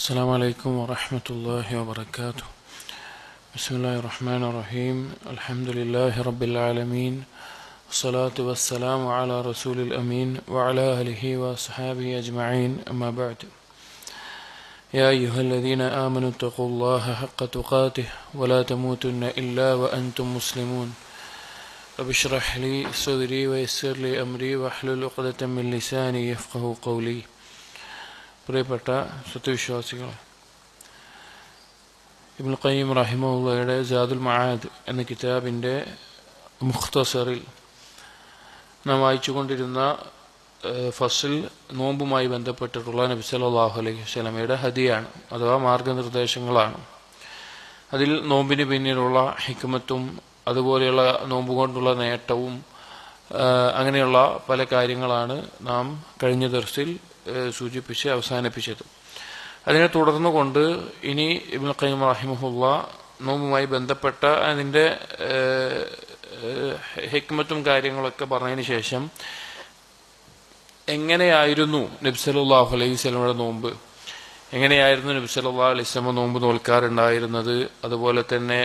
السلام عليكم ورحمة الله وبركاته. بسم الله الرحمن الرحيم. الحمد لله رب العالمين، والصلاة والسلام على رسول الأمين وعلى آله وصحابه أجمعين، أما بعد. يا أيها الذين آمنوا اتقوا الله حق تقاته ولا تموتن إلا وأنتم مسلمون. رب اشرح لي صدري ويسر لي أمري واحلل عقدة من لساني يفقهوا قولي. പ്രിയപ്പെട്ട സത്യവിശ്വാസികളെ, ഇബ്നുൽ ഖയ്യിം റഹിമഹുള്ളയുടെ സാദുൽ മആദ് എന്ന കിതാബിൻ്റെ മുഖ്തസറിൽ നാം വായിച്ചുകൊണ്ടിരുന്ന ഫസ്ൽ നോമ്പുമായി ബന്ധപ്പെട്ടിട്ടുള്ള നബി സല്ലല്ലാഹു അലൈഹി വസല്ലമയുടെ ഹദിയാണ് അഥവാ മാർഗനിർദ്ദേശങ്ങളാണ്. അതിൽ നോമ്പിന് പിന്നിലുള്ള ഹിക്മത്തും അതുപോലെയുള്ള നോമ്പ് കൊണ്ടുള്ള നേട്ടവും അങ്ങനെയുള്ള പല കാര്യങ്ങളാണ് നാം കഴിഞ്ഞ ദർസിൽ സൂചിപ്പിച്ച് അവസാനിപ്പിച്ചത്. അതിനെ തുടർന്നുകൊണ്ട് ഇനി ഇബ്നുൽ ഖയ്യിം റഹിമഹുള്ള നോമ്പുമായി ബന്ധപ്പെട്ട അതിൻ്റെ ഹിക്മത്തും കാര്യങ്ങളൊക്കെ പറഞ്ഞതിന് ശേഷം എങ്ങനെയായിരുന്നു നബി സല്ലല്ലാഹു അലൈഹി വസല്ലമയുടെ നോമ്പ്, എങ്ങനെയായിരുന്നു നബി സല്ലല്ലാഹു അലൈഹി വസല്ലമ നോമ്പ് നോൽക്കാറുണ്ടായിരുന്നത്, അതുപോലെ തന്നെ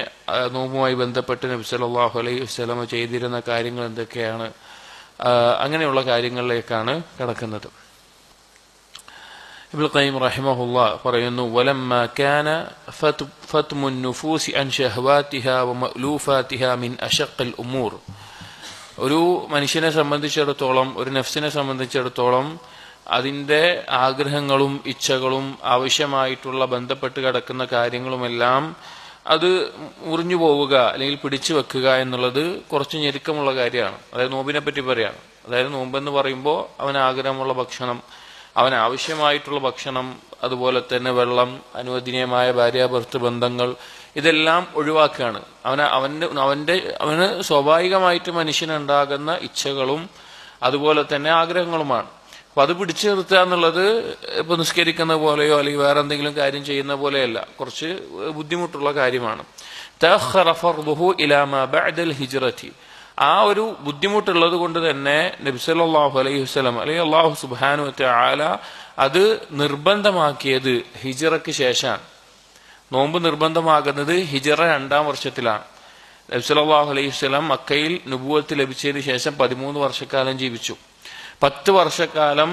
നോമ്പുമായി ബന്ധപ്പെട്ട് നബി സല്ലല്ലാഹു അലൈഹി വസല്ലമ ചെയ്തിരുന്ന കാര്യങ്ങൾ എന്തൊക്കെയാണ്, അങ്ങനെയുള്ള കാര്യങ്ങളിലേക്കാണ് കടക്കുന്നത്. ഇബ്നുൽ ഖയ്യിം റഹിമഹുല്ലാ പറയുന്നു, വലമ്മാ കാന ഫത്മുൻ നുഫൂസി അൻ ശഹവാതിഹാ വമഅലൂഫാതിഹാ മിൻ അശഖൽ ഉമൂർ. ഒരു മനുഷ്യനെ സംബന്ധിച്ചിടത്തോളം, ഒരു നഫ്സിനെ സംബന്ധിച്ചിടത്തോളം അതിൻ്റെ ആഗ്രഹങ്ങളും ഇച്ഛകളും ആവശ്യമായിട്ടുള്ള ബന്ധപ്പെട്ട് കിടക്കുന്ന കാര്യങ്ങളുമെല്ലാം അത് മുറിഞ്ഞു പോവുക അല്ലെങ്കിൽ പിടിച്ചു വെക്കുക എന്നുള്ളത് കുറച്ച് ഞെരുക്കമുള്ള കാര്യമാണ്. അതായത് നോമ്പിനെ പറ്റി പറയാണ്. അതായത് നോമ്പെന്ന് പറയുമ്പോൾ അവന് ആഗ്രഹമുള്ള ഭക്ഷണം, അവന് ആവശ്യമായിട്ടുള്ള ഭക്ഷണം, അതുപോലെ തന്നെ വെള്ളം, അനുവദനീയമായ ഭാര്യാഭർത്തൃ ബന്ധങ്ങൾ, ഇതെല്ലാം ഒഴിവാക്കുകയാണ്. അവന് സ്വാഭാവികമായിട്ട് മനുഷ്യനുണ്ടാകുന്ന ഇച്ഛകളും അതുപോലെ തന്നെ ആഗ്രഹങ്ങളുമാണ്. അപ്പൊ അത് പിടിച്ചു നിർത്തുക എന്നുള്ളത് ഇപ്പൊ നിസ്കരിക്കുന്ന പോലെയോ അല്ലെങ്കിൽ വേറെ എന്തെങ്കിലും കാര്യം ചെയ്യുന്ന പോലെയല്ല, കുറച്ച് ബുദ്ധിമുട്ടുള്ള കാര്യമാണ്. തഅഖറ ഫർദുഹു ഇലാ മാ ബഅദൽ ഹിജ്റതി. ആ ഒരു ബുദ്ധിമുട്ടുള്ളത് കൊണ്ട് തന്നെ നബി സല്ലല്ലാഹു അലൈഹി വസല്ലം അല്ലെങ്കിൽ അല്ലാഹു സുബ്ഹാനഹു വ തആല അത് നിർബന്ധമാക്കിയത് ഹിജ്റയ്ക്ക് ശേഷമാണ്. നോമ്പ് നിർബന്ധമാകുന്നത് ഹിജ്റ 2-ാം വർഷത്തിലാണ്. നബി സല്ലല്ലാഹു അലൈഹി വസല്ലം മക്കയിൽ നുബുവത്ത് ലഭിച്ചതിന് ശേഷം 13 വർഷക്കാലം ജീവിച്ചു. 10 വർഷക്കാലം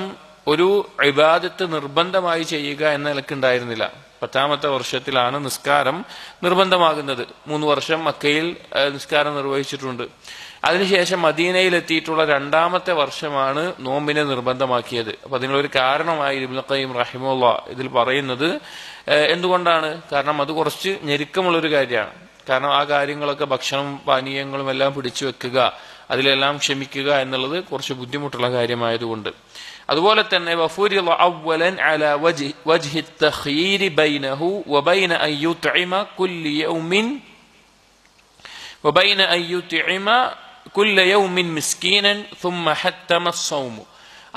ഒരു ഇബാദത്ത് നിർബന്ധമായി ചെയ്യുക എന്ന നിലക്കുണ്ടായിരുന്നില്ല. 10ാമത്തെ വർഷത്തിലാണ് നിസ്കാരം നിർബന്ധമാകുന്നത്. 3 വർഷം മക്കയിൽ നിസ്കാരം നിർവഹിച്ചിട്ടുണ്ട്. അതിനുശേഷം മദീനയിൽ എത്തിയിട്ടുള്ള 2ാമത്തെ വർഷമാണ് നോമ്പിനെ നിർബന്ധമാക്കിയത്. അപ്പൊ അതിനുള്ളൊരു കാരണമായി ഇബ്നുൽ ഖയ്യിം റഹിമഹുല്ലാ ഇതിൽ പറയുന്നത് എന്തുകൊണ്ടാണ്? കാരണം അത് കുറച്ച് ഞെരുക്കമുള്ളൊരു കാര്യമാണ്. കാരണം ആ കാര്യങ്ങളൊക്കെ, ഭക്ഷണം പാനീയങ്ങളും എല്ലാം പിടിച്ചു വെക്കുക, അതിലെല്ലാം ക്ഷമിക്കുക എന്നുള്ളത് കുറച്ച് ബുദ്ധിമുട്ടുള്ള കാര്യമായതുകൊണ്ട്. അതുപോലെ തന്നെ വഫുരിള അവ്വലൻ അലാ വജ്ഹി തഖ്യീരി ബൈനഹു വബൈന അൻ യുത്ഇമ കുല്ലി യൗമിൻ വബൈന അൻ യുത്ഇമ കുല്ല യൗമിൻ മിസ്കീനൻ ثم ഹത്തമ الصوم.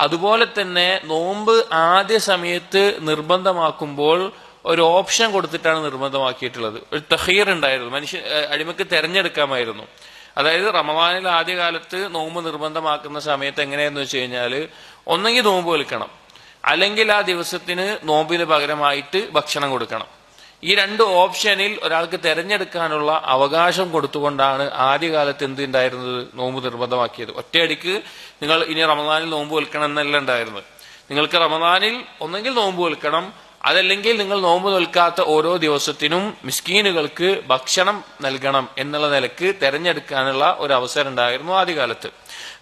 അതുപോലെ തന്നെ നോമ്പ് ആദ്യ സമയത്ത് നിർബന്ധമാക്കുമ്പോൾ ഒരു ഓപ്ഷൻ കൊടുത്തിട്ടാണ് നിർബന്ധമാക്കിയിട്ടുള്ളത്. ഒരു തഖ്യീർ ഉണ്ടായിരുന്നു, അടിമക്ക് തെരഞ്ഞെടുക്കാമായിരുന്നു. അതായത് റമദാനിൽ ആദ്യകാലത്ത് നോമ്പ് നിർബന്ധമാക്കുന്ന സമയത്ത് എങ്ങനെയെന്ന് വെച്ച് കഴിഞ്ഞാൽ ഒന്നെങ്കിൽ നോമ്പ് വിൽക്കണം, അല്ലെങ്കിൽ ആ ദിവസത്തിന് നോമ്പിന് പകരമായിട്ട് ഭക്ഷണം കൊടുക്കണം. ഈ 2 ഓപ്ഷനിൽ ഒരാൾക്ക് തെരഞ്ഞെടുക്കാനുള്ള അവകാശം കൊടുത്തുകൊണ്ടാണ് ആദ്യകാലത്ത് എന്തുണ്ടായിരുന്നത്, നോമ്പ് നിർബന്ധമാക്കിയത്. ഒറ്റയടിക്ക് നിങ്ങൾ ഇനി റമദാനിൽ നോമ്പ് വിൽക്കണം എന്നല്ല ഉണ്ടായിരുന്നത്. നിങ്ങൾക്ക് റമദാനിൽ ഒന്നെങ്കിൽ നോമ്പ് വിൽക്കണം, അതല്ലെങ്കിൽ നിങ്ങൾ നോമ്പ് നിൽക്കാത്ത ഓരോ ദിവസത്തിനും മിസ്കീനുകൾക്ക് ഭക്ഷണം നൽകണം എന്നുള്ള നിലക്ക് തെരഞ്ഞെടുക്കാനുള്ള ഒരു അവസരം ഉണ്ടായിരുന്നു ആദ്യകാലത്ത്.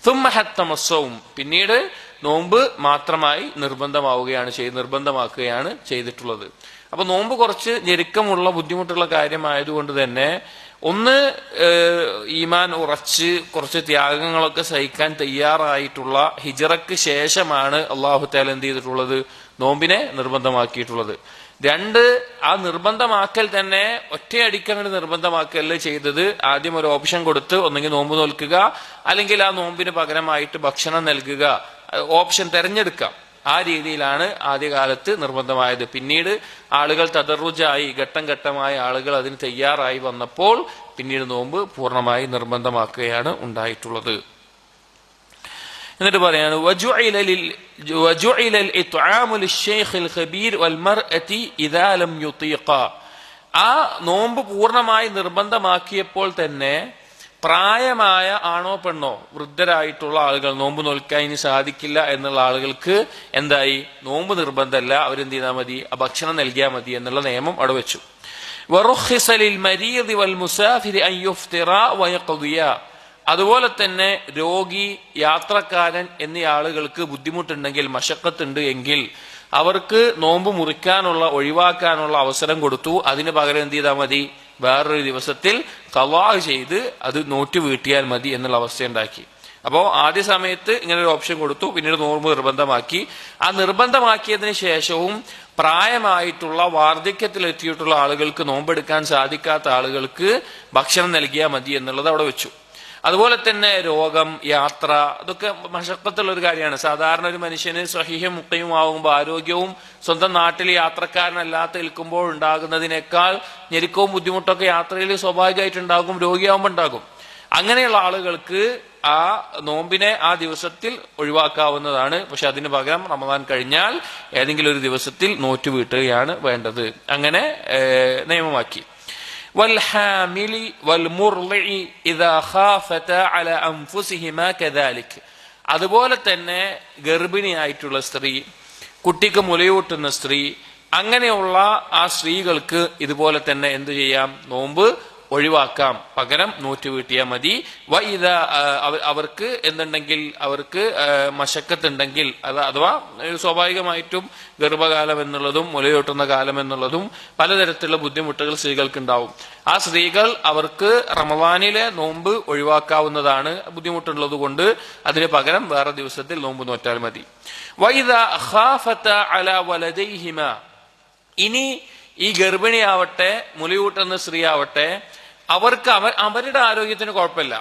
ثم حتم الصوم. പിന്നീട് നോമ്പ് മാത്രമായി നിർബന്ധമാക്കുകയാണ് ചെയ്തിട്ടുള്ളത്. അപ്പൊ നോമ്പ് കുറച്ച് ഞെരുക്കമുള്ള ബുദ്ധിമുട്ടുള്ള കാര്യമായതുകൊണ്ട് തന്നെ ഒന്ന് ഈമാൻ ഉറച്ച് കുറച്ച് ത്യാഗങ്ങളൊക്കെ സഹിക്കാൻ തയ്യാറായിട്ടുള്ള ഹിജ്റയ്ക്ക് ശേഷമാണ് അല്ലാഹു തആല എന്ത് ചെയ്തിട്ടുള്ളത്, നോമ്പിനെ നിർബന്ധമാക്കിയിട്ടുള്ളത്. 2, ആ നിർബന്ധമാക്കൽ തന്നെ ഒറ്റയടിക്കങ്ങനെ നിർബന്ധമാക്കല് ചെയ്തത്. ആദ്യം ഒരു ഓപ്ഷൻ കൊടുത്ത് ഒന്നെങ്കിൽ നോമ്പ് നോൽക്കുക, അല്ലെങ്കിൽ ആ നോമ്പിന് പകരമായിട്ട് ഭക്ഷണം നൽകുക, ഓപ്ഷൻ തെരഞ്ഞെടുക്കാം. ആ രീതിയിലാണ് ആദ്യകാലത്ത് നിർബന്ധമായത്. പിന്നീട് ആളുകൾ തദറുജായി, ഘട്ടം ഘട്ടമായി ആളുകൾ അതിന് തയ്യാറായി വന്നപ്പോൾ പിന്നീട് നോമ്പ് പൂർണ്ണമായി നിർബന്ധമാക്കുകയാണ് ഉണ്ടായിട്ടുള്ളത്. എന്നിട്ട് പറയാണ് വജുഇല ഇത്ആമു ലിശ്ശൈഖിൽ ഖബീർ വൽ മർഅതി ഇദാ ലം യുതീഖ. ആ നോമ്പ് പൂർണ്ണമായി നിർബന്ധമാക്കിയപ്പോൾ തന്നെ പ്രായമായ ആണോ പെണ്ണോ വൃദ്ധരായിട്ടുള്ള ആളുകൾ, നോമ്പ് നോൽക്കാൻ ഇനി സാധിക്കില്ല എന്നുള്ള ആളുകൾക്ക് എന്തായി, നോമ്പ് നിർബന്ധമല്ല, അവരെന്ത് ചെയ്താൽ മതി, ആ ഭക്ഷണം നൽകിയാൽ മതി എന്നുള്ള നിയമം അവിടെ വെച്ചു. വറുഖിസ ലിൽ മരീദി വൽ മുസാഫിരി അൻ യുഫ്തിറ വയഖദിയ. അതുപോലെ തന്നെ രോഗി, യാത്രക്കാരൻ എന്നീ ആളുകൾക്ക് ബുദ്ധിമുട്ടുണ്ടെങ്കിൽ, മശക്കത്തുണ്ട് എങ്കിൽ അവർക്ക് നോമ്പ് മുറിക്കാനുള്ള, ഒഴിവാക്കാനുള്ള അവസരം കൊടുത്തു. അതിന് പകരം എന്ത് ചെയ്താൽ മതി, വേറൊരു ദിവസത്തിൽ ഖളാ ചെയ്ത് അത് നോറ്റ് വീട്ടിയാൽ മതി എന്നുള്ള അവസ്ഥയുണ്ടാക്കി. അപ്പോൾ ആദ്യ സമയത്ത് ഇങ്ങനെ ഒരു ഓപ്ഷൻ കൊടുത്തു, പിന്നീട് നോമ്പ് നിർബന്ധമാക്കി. ആ നിർബന്ധമാക്കിയതിന് ശേഷവും പ്രായമായിട്ടുള്ള, വാർദ്ധക്യത്തിലെത്തിയിട്ടുള്ള ആളുകൾക്ക്, നോമ്പെടുക്കാൻ സാധിക്കാത്ത ആളുകൾക്ക് ഭക്ഷണം നൽകിയാൽ മതി എന്നുള്ളത് അവിടെ വെച്ചു. അതുപോലെ തന്നെ രോഗം, യാത്ര, അതൊക്കെ മശക്കത്തുള്ള ഒരു കാര്യമാണ്. സാധാരണ ഒരു മനുഷ്യന് സ്വഹീഹും മുഖയും ആകുമ്പോൾ, ആരോഗ്യവും സ്വന്തം നാട്ടിൽ യാത്രക്കാരനല്ലാത്ത നിൽക്കുമ്പോൾ ഉണ്ടാകുന്നതിനേക്കാൾ ഞെരുക്കവും ബുദ്ധിമുട്ടൊക്കെ യാത്രയിൽ സ്വാഭാവികമായിട്ടുണ്ടാകും, രോഗിയാവുമ്പോൾ ഉണ്ടാകും. അങ്ങനെയുള്ള ആളുകൾക്ക് ആ നോമ്പിനെ ആ ദിവസത്തിൽ ഒഴിവാക്കാവുന്നതാണ്. പക്ഷെ അതിന് പകരം റമദാൻ കഴിഞ്ഞാൽ ഏതെങ്കിലും ഒരു ദിവസത്തിൽ നോറ്റ് വീട്ടുകയാണ് വേണ്ടത്. അങ്ങനെ നിയമമാക്കി. والحامل والمرضع إذا خافتا على أنفسهما كذلك. അതുപോലെ തന്നെ ഗർഭിണിയായിട്ടുള്ള സ്ത്രീ, കുട്ടിക്ക് മുലയൂട്ടുന്ന സ്ത്രീ, അങ്ങനെയുള്ള ആ സ്ത്രീകൾക്ക് ഇതുപോലെ തന്നെ എന്ത് ചെയ്യാം, നോമ്പ് ഒഴിവാക്കാം, പകരം നോറ്റ് വീട്ടിയാൽ മതി. അവർക്ക് എന്തുണ്ടെങ്കിൽ, അവർക്ക് മശക്കത്തുണ്ടെങ്കിൽ, അഥവാ സ്വാഭാവികമായിട്ടും ഗർഭകാലം എന്നുള്ളതും മുലയൂട്ടുന്ന കാലം എന്നുള്ളതും പലതരത്തിലുള്ള ബുദ്ധിമുട്ടുകൾ സ്ത്രീകൾക്ക് ഉണ്ടാവും. ആ സ്ത്രീകൾ, അവർക്ക് റമദാനിലെ നോമ്പ് ഒഴിവാക്കാവുന്നതാണ്, ബുദ്ധിമുട്ടുള്ളത് കൊണ്ട്. അതിന് പകരം വേറെ ദിവസത്തിൽ നോമ്പ് നോറ്റാൽ മതി. വഇദാ ഖാഫത അലാ വലദൈഹിമാ. ഇനി ഈ ഗർഭിണിയാവട്ടെ, മുലയൂട്ടുന്ന സ്ത്രീ ആവട്ടെ, അവർക്ക് അവരുടെ ആരോഗ്യത്തിന് കുഴപ്പമില്ല.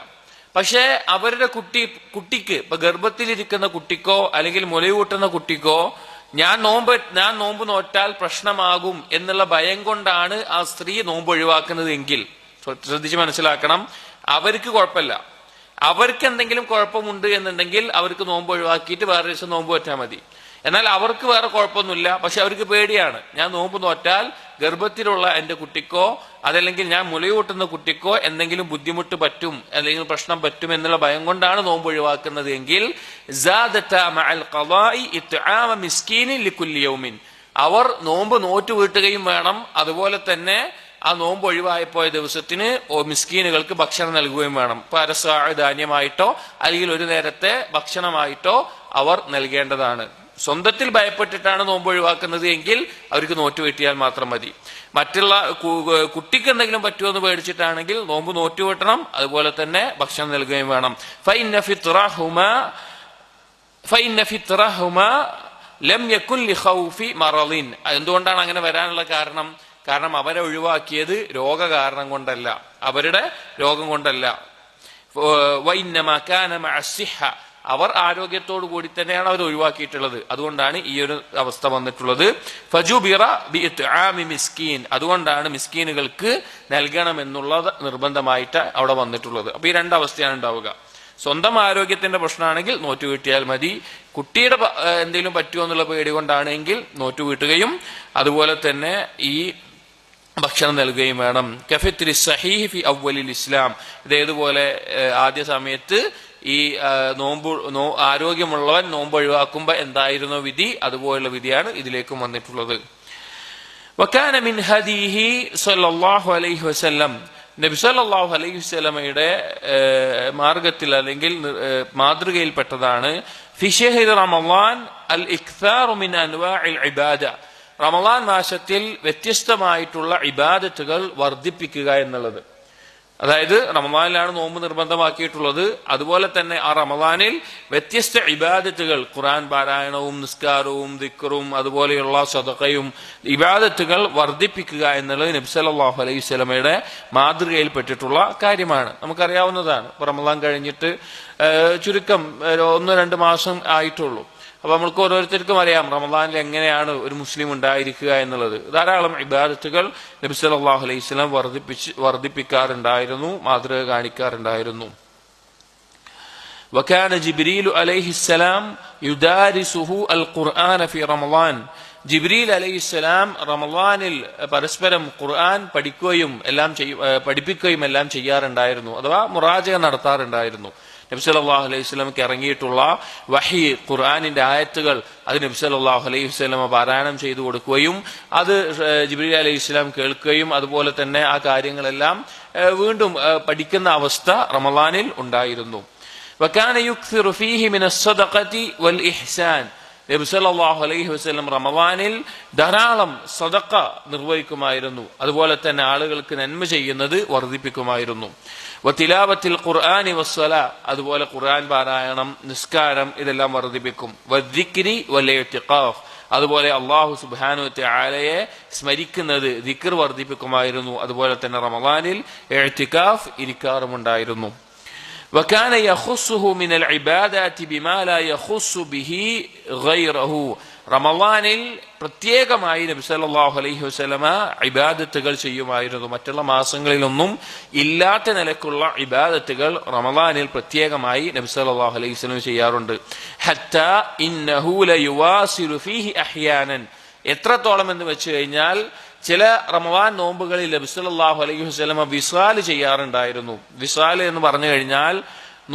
പക്ഷേ അവരുടെ കുട്ടിക്ക്, ഇപ്പൊ ഗർഭത്തിലിരിക്കുന്ന കുട്ടിക്കോ അല്ലെങ്കിൽ മുലയൂട്ടുന്ന കുട്ടിക്കോ ഞാൻ നോമ്പ് നോറ്റാൽ പ്രശ്നമാകും എന്നുള്ള ഭയം കൊണ്ടാണ് ആ സ്ത്രീ നോമ്പ് ഒഴിവാക്കുന്നത് എങ്കിൽ ശ്രദ്ധിച്ച് മനസ്സിലാക്കണം, അവർക്ക് കുഴപ്പമില്ല. അവർക്ക് എന്തെങ്കിലും കുഴപ്പമുണ്ട് എന്നുണ്ടെങ്കിൽ അവർക്ക് നോമ്പ് ഒഴിവാക്കിയിട്ട് വേറെ ദിവസം നോമ്പ് നോറ്റാൽ മതി. എന്നാൽ അവർക്ക് വേറെ കുഴപ്പമൊന്നുമില്ല, പക്ഷെ അവർക്ക് പേടിയാണ്, ഞാൻ നോമ്പ് നോറ്റാൽ ഗർഭത്തിലുള്ള എന്റെ കുട്ടിക്കോ അതല്ലെങ്കിൽ ഞാൻ മുലയൂട്ടുന്ന കുട്ടിക്കോ എന്തെങ്കിലും ബുദ്ധിമുട്ട് പറ്റും, അല്ലെങ്കിൽ പ്രശ്നം പറ്റും എന്നുള്ള ഭയം കൊണ്ടാണ് നോമ്പ് ഒഴിവാക്കുന്നത് എങ്കിൽ അവർ നോമ്പ് നോറ്റ് വീട്ടുകയും വേണം. അതുപോലെ തന്നെ ആ നോമ്പ് ഒഴിവായിപ്പോയ ദിവസത്തിന് മിസ്കീനുകൾക്ക് ഭക്ഷണം നൽകുകയും വേണം. ഇപ്പൊ അരസാ ധാന്യമായിട്ടോ അല്ലെങ്കിൽ ഒരു നേരത്തെ ഭക്ഷണമായിട്ടോ അവർ നൽകേണ്ടതാണ്. സ്വന്തത്തിൽ ഭയപ്പെട്ടിട്ടാണ് നോമ്പ് ഒഴിവാക്കുന്നത് എങ്കിൽ അവർക്ക് നോറ്റ് വീട്ടിയാൽ മാത്രം മതി. മറ്റുള്ള കുട്ടിക്ക് എന്തെങ്കിലും പറ്റുമോ എന്ന് പേടിച്ചിട്ടാണെങ്കിൽ നോമ്പ് നോറ്റ് വീട്ടണം, അതുപോലെ തന്നെ ഭക്ഷണം നൽകുകയും വേണം. ഫഇന്ന ഫിത്രഹുമാ ലം യകുൻ ലിഖൗഫി മറളിൻ. എന്തുകൊണ്ടാണ് അങ്ങനെ വരാനുള്ള കാരണം? കാരണം അവരെ ഒഴിവാക്കിയത് രോഗകാരണം കൊണ്ടല്ല, അവരുടെ രോഗം കൊണ്ടല്ല. വഇന്നമാ കാന മഅ സിഹ്ഹ, അവർ ആരോഗ്യത്തോടു കൂടി തന്നെയാണ് അവർ ഒഴിവാക്കിയിട്ടുള്ളത്. അതുകൊണ്ടാണ് ഈ ഒരു അവസ്ഥ വന്നിട്ടുള്ളത്. ഫജുബിറ ബിഇത്ആമി മിസ്കീൻ, അതുകൊണ്ടാണ് മിസ്കീനുകൾക്ക് നൽകണമെന്നുള്ളത് നിർബന്ധമായിട്ട് അവിടെ വന്നിട്ടുള്ളത്. അപ്പൊ ഈ രണ്ടവസ്ഥയാണ് ഉണ്ടാവുക. സ്വന്തം ആരോഗ്യത്തിന്റെ പ്രശ്നമാണെങ്കിൽ നോറ്റു വീട്ടിയാൽ മതി. കുട്ടിയുടെ എന്തെങ്കിലും പറ്റുമോ എന്നുള്ള പേടി കൊണ്ടാണെങ്കിൽ നോറ്റു വീട്ടുകയും അതുപോലെ തന്നെ ഈ ഭക്ഷണം നൽകുകയും വേണം. കഫിത്രി സഹീഹി ഫി അവ്വലിൽ ഇസ്ലാം, ഇതേതുപോലെ ആദ്യ സമയത്ത് ഈ ആരോഗ്യമുള്ളവൻ നോമ്പ് ഒഴിവാക്കുമ്പോ എന്തായിരുന്നു വിധി, അതുപോലുള്ള വിധിയാണ് ഇതിലേക്കും വന്നിട്ടുള്ളത്. വകാന മിൻ ഹദീഹി സ്വല്ലല്ലാഹു അലൈഹി വസല്ലം, നബി സല്ലല്ലാഹു അലൈഹി വസല്ലമയുടെ മാർഗത്തിൽ അല്ലെങ്കിൽ മാതൃകയിൽപ്പെട്ടതാണ് ഫി ശഹ്രി റമളാൻ അൽ ഇക്താറു മിൻ അൻവാഇൽ ഇബാദ, റമളാൻ മാസത്തിൽ വ്യത്യസ്തമായിട്ടുള്ള ഇബാദത്തുകൾ വർദ്ധിപ്പിക്കുക എന്നുള്ളത്. അതായത് റമളാനിലാണ് നോമ്പ് നിർബന്ധമാക്കിയിട്ടുള്ളത്, അതുപോലെ തന്നെ ആ റമളാനിൽ വ്യത്യസ്ത ഇബാദത്തുകൾ, ഖുർആൻ പാരായണവും നിസ്കാരവും ദിക്റും അതുപോലെയുള്ള സദഖയും ഇബാദത്തുകൾ വർദ്ധിപ്പിക്കുക എന്നുള്ളത് നബി സല്ലല്ലാഹു അലൈഹി വസല്ലമയുടെ മാതൃകയിൽപ്പെട്ടിട്ടുള്ള കാര്യമാണ്. നമുക്കറിയാവുന്നതാണ്. റമളാൻ കഴിഞ്ഞിട്ട് ചുരുക്കം 1-2 മാസം ആയിട്ടുള്ളൂ. അപ്പൊ നമ്മൾക്ക് ഓരോരുത്തർക്കും അറിയാം റമളാനിൽ എങ്ങനെയാണ് ഒരു മുസ്ലിം ഉണ്ടായിരിക്കുക എന്നുള്ളത്. ധാരാളം ഇബാദത്തുകൾ നബി സല്ലല്ലാഹു അലൈഹി വസല്ലം വർദ്ധിപ്പിക്കാറുണ്ടായിരുന്നു, മാതൃക കാണിക്കാറുണ്ടായിരുന്നു. وكان جبريل عليه السلام يدارسه القرآن في رمضان. ജിബ്രീൽ അലൈഹിസ്സലാം റമളാനിൽ പരസ്പരം ഖുർആൻ പഠിപ്പിക്കുകയും എല്ലാം ചെയ്യാറുണ്ടായിരുന്നു, അഥവാ മുറാജഅ നടത്താറുണ്ടായിരുന്നു. നബി സല്ലല്ലാഹു അലൈഹി വസല്ലമക്ക് ഇറങ്ങിയിട്ടുള്ള വഹി ഖുർആനിന്റെ ആയത്തുകൾ അത് നബി സല്ലല്ലാഹു അലൈഹി വസല്ലമ പാരായണം ചെയ്തു കൊടുക്കുകയും അത് ജിബ്രീൽ അലൈഹിസ്സലാം കേൾക്കുകയും അതുപോലെ തന്നെ ആ കാര്യങ്ങളെല്ലാം വീണ്ടും പഠിക്കുന്ന അവസ്ഥ റമളാനിൽ ഉണ്ടായിരുന്നു. വകാന യുക്സിറു ഫീഹി മിനസ് സദഖതി വൽ ഇഹ്സാൻ. നബി സല്ലല്ലാഹു അലൈഹി വസല്ലം റമളാനിൽ ധാരാളം സദഖ നിർവഹിക്കുമായിരുന്നു, അതുപോലെ തന്നെ ആളുകൾക്ക് നന്മ ചെയ്യുന്നത് വർദ്ധിപ്പിക്കുമായിരുന്നു. വതിലാവത്തിൽ ഖുർആനി വസ്സലാ, അതുപോലെ ഖുർആൻ പാരായണം, നിസ്കാരം ഇതെല്ലാം വർദ്ധിപ്പിക്കും. വദ്ദിക്രി വൽ ഇഅ്തിഖാഫ്, അതുപോലെ അല്ലാഹു സുബ്ഹാനഹു വ തആലയെ സ്മരിക്കുന്നത് ദിക്ർ വർദ്ധിപ്പിക്കുമായിരുന്നു. അതുപോലെ തന്നെ റമളാനിൽ ഇഅ്തിഖാഫ് ഇരിക്കാറുമുണ്ടായിരുന്നു. وكان يخصه من العبادات بما لا يخص به غيره. റമളാനിൽ പ്രത്യേകമായി നബി സല്ലല്ലാഹു അലൈഹി വസല്ലമ ഇബാദത്തുകൾ ചെയ്യുമായിരുന്നു. മറ്റുള്ള മാസങ്ങളിലൊന്നും ഇല്ലാത്ത നിലക്കുള്ള ഇബാദത്തുകൾ റമളാനിൽ പ്രത്യേകമായി നബി സല്ലല്ലാഹു അലൈഹി വസല്ലം ചെയ്യാറുണ്ട്. ഹത്താ ഇന്നഹു ലയുവാസിലു ഫീഹി അഹ്യാനൻ. എത്രത്തോളം എന്ന് വെച്ച് കഴിഞ്ഞാൽ ചില റമളാൻ നോമ്പുകളിൽ നബി സല്ലല്ലാഹു അലൈഹി വസല്ലമ വിസാൽ ചെയ്യാറുണ്ടായിരുന്നു. വിസാൽ എന്ന് പറഞ്ഞു കഴിഞ്ഞാൽ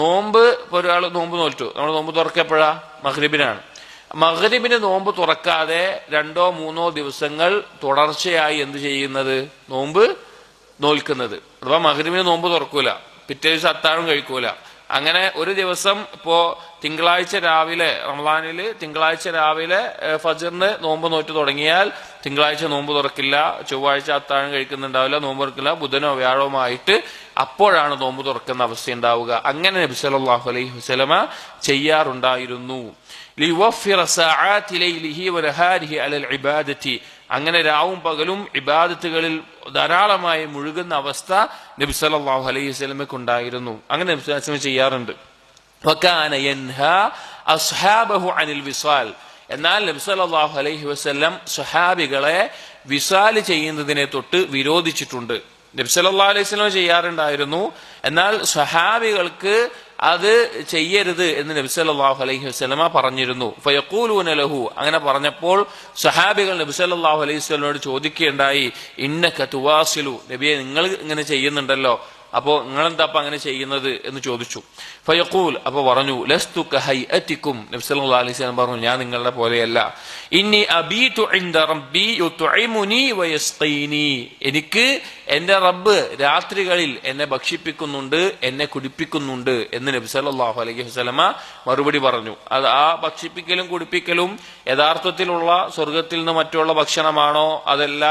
നോമ്പ്, ഒരാൾ നോമ്പ് നോറ്റു, നമ്മൾ നോമ്പ് തുറക്കപ്പോഴാ മഗ്രിബിനാണ്. മഗ്രിബിന് നോമ്പ് തുറക്കാതെ 2-3 ദിവസങ്ങൾ തുടർച്ചയായി എന്ത് ചെയ്യുന്നത്, നോമ്പ് നോൽക്കുന്നത്. അഥവാ മഗ്രിബിന് നോമ്പ് തുറക്കൂല, പിറ്റേ ദിവസം അത്താഴം കഴിക്കൂല. അങ്ങനെ ഒരു ദിവസം ഇപ്പോ തിങ്കളാഴ്ച രാവിലെ, റമളാനില് തിങ്കളാഴ്ച രാവിലെ ഫജ്റിന് നോമ്പ് നോറ്റ് തുടങ്ങിയാൽ തിങ്കളാഴ്ച നോമ്പ് തുറക്കില്ല, ചൊവ്വാഴ്ച അത്താഴം കഴിക്കുന്നുണ്ടാവില്ല, നോമ്പ് തുറക്കില്ല, ബുധനോ വ്യാഴമോ ആയിട്ട് അപ്പോഴാണ് നോമ്പ് തുറക്കുന്ന അവസ്ഥ ഉണ്ടാവുക. അങ്ങനെ നബി സല്ലല്ലാഹു അലൈഹി വസല്ലമ ചെയ്യാറുണ്ടായിരുന്നു. ലിയുവഫിറ സഅാതി ലൈലിഹി വനഹാരിഹി അലൽ ഇബാദതി. അങ്ങനെ രാവും പകലും ഇബാദത്തുകളിൽ ധാരാളമായി മുഴുകുന്ന അവസ്ഥ നബി സല്ലല്ലാഹു അലൈഹി വസല്ലമക്ക് ഉണ്ടായിരുന്നു. അങ്ങനെ നബി സല്ലല്ലാഹു അലൈഹി വസല്ലം ചെയ്യാറുണ്ട്. വകാന യൻഹാ അസ്ഹാബഹു അനിൽ വിസാൽ. എന്നാൽ നബി സല്ലല്ലാഹു അലൈഹി വസല്ലം സ്വഹാബികളെ വിസാൽ ചെയ്യുന്നതിനെ തൊട്ട് വിരോധിച്ചിട്ടുണ്ട്. നബി സല്ലല്ലാഹു അലൈഹി വസല്ലം ചെയ്യാറുണ്ടായിരുന്നു, എന്നാൽ സ്വഹാബികൾക്ക് അത് ചെയ്യരുത് എന്ന് നബി സല്ലല്ലാഹു അലൈഹി വസല്ലമ പറഞ്ഞിരുന്നു. ഫയഖൂലൂന ലഹു, അങ്ങനെ പറഞ്ഞപ്പോൾ സ്വഹാബികൾ നബി സല്ലല്ലാഹു അലൈഹി വസല്ലമയോട് ചോദിക്കുകയുണ്ടായി, ഇന്നക തുവാസിലു, നബിയെ നിങ്ങൾ ഇങ്ങനെ ചെയ്യുന്നുണ്ടല്ലോ, അപ്പോ നിങ്ങളെന്താ അങ്ങനെ ചെയ്യുന്നത് എന്ന് ചോദിച്ചു. ഫയഖൂൽ, അപ്പൊ പറഞ്ഞു, ലസ്തു കഹൈഅതികും, നബി സല്ലല്ലാഹു അലൈഹി വസല്ലം പറഞ്ഞു, ഞാൻ നിങ്ങളുടെ പോലെയല്ല. ഇന്നി അബീതു ഇൻദ റബ്ബി യുത്ഇമുനി വയസ്ഖീനി, എനിക്ക് എന്റെ റബ്ബ് രാത്രികളിൽ എന്നെ ഭക്ഷിപ്പിക്കുന്നുണ്ട്, എന്നെ കുടിപ്പിക്കുന്നുണ്ട് എന്ന് നബി സല്ലല്ലാഹു അലൈഹി വസല്ലമ മറുപടി പറഞ്ഞു. അത് ആ ഭക്ഷിപ്പിക്കലും കുടിപ്പിക്കലും യഥാർത്ഥത്തിലുള്ള സ്വർഗത്തിൽ നിന്ന് മറ്റുള്ള ഭക്ഷണമാണോ, അതല്ല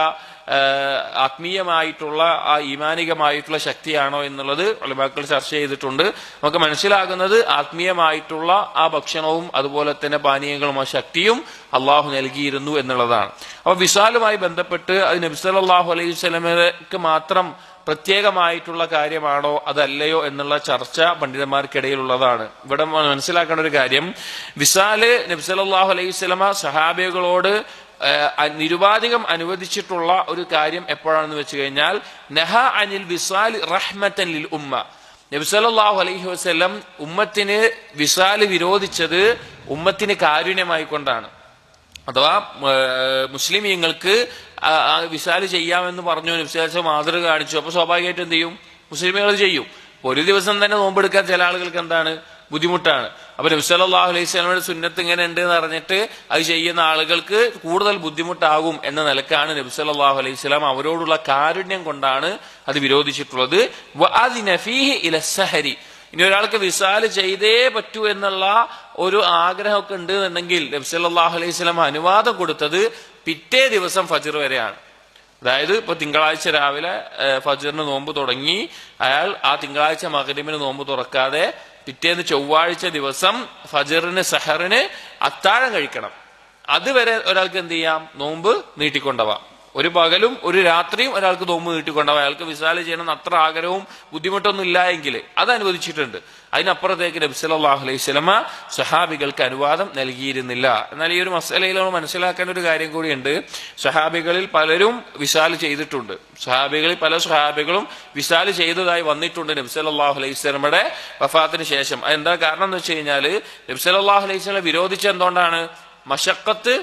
ആത്മീയമായിട്ടുള്ള ആ ഈമാനികമായിട്ടുള്ള ശക്തിയാണോ എന്നുള്ളത് ഉലമാക്കൾ ചർച്ച ചെയ്തിട്ടുണ്ട്. നമുക്ക് മനസ്സിലാകുന്നത് ആത്മീയമായിട്ടുള്ള ആ ഭക്ഷണവും അതുപോലെ തന്നെ പാനീയങ്ങളും ആ ശക്തിയും അള്ളാഹു നൽകിയിരുന്നു എന്നുള്ളതാണ്. അപ്പൊ വിസാലുമായി ബന്ധപ്പെട്ട് അത് നബി സല്ലല്ലാഹു അലൈഹി വസല്ലമക്ക് മാത്രം പ്രത്യേകമായിട്ടുള്ള കാര്യമാണോ അതല്ലയോ എന്നുള്ള ചർച്ച പണ്ഡിതന്മാർക്കിടയിലുള്ളതാണ്. ഇവിടെ മനസ്സിലാക്കേണ്ട ഒരു കാര്യം, വിസാല് നബി സല്ലല്ലാഹു അലൈഹി വസല്ലമ സഹാബികളോട് നിരുപാധികം അനുവദിച്ചിട്ടുള്ള ഒരു കാര്യം എപ്പോഴാണെന്ന് വെച്ച് കഴിഞ്ഞാൽ, നഹ അനിൽ വിസാൽ റഹ്മത്തൻ ലിൽ ഉമ്മ. നബി സല്ലല്ലാഹു അലൈഹി വസല്ലം ഉമ്മത്തിന് വിസാല് വിരോധിച്ചത് ഉമ്മത്തിന് കാരുണ്യമായിക്കൊണ്ടാണ്. അഥവാ മുസ്ലിമീങ്ങൾക്ക് വിസാല് ചെയ്യാമെന്ന് പറഞ്ഞു, നബി സല്ലല്ലാഹു അലൈഹി വസല്ലം മാതൃക കാണിച്ചു. അപ്പൊ സ്വാഭാവികമായിട്ട് എന്ത് ചെയ്യും, മുസ്ലിമീങ്ങൾ ചെയ്യും. ഒരു ദിവസം തന്നെ നോമ്പെടുക്കാൻ ചില ആളുകൾക്ക് എന്താണ് ബുദ്ധിമുട്ടാണ്. അപ്പൊ നബി സല്ലല്ലാഹു അലൈഹി വസല്ലമയുടെ സുന്നത്ത് ഇങ്ങനെ ഉണ്ട് എന്ന് പറഞ്ഞിട്ട് അത് ചെയ്യുന്ന ആളുകൾക്ക് കൂടുതൽ ബുദ്ധിമുട്ടാകും എന്ന നിലക്കാണ് നബി സല്ലല്ലാഹു അലൈഹി വസല്ലം അവരോടുള്ള കാരുണ്യം കൊണ്ടാണ് അത് വിരോധിച്ചിട്ടുള്ളത്. വഅദിന ഫീഹി ഇലസ്സഹരി, ഇനി ഒരാൾക്ക് വിസാല് ചെയ്തേ പറ്റൂ എന്നുള്ള ഒരു ആഗ്രഹമൊക്കെ ഉണ്ട് എന്നുണ്ടെങ്കിൽ നബി സല്ലല്ലാഹു അലൈഹി വസല്ലം അനുവാദം കൊടുത്തത് പിറ്റേ ദിവസം ഫജ്ർ വരെയാണ്. അതായത് ഇപ്പൊ തിങ്കളാഴ്ച രാവിലെ ഫജ്റിന് നോമ്പ് തുടങ്ങി, അയാൾ ആ തിങ്കളാഴ്ച മഗ്രിബിന് നോമ്പ് തുറക്കാതെ പിറ്റേന്ന് ചൊവ്വാഴ്ച ദിവസം ഫജ്റിന് സഹറിന് അത്താഴം കഴിക്കണം. അതുവരെ ഒരാൾക്ക് എന്ത് ചെയ്യാം, നോമ്പ് നീട്ടിക്കൊണ്ടുപോവാം. ഒരു പകലും ഒരു രാത്രിയും ഒരാൾക്ക് നോമ്പ് നീട്ടിക്കൊണ്ടാവും. അയാൾക്ക് വിസാല് ചെയ്യണമെന്ന് അത്ര ആഗ്രഹവും ബുദ്ധിമുട്ടൊന്നും ഇല്ല എങ്കിൽ അത് അനുവദിച്ചിട്ടുണ്ട്. അതിനപ്പുറത്തേക്ക് നബി സല്ലല്ലാഹു അലൈഹി വസല്ലമ സ്വഹാബികൾക്ക് അനുവാദം നൽകിയിരുന്നില്ല. എന്നാൽ ഈ ഒരു മസലയിൽ നമ്മൾ മനസ്സിലാക്കേണ്ട ഒരു കാര്യം കൂടിയുണ്ട്. സ്വഹാബികളിൽ പലരും വിസാല് ചെയ്തിട്ടുണ്ട്. പല സ്വഹാബികളും വിസാല് ചെയ്തതായി വന്നിട്ടുണ്ട് നബി സല്ലല്ലാഹു അലൈഹി വസല്ലമയുടെ വഫാത്തിന് ശേഷം. അതെന്താ കാരണം എന്ന് വെച്ച് കഴിഞ്ഞാല് നബി സല്ലല്ലാഹു അലൈഹി വസല്ലം വിരോധിച്ച എന്തുകൊണ്ടാണ്? മശക്കത്ത്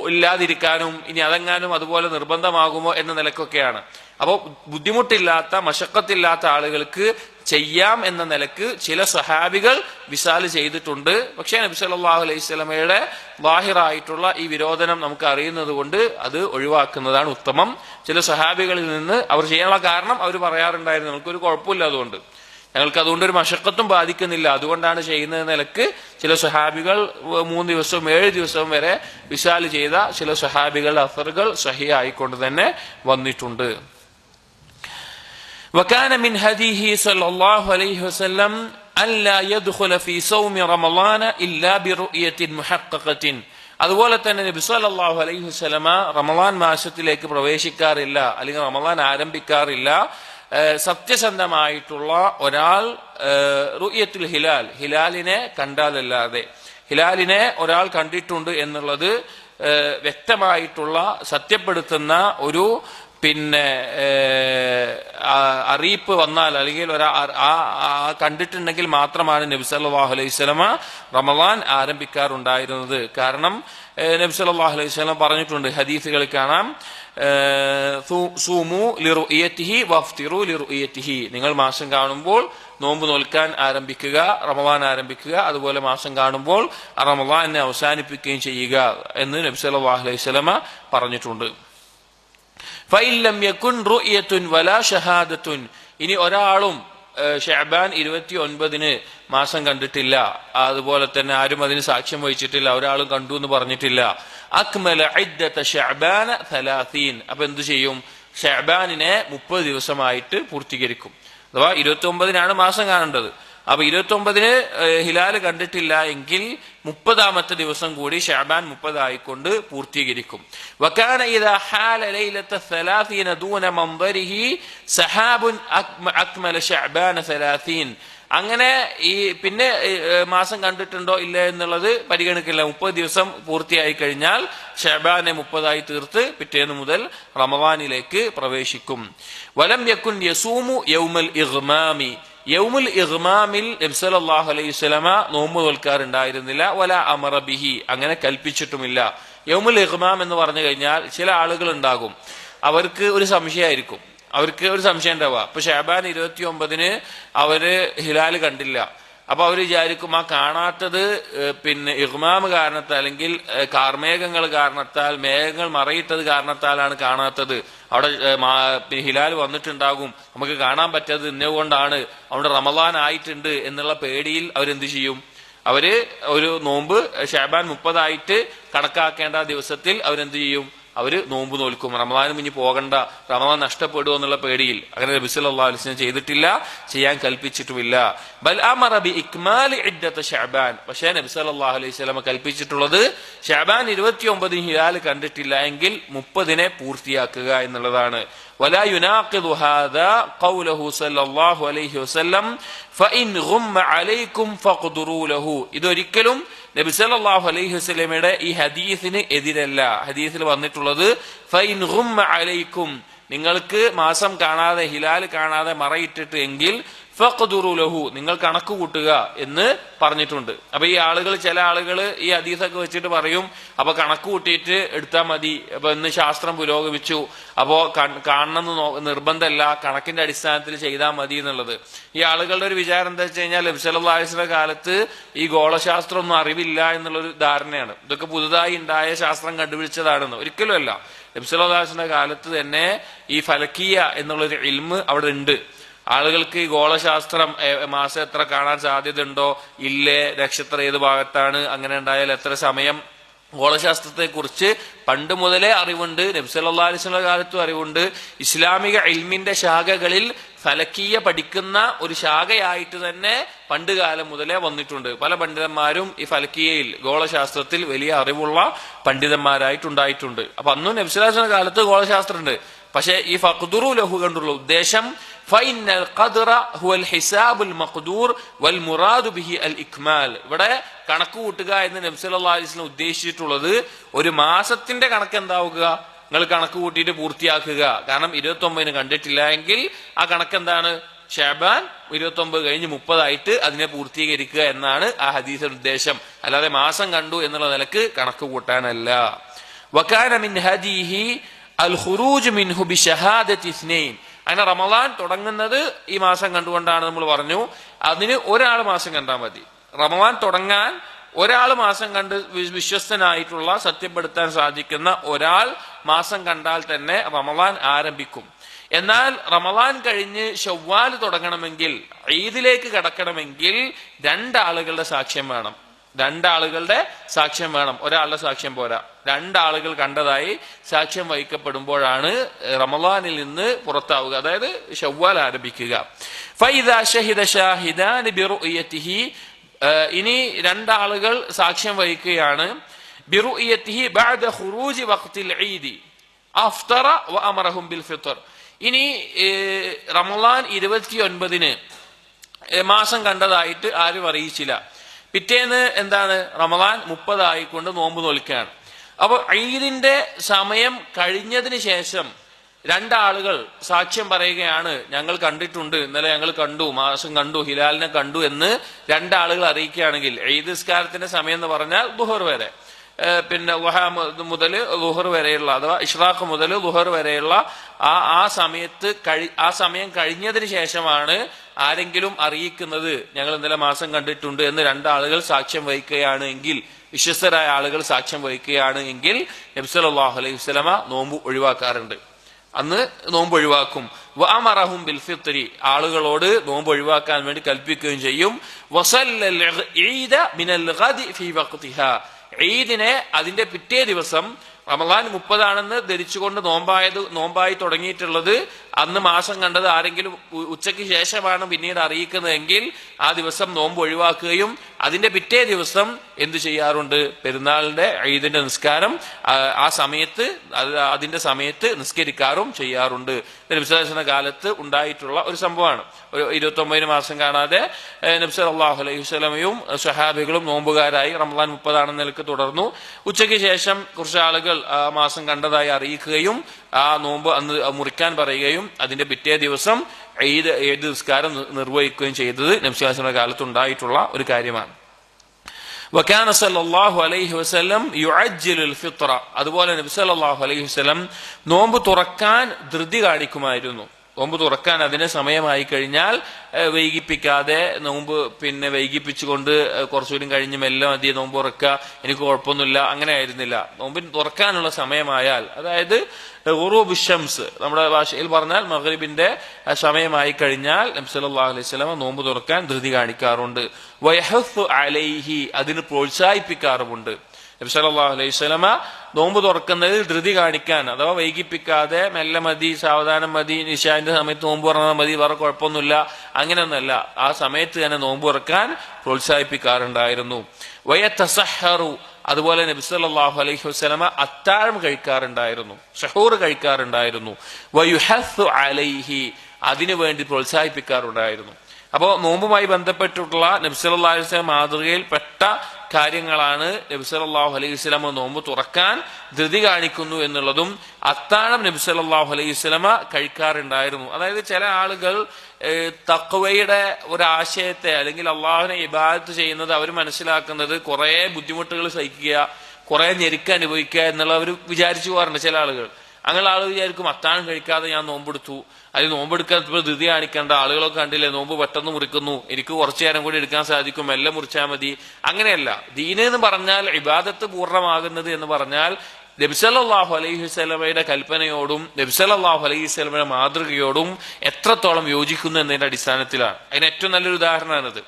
ഇല്ലാതിരിക്കാനും ഇനി അതെങ്ങാനും അതുപോലെ നിർബന്ധമാകുമോ എന്ന നിലക്കൊക്കെയാണ്. അപ്പോൾ ബുദ്ധിമുട്ടില്ലാത്ത മശക്കത്തില്ലാത്ത ആളുകൾക്ക് ചെയ്യാം എന്ന നിലക്ക് ചില സഹാബികൾ വിസാല് ചെയ്തിട്ടുണ്ട്. പക്ഷേ നബി സല്ലല്ലാഹു അലൈഹി വസല്ലമയുടെ ലാഹിറായിട്ടുള്ള ഈ വിരോധനം നമുക്ക് അറിയുന്നത് കൊണ്ട് അത് ഒഴിവാക്കുന്നതാണ് ഉത്തമം. ചില സഹാബികളിൽ നിന്ന് അവർ ചെയ്യാനുള്ള കാരണം അവർ പറയാറുണ്ടായിരുന്നു, നമുക്കൊരു കുഴപ്പമില്ല, ഞങ്ങൾക്ക് അതുകൊണ്ട് ഒരു മശക്കത്തും ബാധിക്കുന്നില്ല, അതുകൊണ്ടാണ് ചെയ്യുന്നത് നിലക്ക് ചില സ്വഹാബികൾ 3 ദിവസവും 7 ദിവസവും വരെ വിസാല് ചെയ്ത ചില സ്വഹാബികളുടെ അസറുകൾ സഹിഹ് ആയിക്കൊണ്ട് തന്നെ വന്നിട്ടുണ്ട്. وكان من هديه صلى الله عليه وسلم ألا يدخل في صوم رمضان إلا برؤية محققة. അതുപോലെ തന്നെ നബി സല്ലല്ലാഹു അലൈഹി വസല്ലമ റമളാൻ മാസത്തിലേക്ക് പ്രവേശിക്കാറില്ല, അല്ലെങ്കിൽ റമളാൻ ആരംഭിക്കാറില്ല സത്യസന്ധമായിട്ടുള്ള ഒരാൾ റുയത്തുൽ ഹിലാലിനെ കണ്ടാലല്ലാതെ. ഹിലാലിനെ ഒരാൾ കണ്ടിട്ടുണ്ട് എന്നുള്ളത് വ്യക്തമായിട്ടുള്ള സത്യപ്പെടുത്തുന്ന ഒരു അറിയിപ്പ് വന്നാൽ, അല്ലെങ്കിൽ കണ്ടിട്ടുണ്ടെങ്കിൽ മാത്രമാണ് നബി സല്ലല്ലാഹു അലൈഹി വസല്ലമ റമളാൻ ആരംഭിക്കാറുണ്ടായിരുന്നത്. കാരണം നബി സല്ലല്ലാഹു അലൈഹി വസല്ലം പറഞ്ഞിട്ടുണ്ട്, ഹദീസുകളിൽ കാണാം, സൂമു ലിറുയതിഹി വഫ്തിറു ലിറുയതിഹി, നിങ്ങൾ മാസം കാണുമ്പോൾ നോമ്പ് നോൽക്കാൻ ആരംഭിക്കുക, റമളാൻ ആരംഭിക്കുക, അതുപോലെ മാസം കാണുമ്പോൾ റമളാനെ അവസാനിപ്പിക്കുകയും ചെയ്യുക എന്ന് നബി സല്ലല്ലാഹു അലൈഹി വസല്ലമ പറഞ്ഞിട്ടുണ്ട്. ഫഇല്ലം യകുൻ റുയതുൻ വലാ ഷഹാദത്തുൻ, ഇനി ഒരാളും ഷഅബാൻ 29 മാസം കണ്ടിട്ടില്ല, അതുപോലെ തന്നെ ആരും അതിന് സാക്ഷ്യം വഹിച്ചിട്ടില്ല, ഒരാളും കണ്ടു എന്ന് പറഞ്ഞിട്ടില്ല, അക്മല ഇദ്ദത ഷഅബാന 30, അപ്പൊ എന്തു ചെയ്യും? ഷഅബാനിനെ 30 ദിവസമായിട്ട് പൂർത്തീകരിക്കും. അഥവാ 29 മാസം കാണേണ്ടത്. അപ്പൊ 29 ഹിലാല് കണ്ടിട്ടില്ല എങ്കിൽ 30ാമത്തെ ദിവസം കൂടി ഷഅബാൻ 30 ആയിക്കൊണ്ട് പൂർത്തീകരിക്കും. വകാന ഇദാ ഹാല ലൈലത 30 ദൂന മൻദരിഹി സഹാബുൻ അക്മല ഷഅബാന 30. അങ്ങനെ ഈ പിന്നെ മാസം കണ്ടിട്ടുണ്ടോ ഇല്ല എന്നുള്ളത് പരിഗണിക്കില്ല. 30 ദിവസം പൂർത്തിയായി കഴിഞ്ഞാൽ ഷഅബാനെ 30 തീർത്ത് പിറ്റേന്ന് മുതൽ റമളാനിലേക്ക് പ്രവേശിക്കും. വലം യകുൻ യസൂമു യൗമൽ ഇഗ്മാമി, യൗമുൽ ഇഗ്മാമിൽ നബി സല്ലല്ലാഹു അലൈഹി വസല്ലമ നോമ്പ് നോൽക്കാറുണ്ടായിരുന്നില്ല. വല അമറ ബിഹി, അങ്ങനെ കൽപ്പിച്ചിട്ടുമില്ല. യൗമുൽ ഇഗ്മാം എന്ന് പറഞ്ഞു കഴിഞ്ഞാൽ ചില ആളുകൾ ഉണ്ടാകും, അവർക്ക് ഒരു സംശയമായിരിക്കും, ഉണ്ടാവുക. അപ്പൊ ഷഅബാൻ 29 അവര് ഹിലാല് കണ്ടില്ല. അപ്പൊ അവര് വിചാരിക്കും ആ കാണാത്തത് ഇഗ്മാം കാരണത്താൽ, അല്ലെങ്കിൽ കാർമേഘങ്ങൾ കാരണത്താൽ, മേഘങ്ങൾ മറയിട്ടത് കാരണത്താലാണ് കാണാത്തത്, അവിടെ ഹിലാൽ വന്നിട്ടുണ്ടാകും, നമുക്ക് കാണാൻ പറ്റാത്തത് ഇന്നുകൊണ്ടാണ്, അവിടെ റമളാൻ ആയിട്ടുണ്ട് എന്നുള്ള പേടിയിൽ അവരെന്ത് ചെയ്യും? അവര് ഒരു നോമ്പ് ഷഅബാൻ 30 കണക്കാക്കേണ്ട ദിവസത്തിൽ അവരെന്ത് ചെയ്യും? അവര് നോമ്പ് നോൽക്കും. റമളാനും ഇനി പോകണ്ട, റമളാൻ നഷ്ടപ്പെടുമോ എന്നുള്ള പേടിയിൽ. അങ്ങനെ നബി സല്ലല്ലാഹു അലൈഹി വസല്ലം ചെയ്തിട്ടില്ല, ചെയ്യാൻ കൽപ്പിച്ചിട്ടുമില്ല. ബൽ അമറ ബി ഇക്മാലി ഇദ്ദത ഷഅബാൻ, പക്ഷേ നബി സല്ലല്ലാഹു അലൈഹി വസല്ലം കൽപ്പിച്ചിട്ടുള്ളത് ഷഅബാൻ 29 ഹിലാൽ കണ്ടിട്ടില്ല എങ്കിൽ 30 പൂർത്തിയാക്കുക എന്നുള്ളതാണ്. ولا يناقض هذا قوله صلى الله عليه وسلم فإن غم عليكم فاقدروا له. ഇതൊരിക്കലും നബി സല്ലല്ലാഹു അലൈഹി വസല്ലമയുടെ ഈ ഹദീസിന് എതിരല്ല. ഹദീസിൽ വന്നിട്ടുള്ളത് ഫഇൻ ഗുമ്മ അലൈക്കും, നിങ്ങൾക്ക് മാസം കാണാതെ ഹിലാൽ കാണാതെ മറയിട്ടിട്ട് എങ്കിൽ ഫഖ്ദുറു ലഹു, നിങ്ങൾ കണക്ക് കൂട്ടുക എന്ന് പറഞ്ഞിട്ടുണ്ട്. അപ്പൊ ഈ ചില ആളുകൾ ഈ ഹദീസൊക്കെ വെച്ചിട്ട് പറയും, അപ്പൊ കണക്ക് കൂട്ടിയിട്ട് എടുത്താൽ മതി, അപ്പൊ ഇന്ന് ശാസ്ത്രം പുരോഗമിച്ചു, അപ്പോ കാണണമെന്ന് നിർബന്ധമല്ല, കണക്കിന്റെ അടിസ്ഥാനത്തിൽ ചെയ്താൽ മതി എന്നുള്ളത്. ഈ ആളുകളുടെ ഒരു വിചാരം എന്താ വെച്ച് കഴിഞ്ഞാൽ നബി സല്ലല്ലാഹു അലൈഹി വസല്ലം കാലത്ത് ഈ ഗോളശാസ്ത്രം ഒന്നും അറിവില്ല എന്നുള്ളൊരു ധാരണയാണ്. ഇതൊക്കെ പുതുതായി ഉണ്ടായ ശാസ്ത്രം കണ്ടുപിടിച്ചതാണെന്ന്. ഒരിക്കലും അല്ല. നബി സല്ലല്ലാഹു അലൈഹി വസല്ലം കാലത്ത് തന്നെ ഈ ഫലക്കിയ എന്നുള്ളൊരു ഇൽമ് അവിടെ ഉണ്ട്. ആളുകൾക്ക് ഈ ഗോളശാസ്ത്രം മാസം എത്ര കാണാൻ സാധ്യത ഉണ്ടോ ഇല്ലേ, നക്ഷത്രം ഏത് ഭാഗത്താണ്, അങ്ങനെ ഉണ്ടായാൽ എത്ര സമയം, ഗോളശാസ്ത്രത്തെ കുറിച്ച് പണ്ട് മുതലേ അറിവുണ്ട്. നബി സല്ലല്ലാഹു അലൈഹി വസല്ലം കാലത്തും അറിവുണ്ട്. ഇസ്ലാമിക ഇൽമിന്റെ ശാഖകളിൽ ഫലക്കീയ പഠിക്കുന്ന ഒരു ശാഖയായിട്ട് തന്നെ പണ്ട് കാലം മുതലേ വന്നിട്ടുണ്ട്. പല പണ്ഡിതന്മാരും ഈ ഫലക്കീയയിൽ ഗോളശാസ്ത്രത്തിൽ വലിയ അറിവുള്ള പണ്ഡിതന്മാരായിട്ടുണ്ടായിട്ടുണ്ട്. അപ്പൊ അന്നും നബി സ്വല്ലല്ലാഹു അലൈഹി വസല്ലം കാലത്ത് ഗോളശാസ്ത്രം ഉണ്ട്. പക്ഷെ ഈ ഫഖ്ദുറു ലഹു കൊണ്ടുള്ള ഉദ്ദേശം ഫൈനൽ ഖദ്റ ഹുവൽ ഹിസാബുൽ മഖ്ദൂർ വൽ മുറാദു ബിഹി അൽ ഇക്മാൽ. ഇവിടെ കണക്ക് കൂട്ടുക എന്ന് നബി സല്ലല്ലാഹു അലൈഹി വസല്ലം ഉദ്ദേശിച്ചിട്ടുള്ളത് ഒരു മാസത്തിന്റെ കണക്ക് എന്താവുക, നിങ്ങൾ കണക്ക് കൂട്ടിയിട്ട് പൂർത്തിയാക്കുക. കാരണം 29 കണ്ടിട്ടില്ല എങ്കിൽ ആ കണക്ക് എന്താണ്, ഷഅബാൻ 29 കഴിഞ്ഞ് 30 അതിനെ പൂർത്തീകരിക്കുക എന്നാണ് ആ ഹദീസിന്റെ ഉദ്ദേശം. അല്ലാതെ മാസം കണ്ടു എന്നുള്ള നിലക്ക് കണക്ക് കൂട്ടാനല്ല. വകാന മിൻ ഹദീഹി അൽ ഖുറൂജ് മിൻഹു ബിശഹാദത്തി ഇസ്നൈൻ. അങ്ങനെ റമളാൻ തുടങ്ങുന്നത് ഈ മാസം കണ്ടുകൊണ്ടാണ് നമ്മൾ പറഞ്ഞു. അതിന് ഒരാൾ മാസം കണ്ടാൽ മതി. റമളാൻ തുടങ്ങാൻ ഒരാൾ മാസം കണ്ട് വിശ്വസ്തനായിട്ടുള്ള സത്യപ്പെടുത്താൻ സാധിക്കുന്ന ഒരാൾ മാസം കണ്ടാൽ തന്നെ റമളാൻ ആരംഭിക്കും. എന്നാൽ റമളാൻ കഴിഞ്ഞ് ശവ്വാൽ തുടങ്ങണമെങ്കിൽ, ഈദിലേക്ക് കടക്കണമെങ്കിൽ രണ്ടാളുകളുടെ സാക്ഷ്യം വേണം. രണ്ടാളുകളുടെ സാക്ഷ്യം വേണം, ഒരാളുടെ സാക്ഷ്യം പോരാ. രണ്ടാളുകൾ കണ്ടതായി സാക്ഷ്യം വഹിക്കപ്പെടുമ്പോഴാണ് റമളാനിൽ നിന്ന് പുറത്താവുക, അതായത് ശവ്വാൽ ആരംഭിക്കുക. ഫൈദാ ഷഹിദ ഷാഹിദാൻ ബിറുഅയതിഹി, ഇനി രണ്ടാളുകൾ സാക്ഷ്യം വഹിക്കുകയാണ്. ബിറുഅയതിഹി ബഅദ ഖുറൂജി വഖ്തിൽ ഈദി അഫ്തറ വഅമറഹും ബിൽ ഫിത്ർ. ഇനി റമളാൻ 29 മാസം കണ്ടതായിട്ട് ആരും അറിയിച്ചില്ല. പിറ്റേന്ന് എന്താണ്, റമളാൻ 30 ആയിക്കൊണ്ട് നോമ്പ് നോൽക്കുകയാണ്. അപ്പൊ ഈദിന്റെ സമയം കഴിഞ്ഞതിന് ശേഷം രണ്ടാളുകൾ സാക്ഷ്യം പറയുകയാണ്, ഞങ്ങൾ കണ്ടിട്ടുണ്ട്, ഇന്നലെ ഞങ്ങൾ കണ്ടു, മാസം കണ്ടു, ഹിലാലിനെ കണ്ടു എന്ന് രണ്ടാളുകൾ അറിയിക്കുകയാണെങ്കിൽ, ഈദ് നിസ്കാരത്തിന്റെ സമയം എന്ന് പറഞ്ഞാൽ ദുഹർ വരെ, പിന്നെ ളുഹ മുതൽ ളുഹർ വരെയുള്ള അഥവാ ഇഷ്റാഖ് മുതൽ ളുഹർ വരെയുള്ള ആ സമയം കഴിഞ്ഞതിന് ശേഷമാണ് ആരെങ്കിലും അറിയിക്കുന്നത് ഞങ്ങൾ ഇന്നലെ മാസം കണ്ടിട്ടുണ്ട് എന്ന് രണ്ടാളുകൾ സാക്ഷ്യം വഹിക്കുകയാണ് എങ്കിൽ, വിശ്വസ്തരായ ആളുകൾ സാക്ഷ്യം വഹിക്കുകയാണ് എങ്കിൽ നബി സല്ലല്ലാഹു അലൈഹി വസല്ലമ നോമ്പ് ഒഴിവാക്കാറുണ്ട്. അന്ന് നോമ്പ് ഒഴിവാക്കും. വഅമറഹും ബിൽ ഫിത്രി, ആളുകളോട് നോമ്പ് ഒഴിവാക്കാൻ വേണ്ടി കൽപ്പിക്കുകയും ചെയ്യും. വസല്ലൽ ഈദ മിനൽ ഗദി ഫീ വഖ്തിഹാ, ഈദിനെ അതിന്റെ പിറ്റേ ദിവസം, റമളാൻ 30 ആണെന്ന് ധരിച്ചുകൊണ്ട് നോമ്പായി തുടങ്ങിയിട്ടുള്ളത് അന്ന് മാസം കണ്ടത് ആരെങ്കിലും ഉച്ചയ്ക്ക് ശേഷമാണ് പിന്നീട് അറിയിക്കുന്നതെങ്കിൽ ആ ദിവസം നോമ്പ് ഒഴിവാക്കുകയും അതിന്റെ പിറ്റേ ദിവസം എന്തു ചെയ്യാറുണ്ട്, പെരുന്നാളിന്റെ ഈദിന്റെ നിസ്കാരം ആ സമയത്ത് അതിന്റെ സമയത്ത് നിസ്കരിക്കാറും ചെയ്യാറുണ്ട്. നബി സല്ലല്ലാഹു അലൈഹി കാലത്ത് ഉണ്ടായിട്ടുള്ള ഒരു സംഭവമാണ്. ഒരു 29 മാസം കാണാതെ നബി സല്ലല്ലാഹു അലൈഹി വസല്ലമയും സ്വഹാബികളും നോമ്പുകാരായി റമളാൻ 30 ആണെന്ന നിലക്ക് തുടർന്നു. ഉച്ചയ്ക്ക് ശേഷം കുറച്ച് ആളുകൾ ആ മാസം കണ്ടതായി അറിയിക്കുകയും ആ നോമ്പ് അന്ന് മുറിക്കാൻ പറയുകയും അതിന്റെ പിറ്റേ ദിവസം ഈദ് നിസ്കാരം നിർവഹിക്കുകയും ചെയ്തത് നബി സല്ലല്ലാഹു അലൈഹി കാലത്ത് ഉണ്ടായിട്ടുള്ള ഒരു കാര്യമാണ്. വകാന സല്ലല്ലാഹു അലൈഹി വസല്ലം യുഅജ്ജിലുൽ ഫിത്ര, അതുപോലെ നബി സല്ലല്ലാഹു അലൈഹി വസല്ലം നോമ്പ് തുറക്കാൻ ധൃതി കാണിക്കുമായിരുന്നു. നോമ്പ് തുറക്കാൻ അതിന് സമയമായി കഴിഞ്ഞാൽ വൈകിപ്പിക്കാതെ നോമ്പ് വൈകിപ്പിച്ചുകൊണ്ട് കുറച്ചുകൂടി കഴിഞ്ഞ് മെല്ലെ മതി നോമ്പ് തുറക്കുക, എനിക്ക് കുഴപ്പമൊന്നുമില്ല, അങ്ങനെ ആയിരുന്നില്ല. നോമ്പിന് തുറക്കാനുള്ള സമയമായാൽ, അതായത് ഖുറൂബ് ശംസ് നമ്മുടെ ഭാഷയിൽ പറഞ്ഞാൽ മഗ്രിബിന്റെ സമയമായി കഴിഞ്ഞാൽ നബി സല്ലല്ലാഹു അലൈഹി വസല്ലം നോമ്പ് തുറക്കാൻ ധൃതി കാണിക്കാറുണ്ട്. വയഹസ്സു അലൈഹി, അതിന് പ്രോത്സാഹിപ്പിക്കാറുമുണ്ട്. നബി സല്ലല്ലാഹു അലൈഹി വസല്ലമ നോമ്പ് തുറക്കുന്നതിൽ ധൃതി കാണിക്കാൻ അഥവാ വൈകിപ്പിക്കാതെ മെല്ലെ മതി, സാവധാനം മതി, നിശാന്റെ സമയത്ത് നോമ്പ് തുറന്നാൽ മതി, വേറെ കുഴപ്പമൊന്നുമില്ല, അങ്ങനെയൊന്നല്ല, ആ സമയത്ത് തന്നെ നോമ്പ് തുറക്കാൻ പ്രോത്സാഹിപ്പിക്കാറുണ്ടായിരുന്നു. വയതസഹറു, അതുപോലെ നബി സല്ലല്ലാഹു അലൈഹി വസല്ലമ അത്താഴം കഴിക്കാറുണ്ടായിരുന്നു, സഹൂർ കഴിക്കാറുണ്ടായിരുന്നു. വയുഹസ്സു അലൈഹി, അതിനു വേണ്ടി പ്രോത്സാഹിപ്പിക്കാറുണ്ടായിരുന്നു. അപ്പോൾ നോമ്പുമായി ബന്ധപ്പെട്ടിട്ടുള്ള നബി സല്ലല്ലാഹു അലൈഹി വസല്ലം മാതൃകയിൽ പെട്ട കാര്യങ്ങളാണ് നബി സല്ലല്ലാഹു അലൈഹി വസല്ലം നോമ്പ് തുറക്കാൻ ധൃതി കാണിക്കുന്നു എന്നുള്ളതും അത്താഴം നബി സല്ലല്ലാഹു അലൈഹി വസല്ലം കഴിക്കാറുണ്ടായിരുന്നു. അതായത് ചില ആളുകൾ തഖ്വയുടെ ഒരു ആശയത്തെ അല്ലെങ്കിൽ അള്ളാഹുവിനെ ഇബാദത്ത് ചെയ്യുന്നത് അവർ മനസ്സിലാക്കുന്നത് കുറെ ബുദ്ധിമുട്ടുകൾ സഹിക്കുക, കുറെ ഞെരുക്ക് അനുഭവിക്കുക എന്നുള്ള അവർ വിചാരിച്ചു പോകാറുണ്ട് ചില ആളുകൾ. അങ്ങനെ ആളുകൾ വിചാരിക്കും അത്താഴം കഴിക്കാതെ ഞാൻ നോമ്പെടുത്തു, അതിൽ നോമ്പെടുക്കാൻ ധൃതി കാണിക്കേണ്ട, ആളുകളൊക്കെ കണ്ടില്ലേ നോമ്പ് പെട്ടെന്ന് മുറിക്കുന്നു, എനിക്ക് കുറച്ചു നേരം കൂടി എടുക്കാൻ സാധിക്കും, എല്ലാം മുറിച്ചാൽ മതി. അങ്ങനെയല്ല. ദീന് എന്ന് പറഞ്ഞാൽ ഇബാദത്ത് പൂർണ്ണമാകുന്നത് എന്ന് പറഞ്ഞാൽ നബി സല്ലല്ലാഹു അലൈഹി വസല്ലമയുടെ കൽപ്പനയോടും നബി സല്ലല്ലാഹു അലൈഹി വസല്ലമയുടെ മാതൃകയോടും എത്രത്തോളം യോജിക്കുന്നു എന്നതിന്റെ അടിസ്ഥാനത്തിലാണ്. അതിന് ഏറ്റവും നല്ലൊരു ഉദാഹരണമാണിത്.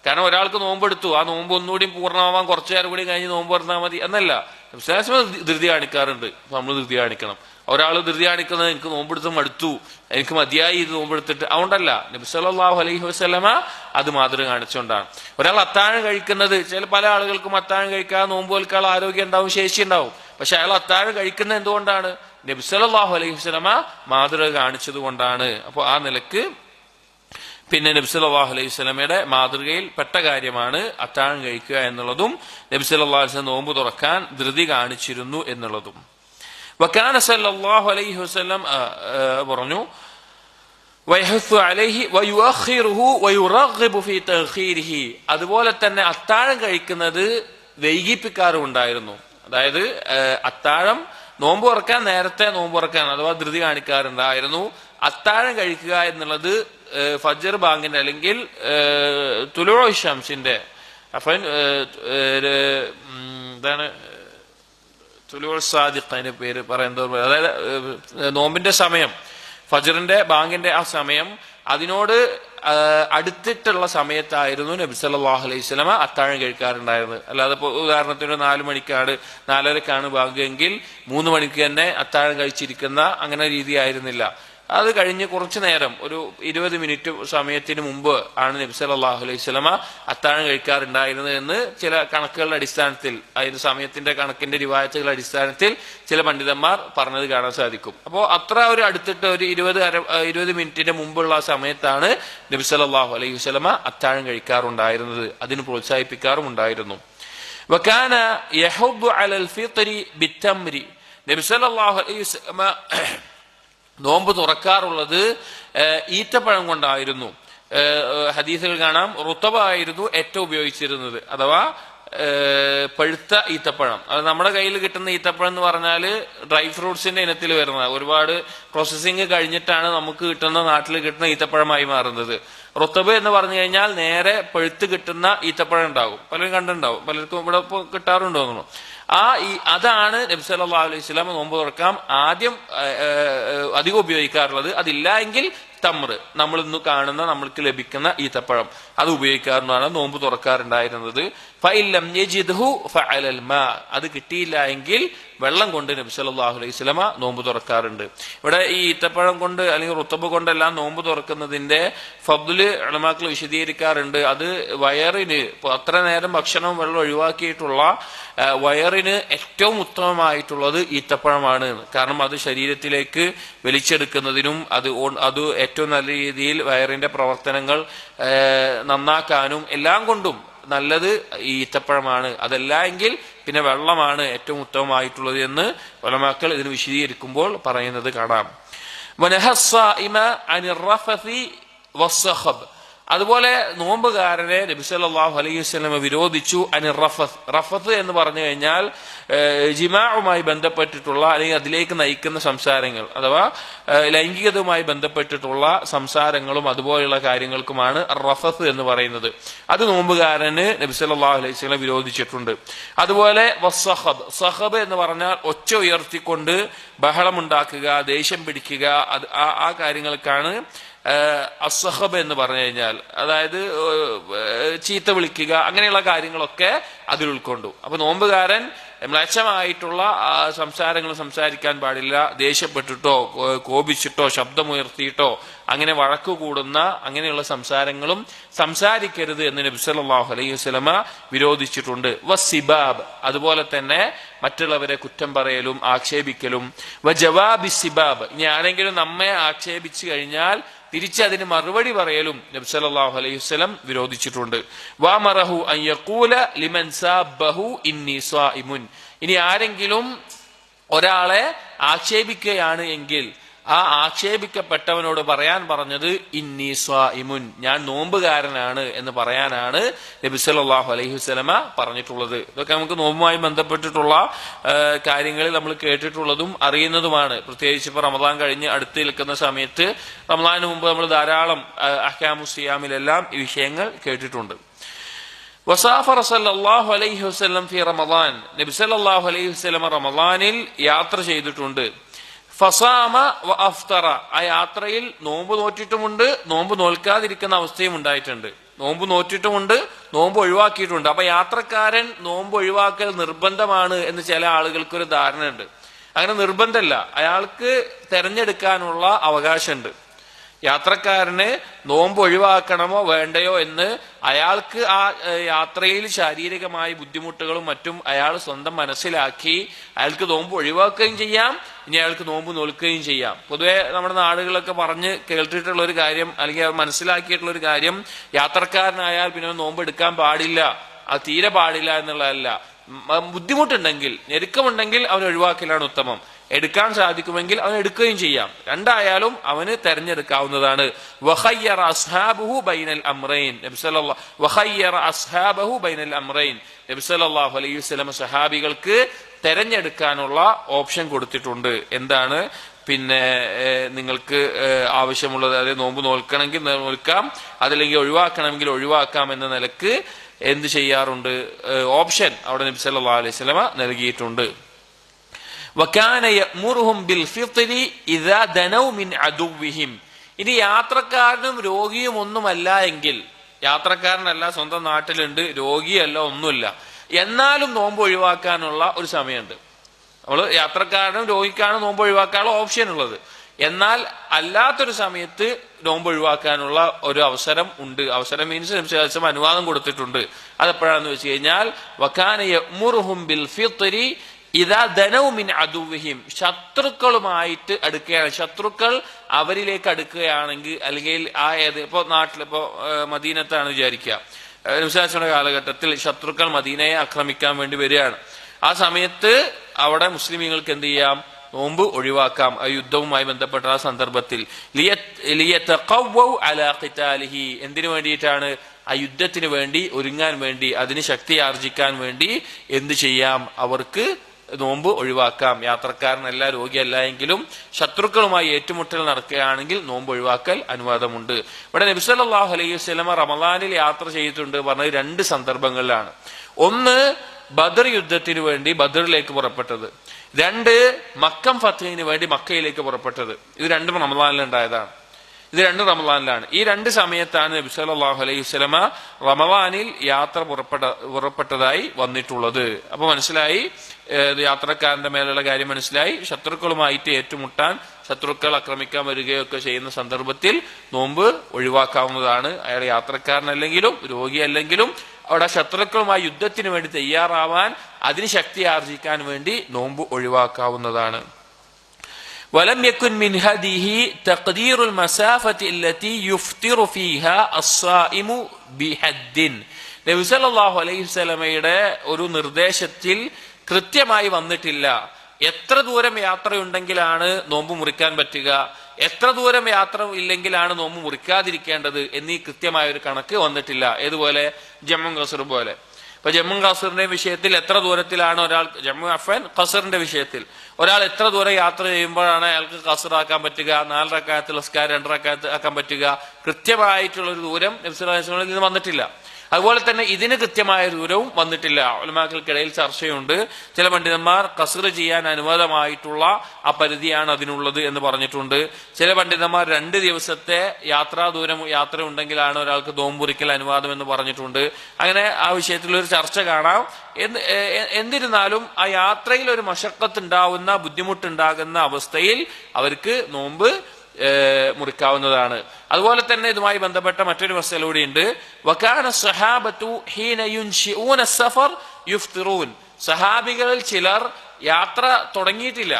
കാരണം ഒരാൾക്ക് നോമ്പെടുത്തു, ആ നോമ്പ് ഒന്നുകൂടി പൂർണ്ണമാവാൻ കുറച്ചു നേരം കൂടി കഴിഞ്ഞ് നോമ്പ് തുറന്നാൽ മതി എന്നല്ല. നബി സല്ലല്ലാഹു അലൈഹി വസല്ലം ധൃതി കാണിക്കാറുണ്ട്, നമ്മൾ ധൃതി കാണിക്കണം. ഒരാൾ ധൃതി കാണിക്കുന്നത് എനിക്ക് നോമ്പെടുത്ത് മടുത്തു, എനിക്ക് മതിയായി ഇത് നോമ്പെടുത്തിട്ട്, അതുകൊണ്ടല്ല. നബി സല്ലല്ലാഹു അലൈഹി വസല്ലമ അത് മാതൃക കാണിച്ചുകൊണ്ടാണ്. ഒരാൾ അത്താഴം കഴിക്കുന്നത്, പല ആളുകൾക്കും അത്താഴം കഴിക്കാതെ നോമ്പ് വെൽക്കാനുള്ള ആരോഗ്യം ഉണ്ടാവും, ശേഷി ഉണ്ടാവും. പക്ഷെ അയാൾ അത്താഴം കഴിക്കുന്നത് എന്തുകൊണ്ടാണ്? നബി സല്ലല്ലാഹു അലൈഹി വസല്ലമ മാതൃക കാണിച്ചത് കൊണ്ടാണ്. അപ്പോൾ ആ നിലക്ക് പിന്നെ നബി സല്ലല്ലാഹു അലൈഹി വസല്ലമയുടെ മാതൃകയിൽ പെട്ട കാര്യമാണ് അത്താഴം കഴിക്കുക എന്നുള്ളതും നബി സല്ലല്ലാഹു അലൈഹി വസല്ലം നോമ്പ് തുറക്കാൻ ധൃതി കാണിച്ചിരുന്നു എന്നുള്ളതും. വകാന സല്ലല്ലാഹു അലൈഹി വസല്ലം പറഞ്ഞു വയഹ്സു അലൈഹി വയുഅഖിറുഹു വയുറഗ്ഗിബു ഫീ തഅഖീരിഹി, അതുപോലെ തന്നെ അത്താഴം കഴിക്കുന്നത് വൈകിപ്പിക്കാറുണ്ടായിരുന്നു. അതായത് അത്താഴം നോമ്പ് തുറക്കാൻ നേരത്തെ നോമ്പ് തുറക്കാൻ അഥവാ ധൃതി കാണിക്കാറുണ്ടായിരുന്നു. അത്താഴം കഴിക്കുക എന്നുള്ളത് ഫജ്ർ ബാങ്കിന്റെ അല്ലെങ്കിൽ തുലൂഉ ശംസിന്റെ എന്താണ് തുലൂഉ സാദിഖ്, അതിന്റെ പേര് പറയുന്നത്, അതായത് നോമ്പിന്റെ സമയം, ഫജ്റിന്റെ ബാങ്കിന്റെ ആ സമയം, അതിനോട് അടുത്തിട്ടുള്ള സമയത്തായിരുന്നു നബി സല്ലല്ലാഹു അലൈഹി വസല്ലമ അത്താഴം കഴിക്കാറുണ്ടായിരുന്നത്. അല്ലാതെ ഇപ്പോൾ ഉദാഹരണത്തിന് 4 മണിക്കാണ് 4:30 ബാങ്കെങ്കിൽ 3 മണിക്ക് തന്നെ അത്താഴം കഴിച്ചിരിക്കുന്ന അങ്ങനെ രീതി ആയിരുന്നില്ല. അത് കഴിഞ്ഞ് കുറച്ചു നേരം, ഒരു 20 മിനിറ്റ് സമയത്തിന് മുമ്പ് ആണ് നബി സല്ലല്ലാഹു അലൈഹി വസല്ലമ അത്താഴം കഴിക്കാറുണ്ടായിരുന്നത് എന്ന് ചില കണക്കുകളുടെ അടിസ്ഥാനത്തിൽ, അതായത് സമയത്തിന്റെ കണക്കിന്റെ റിവായത്തുകളുടെ അടിസ്ഥാനത്തിൽ ചില പണ്ഡിതന്മാർ പറഞ്ഞത് കാണാൻ സാധിക്കും. അപ്പോൾ അത്ര ഒരു അടുത്തിട്ട് ഒരു 20 മിനിറ്റിന്റെ മുമ്പുള്ള സമയത്താണ് നബി സല്ലല്ലാഹു അലൈഹി വസല്ലമ അത്താഴം കഴിക്കാറുണ്ടായിരുന്നത്. അതിന് പ്രോത്സാഹിപ്പിക്കാറുമുണ്ടായിരുന്നു. വകാന യഹുദ്ദു അലൽ ഫിത്രി ബിത്തംരി, നബി സല്ലല്ലാഹു അലൈഹി വസല്ലമ നോമ്പ് തുറക്കാറുള്ളത് ഈത്തപ്പഴം കൊണ്ടായിരുന്നു. ഹദീസുകൾ കാണാം, റുത്തബായിരുന്നു ഏറ്റവും ഉപയോഗിച്ചിരുന്നത്, അഥവാ പഴുത്ത ഈത്തപ്പഴം. അത് നമ്മുടെ കയ്യിൽ കിട്ടുന്ന ഈത്തപ്പഴം എന്ന് പറഞ്ഞാൽ ഡ്രൈ ഫ്രൂട്ട്സിന്റെ ഇനത്തിൽ വരുന്ന, ഒരുപാട് പ്രോസസ്സിങ് കഴിഞ്ഞിട്ടാണ് നമുക്ക് കിട്ടുന്ന, നാട്ടിൽ കിട്ടുന്ന ഈത്തപ്പഴമായി മാറുന്നത്. റുത്തബ് എന്ന് പറഞ്ഞു കഴിഞ്ഞാൽ നേരെ പഴുത്ത് കിട്ടുന്ന ഈത്തപ്പഴം ഉണ്ടാകും, പലരും കണ്ടിട്ടുണ്ടാവും, പലർക്കും ഇവിടെ ഇപ്പോൾ കിട്ടാറുണ്ടോ തോന്നുന്നു. അതാണ് നബി സല്ലല്ലാഹു അലൈഹി വസല്ലം നോമ്പ് തുറക്കാൻ ആദ്യം അധികം ഉപയോഗിക്കാറുള്ളത്. അതില്ല എങ്കിൽ തമ്ര്, നമ്മൾ ഇന്ന് കാണുന്ന, നമ്മൾക്ക് ലഭിക്കുന്ന ഈത്തപ്പഴം, അത് ഉപയോഗിക്കാറുള്ളതാണ് നോമ്പ് തുറക്കാറുണ്ടായിരുന്നത്. ഫഇല്ലം യജിദ്ഹു ഫഅലൽ മാ, അത് കിട്ടിയില്ല എങ്കിൽ വെള്ളം കൊണ്ട് നബി സല്ലല്ലാഹു അലൈഹി വസല്ലമ നോമ്പ് തുറക്കാറുണ്ട്. ഇവിടെ ഈ ഈത്തപ്പഴം കൊണ്ട് അല്ലെങ്കിൽ റുത്തബ് കൊണ്ടെല്ലാം നോമ്പ് തുറക്കുന്നതിന്റെ ഫദ്ല് ഉലമാക്കൾ വിശദീകരിക്കാറുണ്ട്. അത് വയറിന്, അത്ര നേരം ഭക്ഷണവും വെള്ളം ഒഴിവാക്കിയിട്ടുള്ള വയറിന് ഏറ്റവും ഉത്തമമായിട്ടുള്ളത് ഈത്തപ്പഴമാണ്. കാരണം അത് ശരീരത്തിലേക്ക് വലിച്ചെടുക്കുന്നതിനും അത് ഏറ്റവും നല്ല രീതിയിൽ വയറിന്റെ പ്രവർത്തനങ്ങൾ നന്നാക്കാനും എല്ലാം കൊണ്ടും നല്ലത് ഈ ഈത്തപ്പഴമാണ്. അതല്ല എങ്കിൽ പിന്നെ വെള്ളമാണ് ഏറ്റവും ഉത്തമമായിട്ടുള്ളത് എന്ന് ഉലമാക്കൾ ഇതിന് വിശദീകരിക്കുമ്പോൾ പറയുന്നത് കാണാം. അതുപോലെ നോമ്പുകാരനെ നബി സല്ലല്ലാഹു അലൈഹി വസല്ലം വിരോധിച്ചു അനി റഫത്ത്. റഫത്ത് എന്ന് പറഞ്ഞു കഴിഞ്ഞാൽ ജിമാഉമായി ബന്ധപ്പെട്ടിട്ടുള്ള അല്ലെങ്കിൽ അതിലേക്ക് നയിക്കുന്ന സംസാരങ്ങൾ, അഥവാ ലൈംഗികതയുമായി ബന്ധപ്പെട്ടിട്ടുള്ള സംസാരങ്ങളും അതുപോലെയുള്ള കാര്യങ്ങൾക്കുമാണ് റഫത്ത് എന്ന് പറയുന്നത്. അത് നോമ്പുകാരന് നബി സല്ലല്ലാഹു അലൈഹി വസല്ലം വിരോധിച്ചിട്ടുണ്ട്. അതുപോലെ വസ്സഖബ്, സഖബ് എന്ന് പറഞ്ഞാൽ ഒച്ച ഉയർത്തിക്കൊണ്ട് ബഹളമുണ്ടാക്കുക, ദേഷ്യം പിടിക്കുക, ആ കാര്യങ്ങൾക്കാണ് അസ്സഖബ് എന്ന് പറഞ്ഞു കഴിഞ്ഞാൽ, അതായത് ചീത്ത വിളിക്കുക, അങ്ങനെയുള്ള കാര്യങ്ങളൊക്കെ അതിൽ ഉൾക്കൊണ്ടു. അപ്പൊ നോമ്പുകാരൻ മ്ലേച്ഛമായിട്ടുള്ള സംസാരങ്ങൾ സംസാരിക്കാൻ പാടില്ല. ദേഷ്യപ്പെട്ടിട്ടോ കോപിച്ചിട്ടോ ശബ്ദമുയർത്തിയിട്ടോ അങ്ങനെ വഴക്കു കൂടുന്ന അങ്ങനെയുള്ള സംസാരങ്ങളും സംസാരിക്കരുത് എന്ന് നബി സല്ലല്ലാഹു അലൈഹി വസല്ലമ വിരോധിച്ചിട്ടുണ്ട്. വസ്സിബാബ്, അതുപോലെ തന്നെ മറ്റുള്ളവരെ കുറ്റം പറയലും ആക്ഷേപിക്കലും. വജവാബി സിബാബ്, ഇനി ആരെങ്കിലും നമ്മെ ആക്ഷേപിച്ചു കഴിഞ്ഞാൽ തിരിച്ചതിന് മറുപടി പറയലും നബി സല്ലല്ലാഹു അലൈഹി വസല്ലം വിരോധിച്ചിട്ടുണ്ട്. വഅമറഹു അൻ യഖൂല ലിമൻ സാബഹു ഇന്നി സായിമുൻ, ഇനി ആരെങ്കിലും ഒരാളെ ആക്ഷേപിക്കുകയാണ് എങ്കിൽ ആ ആക്ഷേപിക്കപ്പെട്ടവനോട് പറയാൻ പറഞ്ഞത് ഇന്നി സ്വായിമുൻ, ഞാൻ നോമ്പുകാരനാണ് എന്ന് പറയാനാണ് നബി സല്ലല്ലാഹു അലൈഹി വസല്ലമ പറഞ്ഞിട്ടുള്ളത്. ഇതൊക്കെ നമുക്ക് നോമ്പുമായി ബന്ധപ്പെട്ടിട്ടുള്ള കാര്യങ്ങളിൽ നമ്മൾ കേട്ടിട്ടുള്ളതും അറിയുന്നതുമാണ്. പ്രത്യേകിച്ച് ഇപ്പൊ റമദാൻ കഴിഞ്ഞ് അടുത്ത് നിൽക്കുന്ന സമയത്ത്, റമദാനിന് മുമ്പ് നമ്മൾ ധാരാളം അഹ്കാമു സിയാമിലെല്ലാം ഈ വിഷയങ്ങൾ കേട്ടിട്ടുണ്ട്. വസാഫറ സല്ലല്ലാഹു അലൈഹി വസല്ലം ഫി റമദാൻ, നബി സല്ലല്ലാഹു അലൈഹി വസല്ലം റമദാനിൽ യാത്ര ചെയ്തിട്ടുണ്ട്. ഫസാമ വ അഫ്തറ, ആ യാത്രയിൽ നോമ്പ് നോറ്റിട്ടുമുണ്ട്, നോമ്പ് നോൽക്കാതിരിക്കുന്ന അവസ്ഥയും ഉണ്ടായിട്ടുണ്ട്. നോമ്പ് നോറ്റിട്ടുമുണ്ട്, നോമ്പ് ഒഴിവാക്കിയിട്ടുണ്ട്. അപ്പൊ യാത്രക്കാരൻ നോമ്പ് ഒഴിവാക്കൽ നിർബന്ധമാണ് എന്ന് ചില ആളുകൾക്കൊരു ധാരണ ഉണ്ട്. അങ്ങനെ നിർബന്ധമല്ല, അയാൾക്ക് തെരഞ്ഞെടുക്കാനുള്ള അവകാശമുണ്ട്. യാത്രക്കാരന് നോമ്പ് ഒഴിവാക്കണമോ വേണ്ടയോ എന്ന് അയാൾക്ക് ആ യാത്രയിൽ ശാരീരികമായ ബുദ്ധിമുട്ടുകളും മറ്റും അയാൾ സ്വന്തം മനസ്സിലാക്കി അയാൾക്ക് നോമ്പ് ഒഴിവാക്കുകയും ചെയ്യാം, ഇനി അയാൾക്ക് നോമ്പ് നോൽക്കുകയും ചെയ്യാം. പൊതുവെ നമ്മുടെ നാടുകളൊക്കെ പറഞ്ഞ് കേട്ടിട്ടുള്ള ഒരു കാര്യം, അല്ലെങ്കിൽ മനസ്സിലാക്കിയിട്ടുള്ള ഒരു കാര്യം, യാത്രക്കാരനായാൽ പിന്നെ നോമ്പ് എടുക്കാൻ പാടില്ല, അത് തീരെ പാടില്ല എന്നുള്ളതല്ല. ബുദ്ധിമുട്ടുണ്ടെങ്കിൽ, ഞെരുക്കമുണ്ടെങ്കിൽ അവൻ ഒഴിവാക്കലാണ് ഉത്തമം. എടുക്കാൻ സാധിക്കുമെങ്കിൽ അവൻ എടുക്കുകയും ചെയ്യാം. രണ്ടായാലും അവന് തെരഞ്ഞെടുക്കാവുന്നതാണ്. വഖയ്യറ അസ്ഹാബഹു ബൈനൽ അംറൈൻ. നബി സല്ലല്ലാഹു അലൈഹി വസല്ലം സഹാബികൾക്ക് തെരഞ്ഞെടുക്കാനുള്ള ഓപ്ഷൻ കൊടുത്തിട്ടുണ്ട്. എന്താണ്? പിന്നെ നിങ്ങൾക്ക് ആവശ്യമുള്ളത്, അതായത് നോമ്പ് നോൽക്കണമെങ്കിൽ നോൽക്കാം, അതല്ലെങ്കിൽ ഒഴിവാക്കണമെങ്കിൽ ഒഴിവാക്കാം എന്ന നിലക്ക് എന്ത് ചെയ്യാറുണ്ട്? ഓപ്ഷൻ അവിടെ നബി സല്ലല്ലാഹു അലൈഹി വസല്ലം നൽകിയിട്ടുണ്ട്. വകാന യഅ്മുറുഹും ബിൽ ഫിത്രി ഇദാ ദനൗ മിൻ അദുവ്വിഹിം. ഇനി യാത്രക്കാരനും രോഗിയും ഒന്നുമല്ല എങ്കിൽ, യാത്രക്കാരനല്ല, സ്വന്തം നാട്ടിലുണ്ട്, രോഗിയല്ല, ഒന്നുമില്ല, എന്നാലും നോമ്പ് ഒഴിവാക്കാനുള്ള ഒരു സമയമുണ്ട്. നമ്മൾ യാത്രക്കാരനും രോഗിക്കാണ് നോമ്പ് ഒഴിവാക്കാനുള്ള ഓപ്ഷൻ ഉള്ളത്. എന്നാൽ അല്ലാത്തൊരു സമയത്ത് നോമ്പ് ഒഴിവാക്കാനുള്ള ഒരു അവസരം ഉണ്ട്. അവസരം മീൻസ് അനുവാദം കൊടുത്തിട്ടുണ്ട്. അതെപ്പോഴാണെന്ന് വെച്ച് കഴിഞ്ഞാൽ വകാന യഅ്മുറുഹും ബിൽ ഫിത്രി ഇദാ ദനൗ മിൻ അദുവ്വിഹിം. ശത്രുക്കളുമായിട്ട് അടുക്കുകയാണ്, ശത്രുക്കൾ അവരിലേക്ക് അടുക്കുകയാണെങ്കിൽ, അല്ലെങ്കിൽ ഇപ്പൊ നാട്ടിലിപ്പോ മദീനത്താണ് വിചാരിക്കുക, നബിയുടെ കാലഘട്ടത്തിൽ ശത്രുക്കൾ മദീനയെ ആക്രമിക്കാൻ വേണ്ടി വരികയാണ്. ആ സമയത്ത് അവിടെ മുസ്ലിമീങ്ങൾക്ക് എന്ത് ചെയ്യാം? നോമ്പ് ഒഴിവാക്കാം. ആ യുദ്ധവുമായി ബന്ധപ്പെട്ട ആ സന്ദർഭത്തിൽ ലിയതഖവ്വൗ അലാ ഖിതാലിഹി. എന്തിനു വേണ്ടിയിട്ടാണ്? ആ യുദ്ധത്തിന് വേണ്ടി ഒരുങ്ങാൻ വേണ്ടി, അതിന് ശക്തി ആർജിക്കാൻ വേണ്ടി എന്ത് ചെയ്യാം? അവർക്ക് നോമ്പ് ഒഴിവാക്കാം. യാത്രക്കാരനല്ല, രോഗിയല്ല എങ്കിലും ശത്രുക്കളുമായി ഏറ്റുമുട്ടൽ നടക്കുകയാണെങ്കിൽ നോമ്പ് ഒഴിവാക്കൽ അനുവാദമുണ്ട്. ഇവിടെ നബി സല്ലല്ലാഹു അലൈഹി വസല്ലം റമളാനിൽ യാത്ര ചെയ്തിട്ടുണ്ട് പറഞ്ഞത് രണ്ട് സന്ദർഭങ്ങളിലാണ്. ഒന്ന്, ബദർ യുദ്ധത്തിന് വേണ്ടി ബദറിലേക്ക് പുറപ്പെട്ടത്. രണ്ട്, മക്കം ഫത്ഹിന് വേണ്ടി മക്കയിലേക്ക് പുറപ്പെട്ടത്. ഇത് രണ്ടും റമളാനിലുണ്ടായതാണ്. ഇത് രണ്ടും റമളാനിലാണ്. ഈ രണ്ട് സമയത്താണ് നബി സല്ലല്ലാഹു അലൈഹി വസല്ലമ റമളാനിൽ യാത്ര പുറപ്പെട്ടതായി വന്നിട്ടുള്ളത്. അപ്പൊ മനസ്സിലായി, യാത്രക്കാരന്റെ മേലുള്ള കാര്യം മനസ്സിലായി. ശത്രുക്കളുമായിട്ട് ഏറ്റുമുട്ടാൻ, ശത്രുക്കൾ ആക്രമിക്കാൻ വരികയൊക്കെ ചെയ്യുന്ന സന്ദർഭത്തിൽ നോമ്പ് ഒഴിവാക്കാവുന്നതാണ്. അയാൾ യാത്രക്കാരനല്ലെങ്കിലും രോഗിയല്ലെങ്കിലും അവിടെ ശത്രുക്കളുമായി യുദ്ധത്തിന് വേണ്ടി തയ്യാറാവാൻ, അതിന് ശക്തി ആർജിക്കാൻ വേണ്ടി നോമ്പ് ഒഴിവാക്കാവുന്നതാണ്. ولم يكن من هديه تقدير المسافة التي يفطر فيها الصائم بحد. നബി സല്ലല്ലാഹു അലൈഹി വസല്ലമയുടെ ഒരു നിർദ്ദേശത്തിൽ കൃത്യമായി വന്നിട്ടില്ല എത്ര ദൂരം യാത്രയുണ്ടെങ്കിലാണ് നോമ്പ് മുറിക്കാൻ പറ്റുക, എത്ര ദൂരം യാത്ര ഇല്ലെങ്കിലാണ് നോമ്പ് മുറിക്കാതിരിക്കേണ്ടത് എന്നീ കൃത്യമായ ഒരു കണക്ക് വന്നിട്ടില്ല. ഏതുപോലെ? ജമ്മും ഖസറും പോലെ. ഇപ്പൊ ജമ്മും ഖസറിന്റെ വിഷയത്തിൽ എത്ര ദൂരത്തിലാണ് ഒരാൾ, ജമ്മു അഫ്വാൻ ഖസറിന്റെ വിഷയത്തിൽ ഒരാൾ എത്ര ദൂരം യാത്ര ചെയ്യുമ്പോഴാണ് അയാൾക്ക് ഖസറാക്കാൻ പറ്റുക, 4 റക്അത്ത് നിസ്കാരം 2 റക്അത്ത് ആക്കാൻ പറ്റുക, കൃത്യമായിട്ടുള്ളൊരു ദൂരം നബി സല്ലല്ലാഹു അലൈഹി വസല്ലമയിൽ നിന്ന് വന്നിട്ടില്ല. അതുപോലെ തന്നെ ഇതിന് കൃത്യമായ ദൂരവും വന്നിട്ടില്ല. ഉലമാക്കൾക്കിടയിൽ ചർച്ചയുണ്ട്. ചില പണ്ഡിതന്മാർ ഖസ്ർ ചെയ്യാൻ അനുവാദമായിട്ടുള്ള ആ പരിധിയാണ് അതിനുള്ളത് എന്ന് പറഞ്ഞിട്ടുണ്ട്. ചില പണ്ഡിതന്മാർ 2 ദിവസത്തെ യാത്ര ഉണ്ടെങ്കിലാണ് ഒരാൾക്ക് നോമ്പുറിക്കൽ അനുവാദം എന്ന് പറഞ്ഞിട്ടുണ്ട്. അങ്ങനെ ആ വിഷയത്തിലൊരു ചർച്ച കാണാം. എന്നിരുന്നാലും ആ യാത്രയിൽ ഒരു മശഖത്ത് ഉണ്ടാവുന്ന, ബുദ്ധിമുട്ടുണ്ടാകുന്ന അവസ്ഥയിൽ അവർക്ക് നോമ്പ് മുറിക്കാവുന്നതാണ്. അതുപോലെ തന്നെ ഇതുമായി ബന്ധപ്പെട്ട മറ്റൊരു മസല കൂടിയുണ്ട്. വകാന സഹാബത്തു ഹീന യുൻശിഊന സഫർ യുഫ്തിറൂൻ. സഹാബികളിൽ ചിലർ യാത്ര തുടങ്ങിയിട്ടില്ല,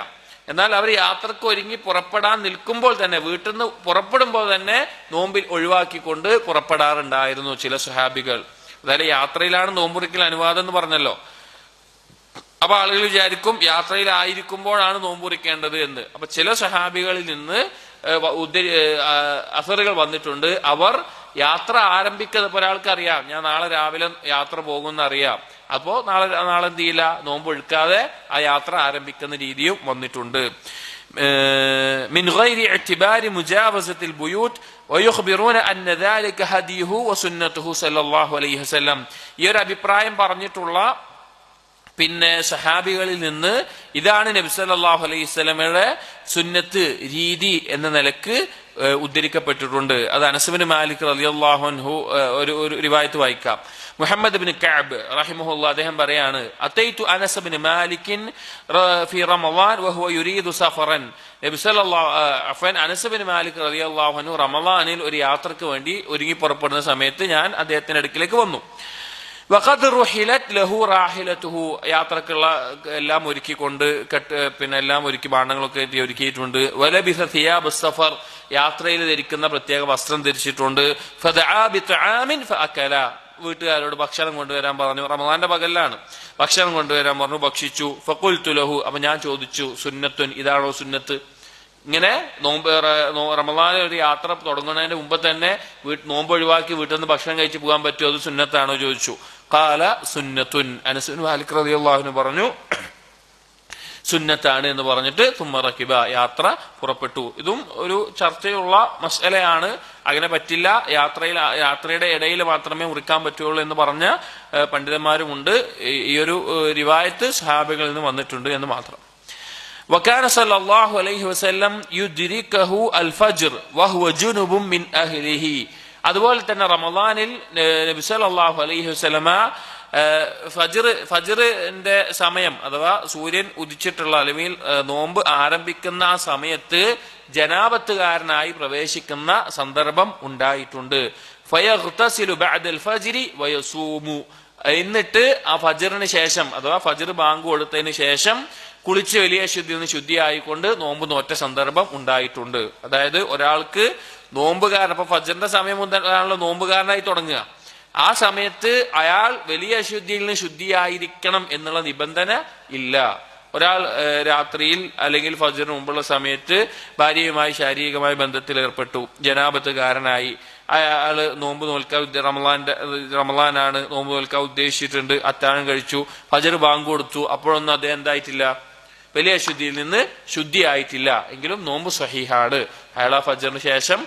എന്നാൽ അവർ യാത്രക്ക് ഒരുങ്ങി പുറപ്പെടാൻ നിൽക്കുമ്പോൾ തന്നെ, വീട്ടിൽ നിന്ന് പുറപ്പെടുമ്പോൾ തന്നെ നോമ്പിൽ ഒഴിവാക്കിക്കൊണ്ട് പുറപ്പെടാറുണ്ടായിരുന്നു ചില സഹാബികൾ. അതായത് യാത്രയിലാണ് നോമ്പുറിക്കൽ അനുവാദം എന്ന് പറഞ്ഞല്ലോ. അപ്പൊ ആളുകൾ വിചാരിക്കും യാത്രയിലായിരിക്കുമ്പോഴാണ് നോമ്പുറിക്കേണ്ടത് എന്ന്. അപ്പൊ ചില സഹാബികളിൽ നിന്ന് അസറുകൾ വന്നിട്ടുണ്ട്. അവർ യാത്ര ആരംഭിക്കുന്നത്, ഒരാൾക്ക് അറിയാം ഞാൻ നാളെ രാവിലെ യാത്ര പോകുമെന്ന് അറിയാം, അപ്പോ നാളെ എന്ത് ചെയ്യില്ല, നോമ്പ് ഒഴുക്കാതെ ആ യാത്ര ആരംഭിക്കുന്ന രീതിയും വന്നിട്ടുണ്ട്. من غير اعتبار مجاوزة البيوت ويخبرون أن ذلك هديه وسنته صلى الله عليه وسلم. ഈ ഒരു അഭിപ്രായം പറഞ്ഞിട്ടുള്ള പിന്നെ സഹാബികളിൽ നിന്ന് ഇതാണ് നബി സല്ലല്ലാഹു അലൈഹി വസല്ലമയുടെ സുന്നത്ത് രീതി എന്ന നിലക്ക് ഉദ്ധരിക്കപ്പെട്ടിട്ടുണ്ട്. അത് അനസ് ബിൻ മാലിക് റളിയല്ലാഹു അൻഹു ഒരു റിവായത്ത് വായിക്കാം. മുഹമ്മദ് ബിൻ കഅബ് റഹിമഹുല്ലാഹ് അദ്ദേഹം പറയാണ്, അതൈതു അനസ് ബിൻ മാലികിൻ ഫി റമളാൻ വഹുവ യുരീദു സഫറൻ. നബി സല്ലല്ലാഹു അനസ് ബിൻ മാലിക് റളിയല്ലാഹു അൻഹു റമളാനിൽ ഒരു യാത്രക്ക് വേണ്ടി ഒരുങ്ങി പുറപ്പെടുന്ന സമയത്ത് ഞാൻ അദ്ദേഹത്തിന്റെ അടുക്കിലേക്ക് വന്നു. വഖദ് റുഹിലത് ലഹു റാഹിലതുഹു, യാത്രക്കുള്ള എല്ലാം ഒരുക്കിക്കൊണ്ട് എല്ലാം ഒരുക്കി ഭാണ്ഡങ്ങളൊക്കെ ഒരുക്കിയിട്ടുണ്ട്. വലബിസ സിയാബ് സഫർ, യാത്രയിൽ ധരിക്കുന്ന പ്രത്യേക വസ്ത്രം ധരിച്ചിട്ടുണ്ട്. ഫദആ ബിതആമിൻ ഫഅകല, വീട്ടുകാരോട് ഭക്ഷണം കൊണ്ടുവരാൻ പറഞ്ഞു. റമളാന്റെ പകലിലാണ്. ഭക്ഷണം കൊണ്ടുവരാൻ പറഞ്ഞു, ഭക്ഷിച്ചു. ഫഖുൽതു ലഹു, അപ്പൊ ഞാൻ ചോദിച്ചു, സുന്നത്തുൻ, ഇതാണോ സുന്നത്ത്? ഇങ്ങനെ റമളാനിൽ ഒരു യാത്ര തുടങ്ങുന്നതിന് മുമ്പ് തന്നെ നോമ്പ് ഒഴിവാക്കി വീട്ടിൽ നിന്ന് ഭക്ഷണം കഴിച്ച് പോകാൻ പറ്റുമോ, അത് സുന്നത്താണോ ചോദിച്ചു. ഖാല സുന്നത്തുൻ, അനസ് ബിൻ മാലിക് റളിയല്ലാഹു അൻഹു പറഞ്ഞു സുന്നത്താണ് എന്ന് പറഞ്ഞിട്ട് തുമ്മ റകിബ, യാത്ര പുറപ്പെട്ടു. ഇതും ഒരു ചർച്ചയുള്ള മസ്അലയാണ്. അങ്ങനെ പറ്റില്ല, യാത്രയുടെ ഇടയിൽ മാത്രമേ മുറിക്കാൻ പറ്റുള്ളൂ എന്ന് പറഞ്ഞ പണ്ഡിതന്മാരുമുണ്ട്. ഈ ഒരു റിവായത്ത് സഹാബികളിൽ നിന്ന് വന്നിട്ടുണ്ട് എന്ന് മാത്രം. വകാന സല്ലല്ലാഹു അലൈഹി വസല്ലം യുദ്രികഹു അൽ ഫജ്ർ വഹുവ ജുനുബും മിൻ അഹ്ലിഹി. അതുപോലെ തന്നെ റമളാനിൽ നബി സല്ലല്ലാഹു അലൈഹി വസല്ലമ ഫജ്റിന്റെ സമയം അഥവാ സൂര്യൻ ഉദിച്ചിട്ടുള്ള അല്ലെങ്കിൽ നോമ്പ് ആരംഭിക്കുന്ന ആ സമയത്ത് ജനാബത്തുകാരനായി പ്രവേശിക്കുന്ന സന്ദർഭം ഉണ്ടായിട്ടുണ്ട്. ഫയഗ്തസിലു ബഅദൽ ഫജ്രി വയസൂമു, എന്നിട്ട് ആ ഫജ്റിന് ശേഷം അഥവാ ഫജ്ർ ബാങ്ക് കൊടുത്തതിന് ശേഷം കുളിച്ച് വലിയ ശുദ്ധിയിൽ നിന്ന് ശുദ്ധിയായിക്കൊണ്ട് നോമ്പ് നോറ്റ സന്ദർഭം ഉണ്ടായിട്ടുണ്ട്. അതായത് ഒരാൾക്ക് നോമ്പുകാരൻ, അപ്പൊ ഫജ്റിന്റെ സമയം മുതലാണല്ലോ നോമ്പുകാരനായി തുടങ്ങുക. ആ സമയത്ത് അയാൾ വലിയ അശുദ്ധിയിൽ നിന്ന് ശുദ്ധിയായിരിക്കണം എന്നുള്ള നിബന്ധന ഇല്ല. ഒരാൾ രാത്രിയിൽ അല്ലെങ്കിൽ ഫജ്റിന് മുമ്പുള്ള സമയത്ത് ഭാര്യയുമായി ശാരീരികമായ ബന്ധത്തിൽ ഏർപ്പെട്ടു, ജനാബത്തുകാരനായി, അയാള് നോമ്പ് നോൽക്കാൻ റമളാനാണ്, നോമ്പ് നോൽക്കാൻ ഉദ്ദേശിച്ചിട്ടുണ്ട്, അത്താഴം കഴിച്ചു, ഫജ്ർ ബാങ്ക് കൊടുത്തു, അപ്പോഴൊന്നും അദ്ദേഹം എന്തായിട്ടില്ല, വലിയ അശുദ്ധിയിൽ നിന്ന് ശുദ്ധിയായിട്ടില്ല, എങ്കിലും നോമ്പ് സ്വഹീഹാണ്. അയാൾ ആ ഫജ്റിന് ശേഷം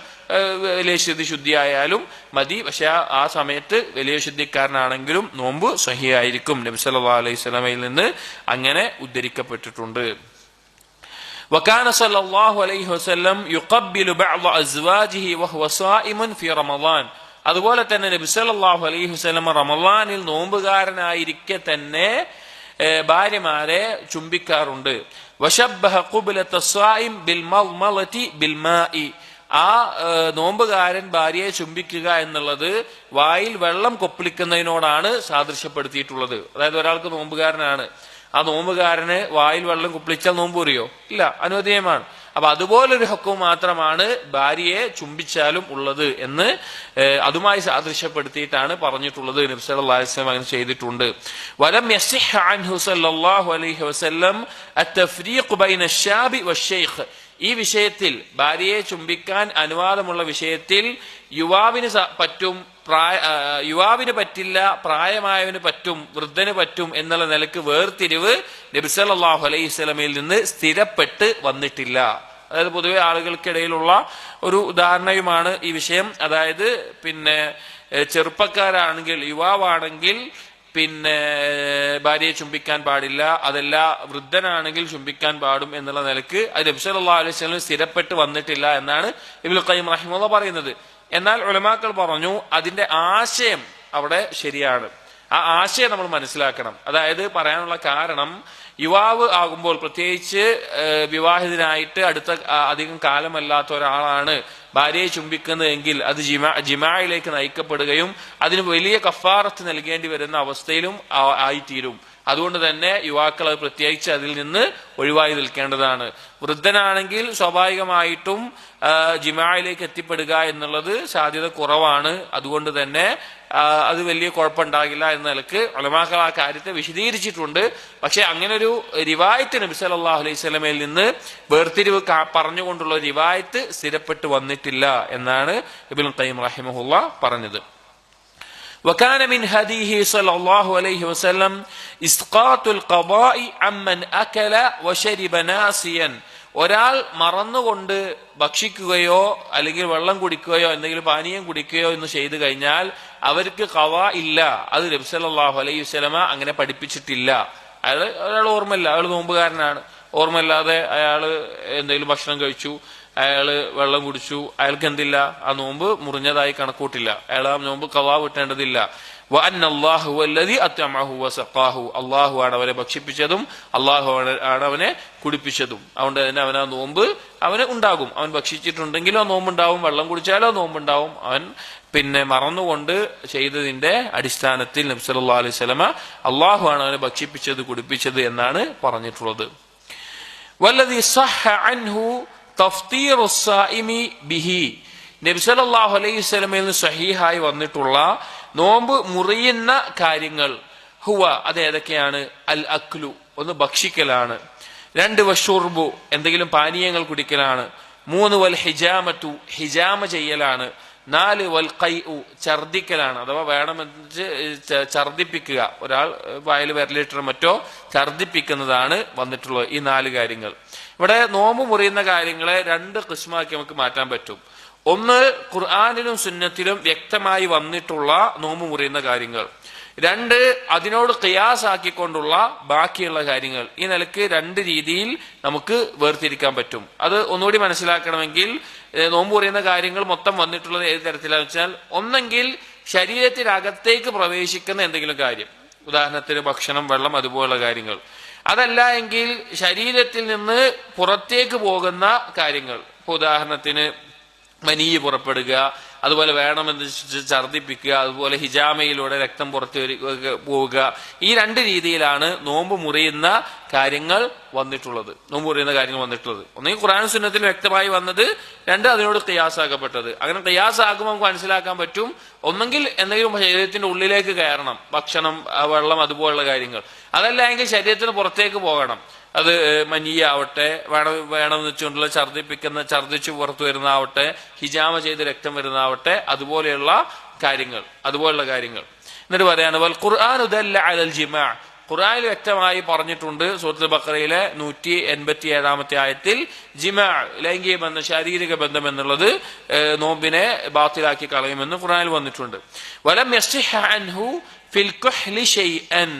വലിയ ശുദ്ധിയായാലും മതി. പക്ഷെ ആ സമയത്ത് വലിയ ശുദ്ധിക്കാരനാണെങ്കിലും നോമ്പ് സ്വഹീഹായിരിക്കും. നബി സല്ലല്ലാഹു അലൈഹി വസല്ലമയിൽ നിന്ന് അങ്ങനെ ഉദ്ധരിക്കപ്പെട്ടിട്ടുണ്ട്. വകാന സല്ലല്ലാഹു അലൈഹി വസല്ലം യുഖബ്ബിലു ബഅദ അസ്വാജിഹി വഹുവ സായിമുൻ ഫി റമളാൻ. അതുപോലെ തന്നെ നബി സല്ലല്ലാഹു അലൈഹി വസല്ലം റമളാനിൽ നോമ്പുകാരനായിരിക്കെ തന്നെ ഭാര്യമാരെ ചുംബിക്കാറുണ്ട്. വശബ്ബഹ ഖുബ്ലത സ്വായിം ബിൽ മൾമലതി ബിൽ മാഇ. ആ നോമ്പുകാരൻ ഭാര്യയെ ചുംബിക്കുക എന്നുള്ളത് വായിൽ വെള്ളം കൊപ്പിളിക്കുന്നതിനോടാണ് സാദൃശ്യപ്പെടുത്തിയിട്ടുള്ളത്. അതായത് ഒരാൾക്ക് നോമ്പുകാരനാണ്, ആ നോമ്പുകാരന് വായിൽ വെള്ളം കുപ്പിളിച്ചാൽ നോമ്പ് മുറിയോ? ഇല്ല, അനുവദനീയമാണ്. അപ്പൊ അതുപോലൊരു ഹക്കം മാത്രമാണ് ഭാര്യയെ ചുംബിച്ചാലും ഉള്ളത് എന്ന് അതുമായി സാദൃശ്യപ്പെടുത്തിയിട്ടാണ് പറഞ്ഞിട്ടുള്ളത്. നബി സല്ലല്ലാഹു അലൈഹി വസല്ലം അങ്ങനെ ചെയ്തിട്ടുണ്ട്. വലം യസിഹ് അൻഹു സല്ലല്ലാഹു അലൈഹി വസല്ലം അത്തഫ്രീഖ് ബൈന അശ്ശാബി വശൈഖ്. ഈ വിഷയത്തിൽ, ഭാര്യയെ ചുംബിക്കാൻ അനുവാദമുള്ള വിഷയത്തിൽ യുവാവിന് പറ്റും, യുവാവിന് പറ്റില്ല, പ്രായമായവന് പറ്റും, വൃദ്ധന് പറ്റും എന്നുള്ള നിലക്ക് വേർതിരിവ് നബി സല്ലല്ലാഹു അലൈഹി വസല്ലമയിൽ നിന്ന് സ്ഥിരപ്പെട്ട് വന്നിട്ടില്ല. അതായത് പൊതുവെ ആളുകൾക്കിടയിലുള്ള ഒരു ധാരണയുമാണ് ഈ വിഷയം. അതായത് ചെറുപ്പക്കാരാണെങ്കിൽ, യുവാവാണെങ്കിൽ ഭാര്യയെ ചുംബിക്കാൻ പാടില്ല, അതല്ല വൃദ്ധനാണെങ്കിൽ ചുംബിക്കാൻ പാടും എന്നുള്ള നിലക്ക് അത് നബി സല്ലല്ലാഹു അലൈഹി വസല്ലം സ്ഥിരപ്പെട്ട് വന്നിട്ടില്ല എന്നാണ് ഇബ്നുൽ ഖയ്യിം റഹിമഹുല്ലാഹ് പറയുന്നത്. എന്നാൽ ഉലമാക്കൾ പറഞ്ഞു അതിന്റെ ആശയം അവിടെ ശരിയാണ്. ആ ആശയം നമ്മൾ മനസ്സിലാക്കണം. അതായത് പറയാനുള്ള കാരണം, യുവാവ് ആകുമ്പോൾ, പ്രത്യേകിച്ച് വിവാഹിതനായിട്ട് അധികം കാലമല്ലാത്ത ഒരാളാണ് ഭാര്യയെ ചുംബിക്കുന്നതെങ്കിൽ അത് ജിമായിലേക്ക് നയിക്കപ്പെടുകയും അതിന് വലിയ കഫാറത്ത് നൽകേണ്ടി വരുന്ന അവസ്ഥയിലും ആയിത്തീരും. അതുകൊണ്ട് തന്നെ യുവാക്കൾ അത് പ്രത്യേകിച്ച് അതിൽ നിന്ന് ഒഴിവായി നിൽക്കേണ്ടതാണ്. വൃദ്ധനാണെങ്കിൽ സ്വാഭാവികമായിട്ടും ജിമായിലേക്ക് എത്തിപ്പെടുക എന്നുള്ളത് സാധ്യത കുറവാണ്. അതുകൊണ്ട് തന്നെ അത് വലിയ കുഴപ്പമുണ്ടാകില്ല എന്ന നിലക്ക് ഉലമാക്കൾ ആ കാര്യത്തെ വിശദീകരിച്ചിട്ടുണ്ട്. പക്ഷെ അങ്ങനെ ഒരു റിവായത്ത് നബി സല്ലല്ലാഹു അലൈഹി വസല്ലമയിൽ നിന്ന് വേർതിരിവ് പറഞ്ഞുകൊണ്ടുള്ള റിവായത്ത് സ്ഥിരപ്പെട്ടു വന്നിട്ടില്ല എന്നാണ് ഇബ്നുൽ ഖയ്യിം റഹിമഹുല്ലാഹ് പറഞ്ഞത്. وكان من هديه صلى الله عليه وسلم إسقاط القضاء عمن أكل وشرب ناسيا. ഒരാൾ മറന്നുകൊണ്ട് ഭക്ഷിക്കുകയോ അല്ലെങ്കിൽ വെള്ളം കുടിക്കുകയോ എന്തെങ്കിലും പാനീയം കുടിക്കുകയോ എന്ന് ചെയ്തു കഴിഞ്ഞാൽ അവർക്ക് ഖളാ ഇല്ല. അത് നബി സല്ലല്ലാഹു അലൈഹി വസല്ലമ അങ്ങനെ പഠിപ്പിച്ചിട്ടില്ല. അയാൾ ഓർമ്മയില്ല, അയാൾ നോമ്പുകാരനാണ്, ഓർമ്മയില്ലാതെ അയാൾ എന്തെങ്കിലും ഭക്ഷണം കഴിച്ചു, അയാള് വെള്ളം കുടിച്ചു, അയാൾക്ക് എന്തില്ല, ആ നോമ്പ് മുറിഞ്ഞതായി കണക്കൂട്ടില്ല, അയാൾ ആ നോമ്പ് ഖളാ വിട്ടേണ്ടതില്ല. അള്ളാഹു ആണ് അവനെ ഭക്ഷിപ്പിച്ചതും അള്ളാഹു ആണ് അവനെ കുടിപ്പിച്ചതും. അതുകൊണ്ട് തന്നെ അവൻ ആ നോമ്പ് അവന് ഉണ്ടാകും. അവൻ ഭക്ഷിച്ചിട്ടുണ്ടെങ്കിലോ നോമ്പുണ്ടാവും, വെള്ളം കുടിച്ചാലോ നോമ്പുണ്ടാവും. അവൻ പിന്നെ മറന്നുകൊണ്ട് ചെയ്തതിന്റെ അടിസ്ഥാനത്തിൽ നബി സല്ലല്ലാഹു അലൈഹി വസല്ലമ അള്ളാഹു ആണ് അവനെ ഭക്ഷിപ്പിച്ചത് കുടിപ്പിച്ചത് എന്നാണ് പറഞ്ഞിട്ടുള്ളത്. വല്ലദീ സഹ്ഹ അൻഹു തഫ്തീറു സ്സായിമി ബിഹി, നബി സല്ലല്ലാഹു അലൈഹി വസല്ലമയിൽ നിന്ന് സ്വഹീഹായി വന്നിട്ടുള്ള നോമ്പ് മുറിയുന്ന കാര്യങ്ങൾ ഹുവ, അത് ഏതൊക്കെയാണ്? അൽ അക്ലു, ഒന്ന് ഭക്ഷിക്കലാണ്. 2 വശുർബു, എന്തെങ്കിലും പാനീയങ്ങൾ കുടിക്കലാണ്. 3 വൽ ഹിജാമത്തു, ഹിജാമ ചെയ്യലാണ്. 4 വൽ ഖൈഉ, ഛർദിക്കലാണ്, അഥവാ വേണമെന്ന് ഛർദിപ്പിക്കുക, ഒരാൾ വായിൽ വിരലിട്ടോ മറ്റോ ഛർദിപ്പിക്കുന്നതാണ് വന്നിട്ടുള്ളത്. ഈ 4 കാര്യങ്ങൾ. ഇവിടെ നോമ്പ് മുറിയുന്ന കാര്യങ്ങളെ 2 ഖിസ്മാക്കി നമുക്ക് മാറ്റാൻ പറ്റും. ഒന്ന്, ഖുർആനിലും സുന്നത്തിലും വ്യക്തമായി വന്നിട്ടുള്ള നോമ്പ് മുറിയുന്ന കാര്യങ്ങൾ. 2, അതിനോട് ഖിയാസാക്കിക്കൊണ്ടുള്ള ബാക്കിയുള്ള കാര്യങ്ങൾ. ഈ നിലക്ക് 2 രീതിയിൽ നമുക്ക് വേർതിരിക്കാൻ പറ്റും. അത് ഒന്നുകൂടി മനസ്സിലാക്കണമെങ്കിൽ നോമ്പ് മുറിയുന്ന കാര്യങ്ങൾ മൊത്തം വന്നിട്ടുള്ളത് ഏത് തരത്തിലാണെന്ന് വെച്ചാൽ, ഒന്നെങ്കിൽ ശരീരത്തിനകത്തേക്ക് പ്രവേശിക്കുന്ന എന്തെങ്കിലും കാര്യം, ഉദാഹരണത്തിന് ഭക്ഷണം, വെള്ളം, അതുപോലുള്ള കാര്യങ്ങൾ. അതല്ല എങ്കിൽ ശരീരത്തിൽ നിന്ന് പുറത്തേക്ക് പോകുന്ന കാര്യങ്ങൾ, ഇപ്പൊ ഉദാഹരണത്തിന് മനീയ് പുറപ്പെടുക, അതുപോലെ വേണമെന്ന് ഛർദിപ്പിക്കുക, അതുപോലെ ഹിജാമയിലൂടെ രക്തം പുറത്തു പോവുക. ഈ 2 രീതിയിലാണ് നോമ്പ് മുറിയുന്ന കാര്യങ്ങൾ വന്നിട്ടുള്ളത്. ഒന്നെങ്കിൽ ഖുർആൻ സുന്നത്തിൽ വ്യക്തമായി വന്നത്, 2 അതിനോട് ഖിയാസാക്കപ്പെട്ടത്. അങ്ങനെ ഖിയാസാക്കുമ്പോൾ നമുക്ക് മനസ്സിലാക്കാൻ പറ്റും, ഒന്നെങ്കിൽ എന്തെങ്കിലും ശരീരത്തിന്റെ ഉള്ളിലേക്ക് കയറണം, ഭക്ഷണം, വെള്ളം, അതുപോലുള്ള കാര്യങ്ങൾ. അതല്ല എങ്കിൽ ശരീരത്തിന് പുറത്തേക്ക് പോകണം, അത് മനിയാവട്ടെ, വേണമെന്ന് വെച്ചുകൊണ്ടുള്ള ഛർദിച്ചു പുറത്തു വരുന്നതാവട്ടെ, ഹിജാമ ചെയ്ത് രക്തം വരുന്നതാവട്ടെ, അതുപോലെയുള്ള കാര്യങ്ങൾ. എന്നിട്ട് പറയാണ് വൽ ഖുർആനു ദല്ല അലൽ ജിമാ, ഖുർആനിൽ വ്യക്തമായി പറഞ്ഞിട്ടുണ്ട്. സൂറത്തുൽ ബഖറയിലെ 187-ാമത്തെ ആയത്തിൽ ജിമാ, ലൈംഗിക ബന്ധം, ശാരീരിക ബന്ധം എന്നുള്ളത് നോമ്പിനെ ബാത്തിലാക്കി കളയുമെന്ന് ഖുർആനിൽ വന്നിട്ടുണ്ട്. വലം യസ്ഹിഹ അൻഹു ഫിൽ കുഹ്ലി ഷൈഅൻ,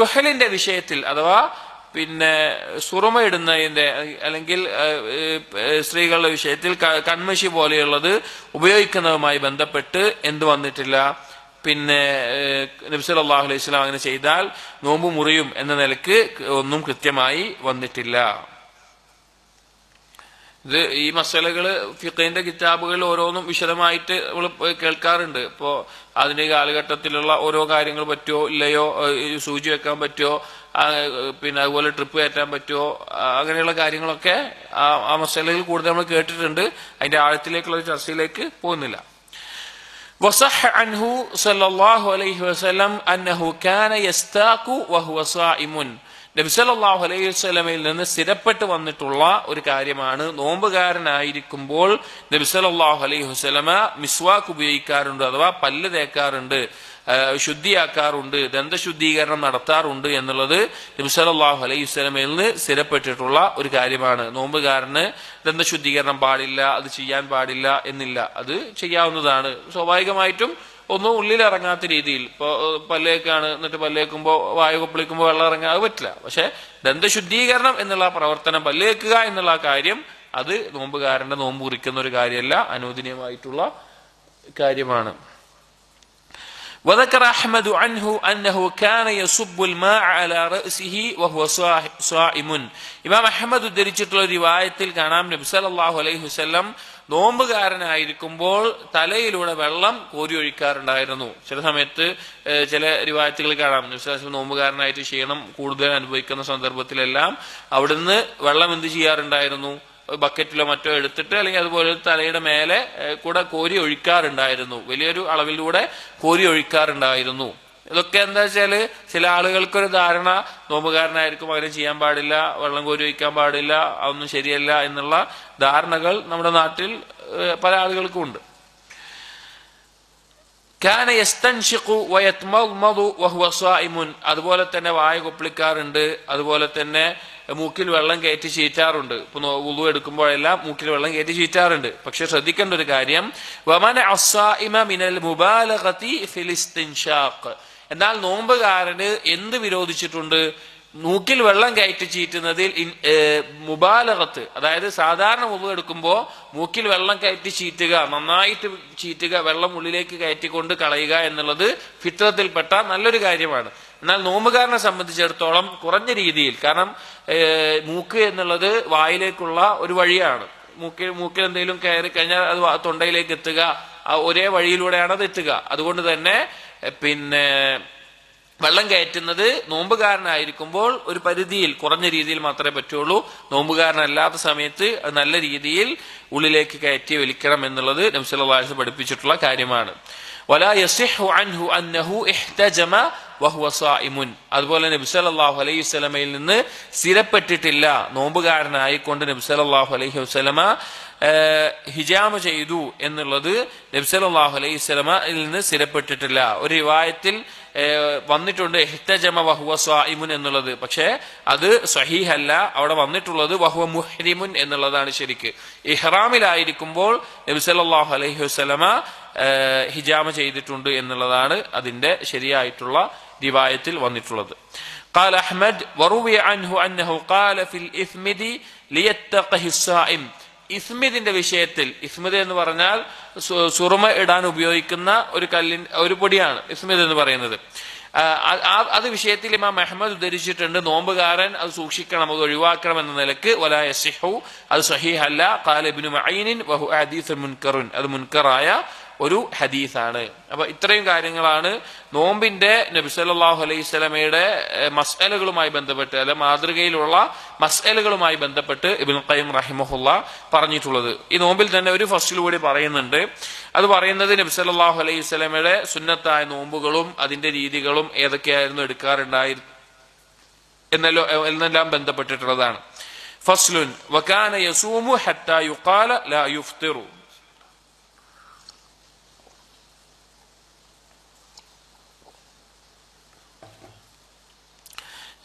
കുഹ്ലിന്റെ വിഷയത്തിൽ, അഥവാ പിന്നെ സുറുമയിടുന്നതിന്റെ അല്ലെങ്കിൽ സ്ത്രീകളുടെ വിഷയത്തിൽ കൺമഷി പോലെയുള്ളത് ഉപയോഗിക്കുന്നതുമായി ബന്ധപ്പെട്ട് എന്ത് വന്നിട്ടില്ല, പിന്നെ നബി സല്ലല്ലാഹു അലൈഹി വസല്ലം അങ്ങനെ ചെയ്താൽ നോമ്പ് മുറിയും എന്ന നിലക്ക് ഒന്നും കൃത്യമായി വന്നിട്ടില്ല. ഇത് ഈ മസലകള് ഫിഖഹിന്റെ കിതാബുകളിൽ ഓരോന്നും വിശദമായിട്ട് നമ്മൾ കേൾക്കാറുണ്ട്. ഇപ്പോ ആധുനിക കാലഘട്ടത്തിലുള്ള ഓരോ കാര്യങ്ങൾ പറ്റുമോ ഇല്ലയോ, സൂചി വെക്കാൻ പറ്റുമോ, പിന്നെ അതുപോലെ ട്രിപ്പ് കയറ്റാൻ പറ്റുമോ, അങ്ങനെയുള്ള കാര്യങ്ങളൊക്കെ ആ മസലയിൽ കൂടുതൽ നമ്മൾ കേട്ടിട്ടുണ്ട്. അതിന്റെ ആഴത്തിലേക്കുള്ള ചർച്ചയിലേക്ക് പോകുന്നില്ല. വസഹ അൻഹു സല്ലല്ലാഹു അലൈഹി വസല്ലം അന്നഹു കാന യസ്താഖു വഹുവ സായിമുൻ, നബി സല്ലല്ലാഹു അലൈഹി വസല്ലമയിൽ നിന്ന് സ്ഥിരപ്പെട്ട് വന്നിട്ടുള്ള ഒരു കാര്യമാണ്, നോമ്പുകാരനായിരിക്കുമ്പോൾ നബി സല്ലല്ലാഹു അലൈഹി വസല്ലമ മിസ്വാക്ക് ഉപയോഗിക്കാറുണ്ട്, അഥവാ പല്ല് തേക്കാറുണ്ട്, ശുദ്ധിയാക്കാറുണ്ട്, ദന്തശുദ്ധീകരണം നടത്താറുണ്ട് എന്നുള്ളത് നബി സല്ലല്ലാഹു അലൈഹി വസല്ലമയിൽ നിന്ന് സ്ഥിരപ്പെട്ടിട്ടുള്ള ഒരു കാര്യമാണ്. നോമ്പുകാരന് ദന്തശുദ്ധീകരണം പാടില്ല, അത് ചെയ്യാൻ പാടില്ല എന്നില്ല, അത് ചെയ്യാവുന്നതാണ്. സ്വാഭാവികമായിട്ടും ഒന്നും ഉള്ളിലിറങ്ങാത്ത രീതിയിൽ, ഇപ്പൊ പല്ലേക്കാണ്, എന്നിട്ട് പല്ലേക്കുമ്പോ വായു കൊപ്പിളിക്കുമ്പോ വെള്ളം ഇറങ്ങാൻ അത് പറ്റില്ല. പക്ഷെ ദന്തശുദ്ധീകരണം എന്നുള്ള പ്രവർത്തനം, പല്ലേക്കുക എന്നുള്ള കാര്യം, അത് നോമ്പുകാരന്റെ നോമ്പ് കുറിക്കുന്ന ഒരു കാര്യമല്ല, അനുവദനീയമായിട്ടുള്ള കാര്യമാണ്. وذكر أحمد عنه أنه كان يصب الماء على رأسه وهو صائم. ഇമാം അഹ്മദ് ഉദ്ധരിച്ചിട്ടുള്ള റിവായത്തിൽ കാണാം, നബി സല്ലല്ലാഹു അലൈഹി വസല്ലം നോമ്പുകാരനായിരിക്കുമ്പോൾ തലയിലൂടെ വെള്ളം കോരി ഒഴിക്കാറുണ്ടായിരുന്നു. ചില സമയത്ത് ചില റിവായത്തുകൾ കാണാം, നബി സല്ലല്ലാഹു അലൈഹി വസല്ലം നോമ്പുകാരനായിട്ട് ക്ഷീണം കൂടുതൽ അനുഭവിക്കുന്ന സന്ദർഭത്തിലെല്ലാം അവിടുന്ന് വെള്ളം എന്ത് ചെയ്യാറുണ്ടായിരുന്നു, ബക്കറ്റിലോ മറ്റോ എടുത്തിട്ട് അല്ലെങ്കിൽ അതുപോലെ തലയുടെ മേലെ കൂടെ കോരി ഒഴിക്കാറുണ്ടായിരുന്നു, വലിയൊരു അളവിലൂടെ കോരി ഒഴിക്കാറുണ്ടായിരുന്നു. ഇതൊക്കെ എന്താ വെച്ചാല് ചില ആളുകൾക്കൊരു ധാരണ, നോമ്പുകാരനായിരിക്കും അങ്ങനെ ചെയ്യാൻ പാടില്ല, വെള്ളം കോരി ഒഴിക്കാൻ പാടില്ല, അതൊന്നും ശരിയല്ല എന്നുള്ള ധാരണകൾ നമ്മുടെ നാട്ടിൽ പല ആളുകൾക്കും ഉണ്ട്. കാന യസ്തൻഷിഖു വയത്മദ്മദു വഹുവ സായിമുൻ, അതുപോലെ തന്നെ വായ കൊപ്പിളിക്കാറുണ്ട്, അതുപോലെ തന്നെ മൂക്കിൽ വെള്ളം കയറ്റി ചീറ്റാറുണ്ട്. ഇപ്പൊ വുളു എടുക്കുമ്പോഴെല്ലാം മൂക്കിൽ വെള്ളം കയറ്റി ചീറ്റാറുണ്ട്. പക്ഷെ ശ്രദ്ധിക്കേണ്ട ഒരു കാര്യം, വമന അസ്സായിമ മിനൽ മുബാലഗതി ഫിൽ ഇസ്തിൻഷാഖ്, എന്നാൽ നോമ്പുകാരന് എന്ത് വിരോധിച്ചിട്ടുണ്ട്, മൂക്കിൽ വെള്ളം കയറ്റി ചീറ്റുന്നതിൽ മുബാലഗത്ത്, അതായത് സാധാരണ വുളു എടുക്കുമ്പോൾ മൂക്കിൽ വെള്ളം കയറ്റി ചീറ്റുക, നന്നായിട്ട് ചീറ്റുക, വെള്ളം ഉള്ളിലേക്ക് കയറ്റിക്കൊണ്ട് കളയുക എന്നുള്ളത് ഫിത്രത്തിൽപ്പെട്ട നല്ലൊരു കാര്യമാണ്. എന്നാൽ നോമ്പുകാരനെ സംബന്ധിച്ചിടത്തോളം കുറഞ്ഞ രീതിയിൽ, കാരണം മൂക്ക് എന്നുള്ളത് വായിലേക്കുള്ള ഒരു വഴിയാണ്. മൂക്കിൽ എന്തെങ്കിലും കയറി കഴിഞ്ഞാൽ അത് തൊണ്ടയിലേക്ക് എത്തുക, ഒരേ വഴിയിലൂടെയാണ് അത് എത്തുക. അതുകൊണ്ട് തന്നെ വെള്ളം കയറ്റുന്നത് നോമ്പുകാരനായിരിക്കുമ്പോൾ ഒരു പരിധിയിൽ, കുറഞ്ഞ രീതിയിൽ മാത്രമേ പറ്റുള്ളൂ. നോമ്പുകാരനല്ലാത്ത സമയത്ത് അത് നല്ല രീതിയിൽ ഉള്ളിലേക്ക് കയറ്റി വലിക്കണം എന്നുള്ളത് നബി സല്ലല്ലാഹു അലൈഹി വസല്ലം പഠിപ്പിച്ചിട്ടുള്ള കാര്യമാണ്. വലാ യസിഹു അൻഹു അന്നഹു ഇഹ്തജമ വഹുവ സായിമുൻ. അതുപോലെ നബി സല്ലല്ലാഹു അലൈഹി വസല്ലമയിൽ നിന്ന് സ്ഥിരപ്പെട്ടിട്ടില്ല, നോമ്പുകാരനായിക്കൊണ്ട് നബി സല്ലല്ലാഹു അലൈഹി വസല്ലമ ഹിജാമ ചെയ്തു എന്നുള്ളത് നബി സല്ലല്ലാഹു അലൈഹി വസല്ലമയിൽ നിന്ന് സ്ഥിരപ്പെട്ടിട്ടില്ല. ഒരു റിവായത്തിൽ വന്നിട്ടുണ്ട് ഇഹ്തജമ വഹുവ സ്വായിമുൻ എന്നുള്ളത്, പക്ഷേ അത് സ്വഹീഹല്ല. അവിടെ വന്നിട്ടുള്ളത് വഹുവ മുഹ്രിമുൻ എന്നുള്ളതാണ് ശരിക്ക്. ഇഹ്റാമിലായിരിക്കുമ്പോൾ നബി സല്ലല്ലാഹു അലൈഹി വസല്ലമ ഹിജാമ ചെയ്തിട്ടുണ്ട് എന്നുള്ളതാണ് അതിന്റെ ശരിയായിട്ടുള്ള റിവായത്തിൽ വന്നിട്ടുള്ളത്. قال أحمد وروي عنه أنه قال في الإثمد ليتقه الصائم. ഇസ്മിദിന്റെ വിഷയത്തിൽ, ഇസ്മിദ് എന്ന് പറഞ്ഞാൽ സുറുമ ഇടാൻ ഉപയോഗിക്കുന്ന ഒരു പൊടിയാണ് ഇസ്മിദ് എന്ന് പറയുന്നത്. അത് വിഷയത്തിൽ ഇമാം അഹ്മദ് ഉദ്ധരിച്ചിട്ടുണ്ട്, നോമ്പുകാരൻ അത് സൂക്ഷിക്കണം, അത് ഒഴിവാക്കണം എന്ന നിലക്ക്. വലാ യസിഹു, അത് സഹീഹല്ല. ഖാല ഇബ്നു മഈൻ വഹു ഹദീസുൻ മുൻകറുൻ, അത് മുൻകറായ ഒരു ഹദീസാണ്. അപ്പൊ ഇത്രയും കാര്യങ്ങളാണ് നോമ്പിന്റെ നബി സല്ലല്ലാഹു അലൈഹി വസല്ലമയുടെ മസ്അലകളുമായി ബന്ധപ്പെട്ട്, അല്ലെ മാതൃകയിലുള്ള മസ്അലകളുമായി ബന്ധപ്പെട്ട് ഇബ്നുൽ ഖയ്യിം റഹിമഹുല്ലാ പറഞ്ഞിട്ടുള്ളത്. ഈ നോമ്പിൽ തന്നെ ഒരു ഫസ്ൽ കൂടി പറയുന്നുണ്ട്. അത് പറയുന്നത് നബി സല്ലല്ലാഹു അലൈഹി വസല്ലമയുടെ സുന്നത്തായ നോമ്പുകളും അതിന്റെ രീതികളും ഏതൊക്കെയായിരുന്നു എടുക്കാറുണ്ടായി എന്നെല്ലാം ബന്ധപ്പെട്ടിട്ടുള്ളതാണ്. ഫസ്ലുൻ വകാന യസൂമു ഹത്താ യുഖാല ലാ യുഫ്തിറു.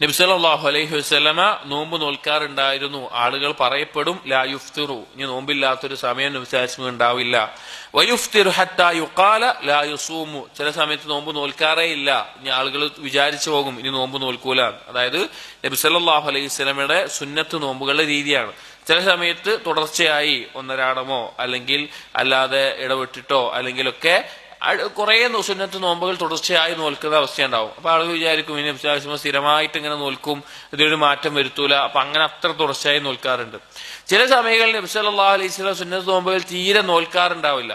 നബി സല്ലല്ലാഹു അലൈഹി വസല്ലമ നോമ്പ് നോൽക്കാറുണ്ടായിരുന്നു. ആളുകൾ പറയപ്പെടും ലാ യുഫ്തിറു, ഇനി നോമ്പില്ലാത്തൊരു സമയം നബി സല്ലല്ലാഹു അലൈഹി വസല്ലം ഉണ്ടാവില്ല. വയുഫ്തിറു ഹത്താ യുഖാല ലാ യസൂമു, ചില സമയത്ത് നോമ്പ് നോൽക്കാറേ ഇല്ല, ഇനി ആളുകൾ വിചാരിച്ചു പോകും ഇനി നോമ്പ് നോൽക്കൂല. അതായത് നബി സല്ലല്ലാഹു അലൈഹി വസല്ലമയുടെ സുന്നത്ത് നോമ്പുകളുടെ രീതിയാണ്. ചില സമയത്ത് തുടർച്ചയായി ഒന്നരാടമോ അല്ലെങ്കിൽ അല്ലാതെ ഇടവിട്ടിട്ടോ അല്ലെങ്കിലൊക്കെ കുറെ സുന്നത്ത് നോമ്പുകൾ തുടർച്ചയായി നോൽക്കുന്ന അവസ്ഥയുണ്ടാവും. അപ്പൊ ആളുകൾ വിചാരിക്കും ഇനി സ്ഥിരമായിട്ട് ഇങ്ങനെ നോൽക്കും, ഇതിലൊരു മാറ്റം വരുത്തൂല, അപ്പൊ അങ്ങനെ അത്ര തുടർച്ചയായി നോൽക്കാറുണ്ട്. ചില സമയങ്ങളിൽ നബി സല്ലല്ലാഹു അലൈഹി വസല്ലം സുന്നത്ത് നോമ്പുകൾ തീരെ നോൽക്കാറുണ്ടാവില്ല.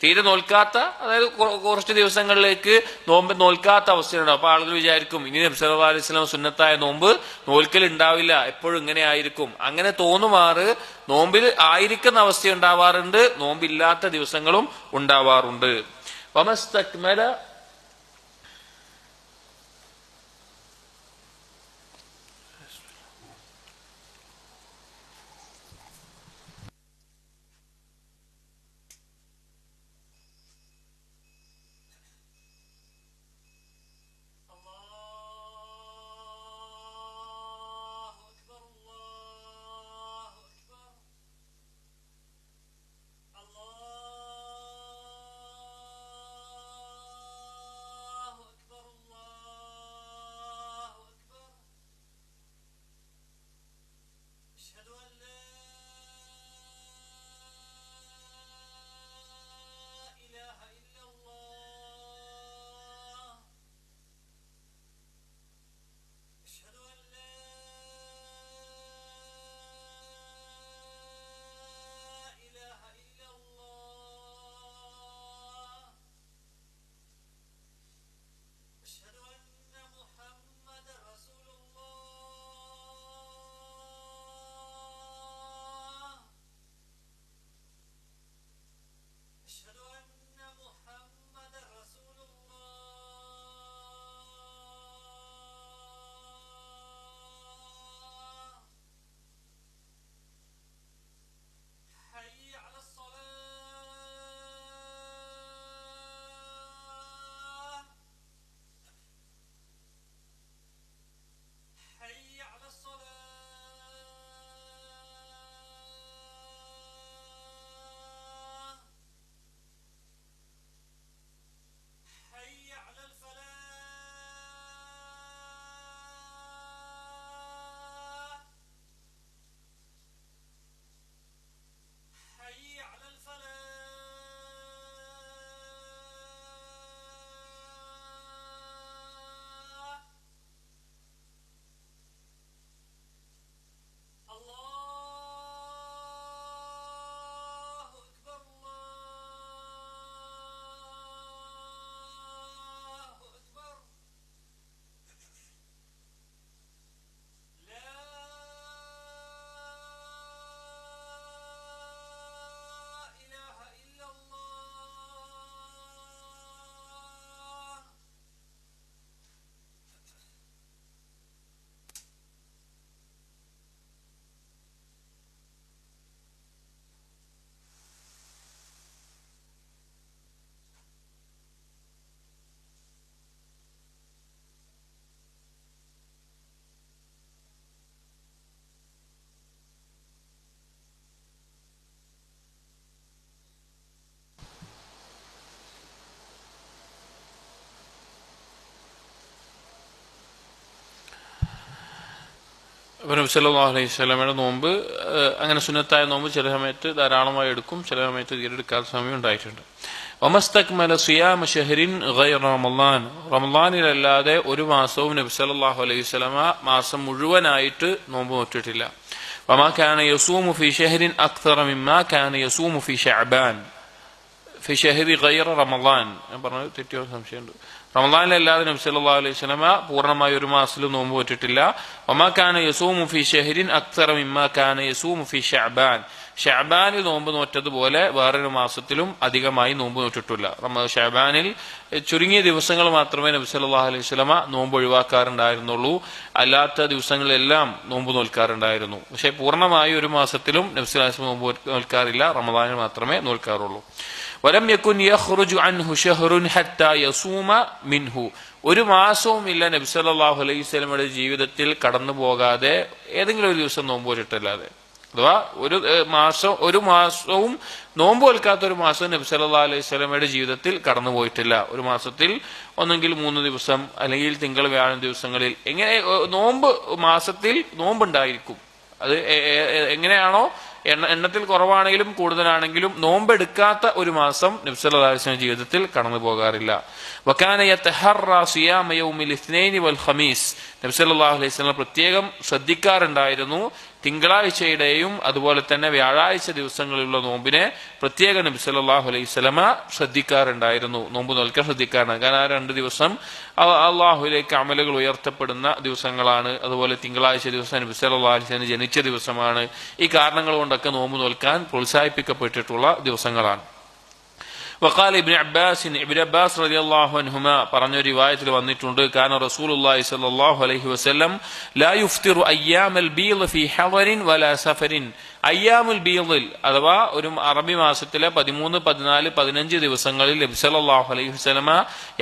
തീരെ നോൽക്കാത്ത, അതായത് കുറച്ച് ദിവസങ്ങളിലേക്ക് നോമ്പ് നോൽക്കാത്ത അവസ്ഥയുണ്ടാവും. അപ്പൊ ആളുകൾ വിചാരിക്കും ഇനി നബി സല്ലല്ലാഹു അലൈഹി വസല്ലം സുന്നത്തായ നോമ്പ് നോൽക്കൽ ഉണ്ടാവില്ല, എപ്പോഴും ഇങ്ങനെ ആയിരിക്കും. അങ്ങനെ തോന്നുമാറ് നോമ്പിൽ ആയിരിക്കുന്ന അവസ്ഥ ഉണ്ടാവാറുണ്ട്, നോമ്പില്ലാത്ത ദിവസങ്ങളും ഉണ്ടാവാറുണ്ട്. ومستكمل നബി സല്ലല്ലാഹു അലൈഹി വസല്ലമയുടെ നോമ്പ് അങ്ങനെ സുന്നത്തായ നോമ്പ് ചില സമയത്ത് ധാരാളമായി എടുക്കും, ചില സമയത്ത് തീരെ എടുക്കാത്ത സമയം ഉണ്ടായിട്ടുണ്ട്. വമസ്തക്മല സിയാമ ഷഹ്രിൻ ഗൈറ റമളാൻ, റമളാനിലല്ലാതെ ഒരു മാസവും നബി സല്ലല്ലാഹു അലൈഹി വസല്ലമ മാസം മുഴുവനായിട്ട് നോമ്പ് നോറ്റിട്ടില്ല. വമാ കാന യസൂമു ഫീ ഷഹ്രിൻ അക്തറ മിമ്മാ കാന യസൂമു ഫീ ശഅബാൻ ഫി ഷഹ്രി ഗൈറ റമളാൻ. ഞാൻ പറഞ്ഞത് തെറ്റിയോ സംശയമുണ്ട്. റമളാനിലല്ലാതെ നബി സല്ലല്ലാഹു അലൈഹി വസല്ലമ പൂർണ്ണമായി ഒരു മാസത്തിലും നോമ്പ് നോറ്റിട്ടില്ല. വമാ കാന യസൂമു ഫീ ഷഹ്രിൻ അക്തറ മിമ്മാ കാന യസൂമു ഫീ ശഅബാൻ, ഷഅബാനിൽ നോമ്പ് നോറ്റതുപോലെ വേറൊരു മാസത്തിലും അധികമായി നോമ്പ് നോറ്റിട്ടില്ല. ഷഅബാനിൽ ചുരുങ്ങിയ ദിവസങ്ങൾ മാത്രമേ നബി സല്ലല്ലാഹു അലൈഹി വസല്ലമ നോമ്പ് ഒഴിവാക്കാറുണ്ടായിരുന്നുള്ളൂ, അല്ലാത്ത ദിവസങ്ങളിലെല്ലാം നോമ്പ് നോൽക്കാറുണ്ടായിരുന്നു. പക്ഷെ പൂർണ്ണമായി ഒരു മാസത്തിലും നബി സല്ലല്ലാഹു അലൈഹി വസല്ലം നോമ്പ് നോൽക്കാറില്ല, റമളാനിൽ മാത്രമേ നോൽക്കാറുള്ളൂ. വലം യകുൻ യഖ്റുജു അൻഹു ഷഹ്റുൻ ഹത്താ യസൂമ മിൻഹു, ഒരു മാസവും ഇല്ല നബി സല്ലല്ലാഹു അലൈഹി വസല്ലമയുടെ ജീവിതത്തിൽ കടന്നു പോകാതെ ഏതെങ്കിലും ഒരു ദിവസം നോമ്പ് നോറ്റിട്ടല്ലാതെ. അഥവാ ഒരു മാസവും നോമ്പ് നോൽക്കാത്ത ഒരു മാസം നബി സല്ലല്ലാഹു അലൈഹി വസല്ലമയുടെ ജീവിതത്തിൽ കടന്നു പോയിട്ടില്ല. ഒരു മാസത്തിൽ ഒന്നെങ്കിൽ 3 ദിവസം അല്ലെങ്കിൽ തിങ്കൾ വ്യാഴം ദിവസങ്ങളിൽ എങ്ങനെ നോമ്പ് മാസത്തിൽ നോമ്പുണ്ടായിരിക്കും. അത് എങ്ങനെയാണോ എണ്ണത്തിൽ കുറവാണെങ്കിലും കൂടുതലാണെങ്കിലും നോമ്പെടുക്കാത്ത ഒരു മാസം നബി സല്ലല്ലാഹു അലൈഹി വസല്ലം ജീവിതത്തിൽ കടന്നു പോകാറില്ല. വകാന യതഹറ സിയാമ യൗമിൽ ഇത്നൈനി വൽ ഖമീസ്, നബി സല്ലല്ലാഹു അലൈഹി വസല്ലം പ്രത്യേകം ശ്രദ്ധിക്കാറുണ്ടായിരുന്നു തിങ്കളാഴ്ചയുടെയും അതുപോലെ തന്നെ വ്യാഴാഴ്ച ദിവസങ്ങളിലുള്ള നോമ്പിനെ പ്രത്യേകം നബി സല്ലല്ലാഹു അലൈഹി വസല്ലമ ശ്രദ്ധിക്കാറുണ്ടായിരുന്നു, നോമ്പ് നോൽക്കാൻ ശ്രദ്ധിക്കാറുണ്ട്. കാരണം ആ 2 ദിവസം അള്ളാഹുവിലേക്ക് അമലുകൾ ഉയർത്തപ്പെടുന്ന ദിവസങ്ങളാണ്. അതുപോലെ തിങ്കളാഴ്ച ദിവസം നബി സല്ലല്ലാഹു അലൈഹി വസല്ലം ജനിച്ച ദിവസമാണ്. ഈ കാരണങ്ങൾ കൊണ്ടൊക്കെ നോമ്പ് നോൽക്കാൻ പ്രോത്സാഹിപ്പിക്കപ്പെട്ടിട്ടുള്ള ദിവസങ്ങളാണ്. വഖാല ഇബ്നു അബ്ബാസ് റളിയല്ലാഹു അൻഹുമാ പറഞ്ഞ റിവായത്തിൽ വന്നിട്ടുണ്ട്, കാന റസൂലുള്ളാഹി സ്വല്ലല്ലാഹു അലൈഹി വസല്ലം ലാ യുഫ്തിറു അയ്യാമൽ ബീദ് ഫീ ഹദറിൻ വലാ സഫരിൻ, അയ്യാമുൽ ബീദിൽ അഥവാ ഒരു അറബി മാസത്തിലെ 13, 14, 15 ദിവസങ്ങളിൽ നബി സല്ലല്ലാഹു അലൈഹി വസല്ലമ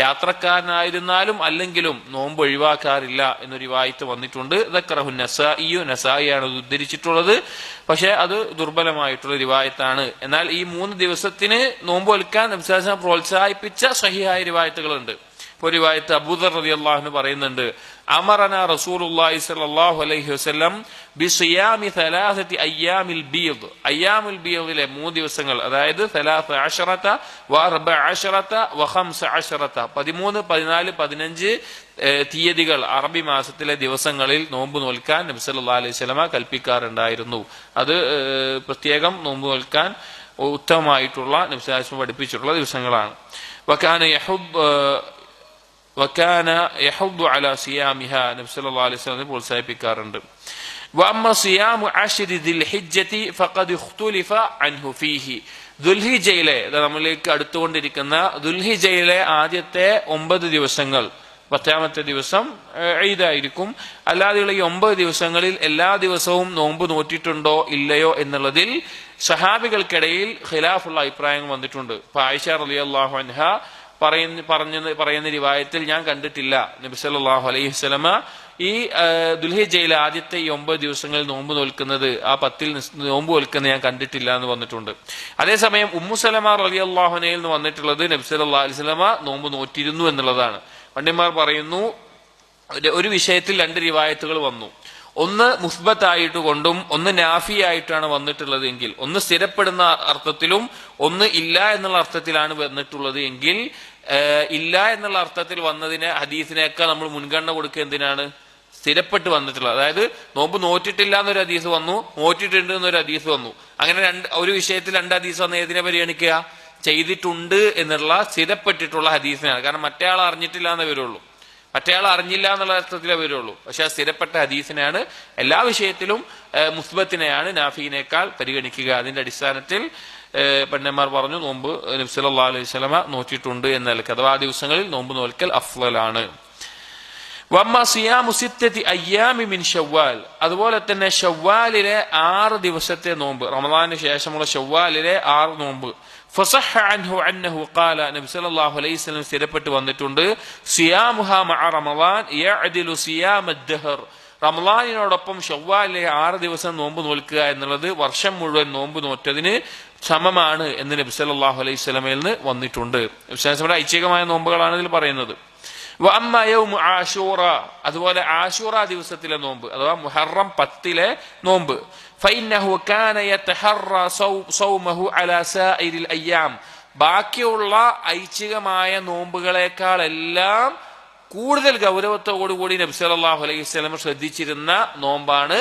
യാത്രക്കാരനായിരുന്നാലും അല്ലെങ്കിലും നോമ്പ് ഒഴിവാക്കാറില്ല എന്നൊരു റിവായത്ത് വന്നിട്ടുണ്ട്. ദക്കറഹു നസായിയാണ് ഉദ്ധരിച്ചിട്ടുള്ളത്. പക്ഷെ അത് ദുർബലമായിട്ടുള്ള റിവായത്താണ്. എന്നാൽ ഈ 3 ദിവസത്തിന് നോമ്പ് നോൽക്കാൻ നബി സല്ലല്ലാഹു അലൈഹി വസല്ലം പ്രോത്സാഹിപ്പിച്ച സഹിഹായ റിവായത്തുകളുണ്ട്. ഒരു റിവായത്ത് അബൂദർ റളിയല്ലാഹു അൻഹു പറയുന്നുണ്ട്, അമറന റസൂലുള്ളാഹി സ്വല്ലല്ലാഹു അലൈഹി വസല്ലം ബിസിയാമി 3 അയ്യാമിൽ ബീദ്, അയ്യാമുൽ ബീദിലെ 3 ദിവസങ്ങൾ, അതായത് 13 വ14 വ15, 13, 14, 15 തീയതികൾ അറബി മാസത്തിലെ ദിവസങ്ങളിൽ നോമ്പ് നോൽക്കാൻ നബി സല്ലല്ലാഹു അലൈഹി വസല്ലമ കൽപ്പിക്കാറുണ്ടായിരുന്നു. അത് പ്രത്യേകം നോമ്പ് നോൽക്കാൻ ഉത്തമമായിട്ടുള്ള നബി സല്ലല്ലാഹു അലൈഹി വസല്ലം പഠിപ്പിച്ചിട്ടുള്ള ദിവസങ്ങളാണ്. വകാന യഹുദ്ദു അലാ സിയാമിഹാ, നബി സല്ലല്ലാഹു അലൈഹി വസല്ലം പ്രോത്സാഹിപ്പിക്കാറുണ്ട്. വഅമ്മ സിയാമു അശ്രി ദിൽഹിജ്ജതി ഫഖദ് ഇഖ്തുലിഫ അൻഹു ഫീഹി, ദുൽഹിജ്ജയിലെ നമ്മളിലേക്ക് അടുത്തുകൊണ്ടിരിക്കുന്ന ദുൽഹിജ്ജയിലെ ആദ്യത്തെ 9 ദിവസങ്ങൾ, 10ാമത്തെ ദിവസം ഈദായിരിക്കും. അല്ലാതെയുള്ള ഈ 9 ദിവസങ്ങളിൽ എല്ലാ ദിവസവും നോമ്പ് നോറ്റിട്ടുണ്ടോ ഇല്ലയോ എന്നുള്ളതിൽ സഹാബികൾക്കിടയിൽ ഖിലാഫുള്ള അഭിപ്രായങ്ങൾ വന്നിട്ടുണ്ട്. ഇപ്പൊ ആയിഷ റളിയല്ലാഹു അൻഹ പറയുന്ന റിവായത്തിൽ ഞാൻ കണ്ടിട്ടില്ല നബി സല്ലല്ലാഹു അലൈഹി വസല്ലമ ഈ ദുൽഹിജ്ജയിലെ ആദ്യത്തെ ഈ 9 ദിവസങ്ങളിൽ നോമ്പ് നോൽക്കുന്നത്, ആ 10ൽ നോമ്പ് നോൽക്കുന്നത് ഞാൻ കണ്ടിട്ടില്ല എന്ന് വന്നിട്ടുണ്ട്. അതേസമയം ഉമ്മു സലമ റളിയല്ലാഹു അൻഹയിൽ നിന്ന് വന്നിട്ടുള്ളത് നബി സല്ലല്ലാഹു അലൈഹി വസല്ലമ നോമ്പ് നോറ്റിരുന്നു എന്നുള്ളതാണ്. പണ്ഡിതന്മാർ പറയുന്നു ഒരു വിഷയത്തിൽ 2 റിവായത്തുകൾ വന്നു. ഒന്ന് മുസ്ബത്തായിട്ട് കൊണ്ടും ഒന്ന് നാഫി ആയിട്ടാണ് വന്നിട്ടുള്ളത് എങ്കിൽ, ഒന്ന് സ്ഥിരപ്പെടുന്ന അർത്ഥത്തിലും ഒന്ന് ഇല്ല എന്നുള്ള അർത്ഥത്തിലാണ് വന്നിട്ടുള്ളത് എങ്കിൽ, ഇല്ല എന്നുള്ള അർത്ഥത്തിൽ വന്നതിനെ ഹദീസിനേക്കാൾ നമ്മൾ മുൻഗണന കൊടുക്കുക എന്തിനാണ്? സ്ഥിരപ്പെട്ട് വന്നിട്ടുള്ളത്. അതായത് നോമ്പ് നോറ്റിട്ടില്ല എന്നൊരു ഹദീസ് വന്നു, നോറ്റിട്ടുണ്ട് എന്നൊരു ഹദീസ് വന്നു. അങ്ങനെ ഒരു വിഷയത്തിൽ 2 ഹദീസ് വന്ന് ഏതിനെ പരിഗണിക്കുക? ചെയ്തിട്ടുണ്ട് എന്നുള്ള സ്ഥിരപ്പെട്ടിട്ടുള്ള ഹദീസിനാണ്. കാരണം മറ്റേ ആൾ അറിഞ്ഞിട്ടില്ല എന്നേ വരുള്ളൂ, മറ്റേ ആൾ അറിഞ്ഞില്ല എന്നുള്ള അർത്ഥത്തിലേ വരുള്ളൂ. പക്ഷെ ആ സ്ഥിരപ്പെട്ട ഹദീസിനെയാണ് എല്ലാ വിഷയത്തിലും മുസ്ബത്തിനെയാണ് നാഫിനേക്കാൾ പരിഗണിക്കുക. അതിന്റെ അടിസ്ഥാനത്തിൽ പണ്ഡിതന്മാർ പറഞ്ഞു നോമ്പ് നബി സല്ലല്ലാഹു അലൈഹി വസല്ലമ നോറ്റിട്ടുണ്ട് എന്ന നിലയ്ക്ക്, അഥവാ ആ ദിവസങ്ങളിൽ നോമ്പ് നോൽക്കൽ അഫ്ളലാണ്. വമ്മ സിയാമു 6 അയ്യാമി മിൻ ശവ്വാൽ, അതുപോലെ തന്നെ ശവ്വാലിലെ 6 ദിവസത്തെ നോമ്പ്, റമദാനിന് ശേഷമുള്ള ശവ്വാലിലെ 6 നോമ്പ്. ഫസഹ അൻഹു അന്നഹു ഖാല, നബി സല്ലല്ലാഹു അലൈഹി വസല്ലം സ്ഥിരപ്പെട്ട് വന്നിട്ടുണ്ട്, സിയാമുഹാ മഅ റമദാൻ യഅദിലു സിയാമദ് ദഹർ, റമദാനിനോടൊപ്പം ശവ്വാലിലെ 6 ദിവസം നോമ്പ് നോൽക്കുക എന്നുള്ളത് വർഷം മുഴുവൻ നോമ്പ് നോറ്റതിന് സമമാണ് എന്ന് നബി സല്ലല്ലാഹു അലൈഹി വസല്ലമയിൽ നിന്ന് വന്നിട്ടുണ്ട്. ഐച്ഛികമായ നോമ്പുകളാണ് ഇതിൽ പറയുന്നത്. വഅമ്മ യൗമു ആശൂറ, അതുപോലെ ആശൂറ ദിവസത്തിലെ നോമ്പ് അഥവാ മുഹറം 10 നോമ്പ്, ഫഇന്നഹു കാന യതഹറ സൗമഹു അലാ സാഇരിൽ അയ്യാം, ബാക്കിയുള്ള ഐച്ഛികമായ നോമ്പുകളെക്കാളെല്ലാം കൂടുതൽ ഗൗരവത്തോടുകൂടി നബി സല്ലല്ലാഹു അലൈഹി വസല്ലം ശ്രദ്ധിച്ചിരുന്ന നോമ്പാണ്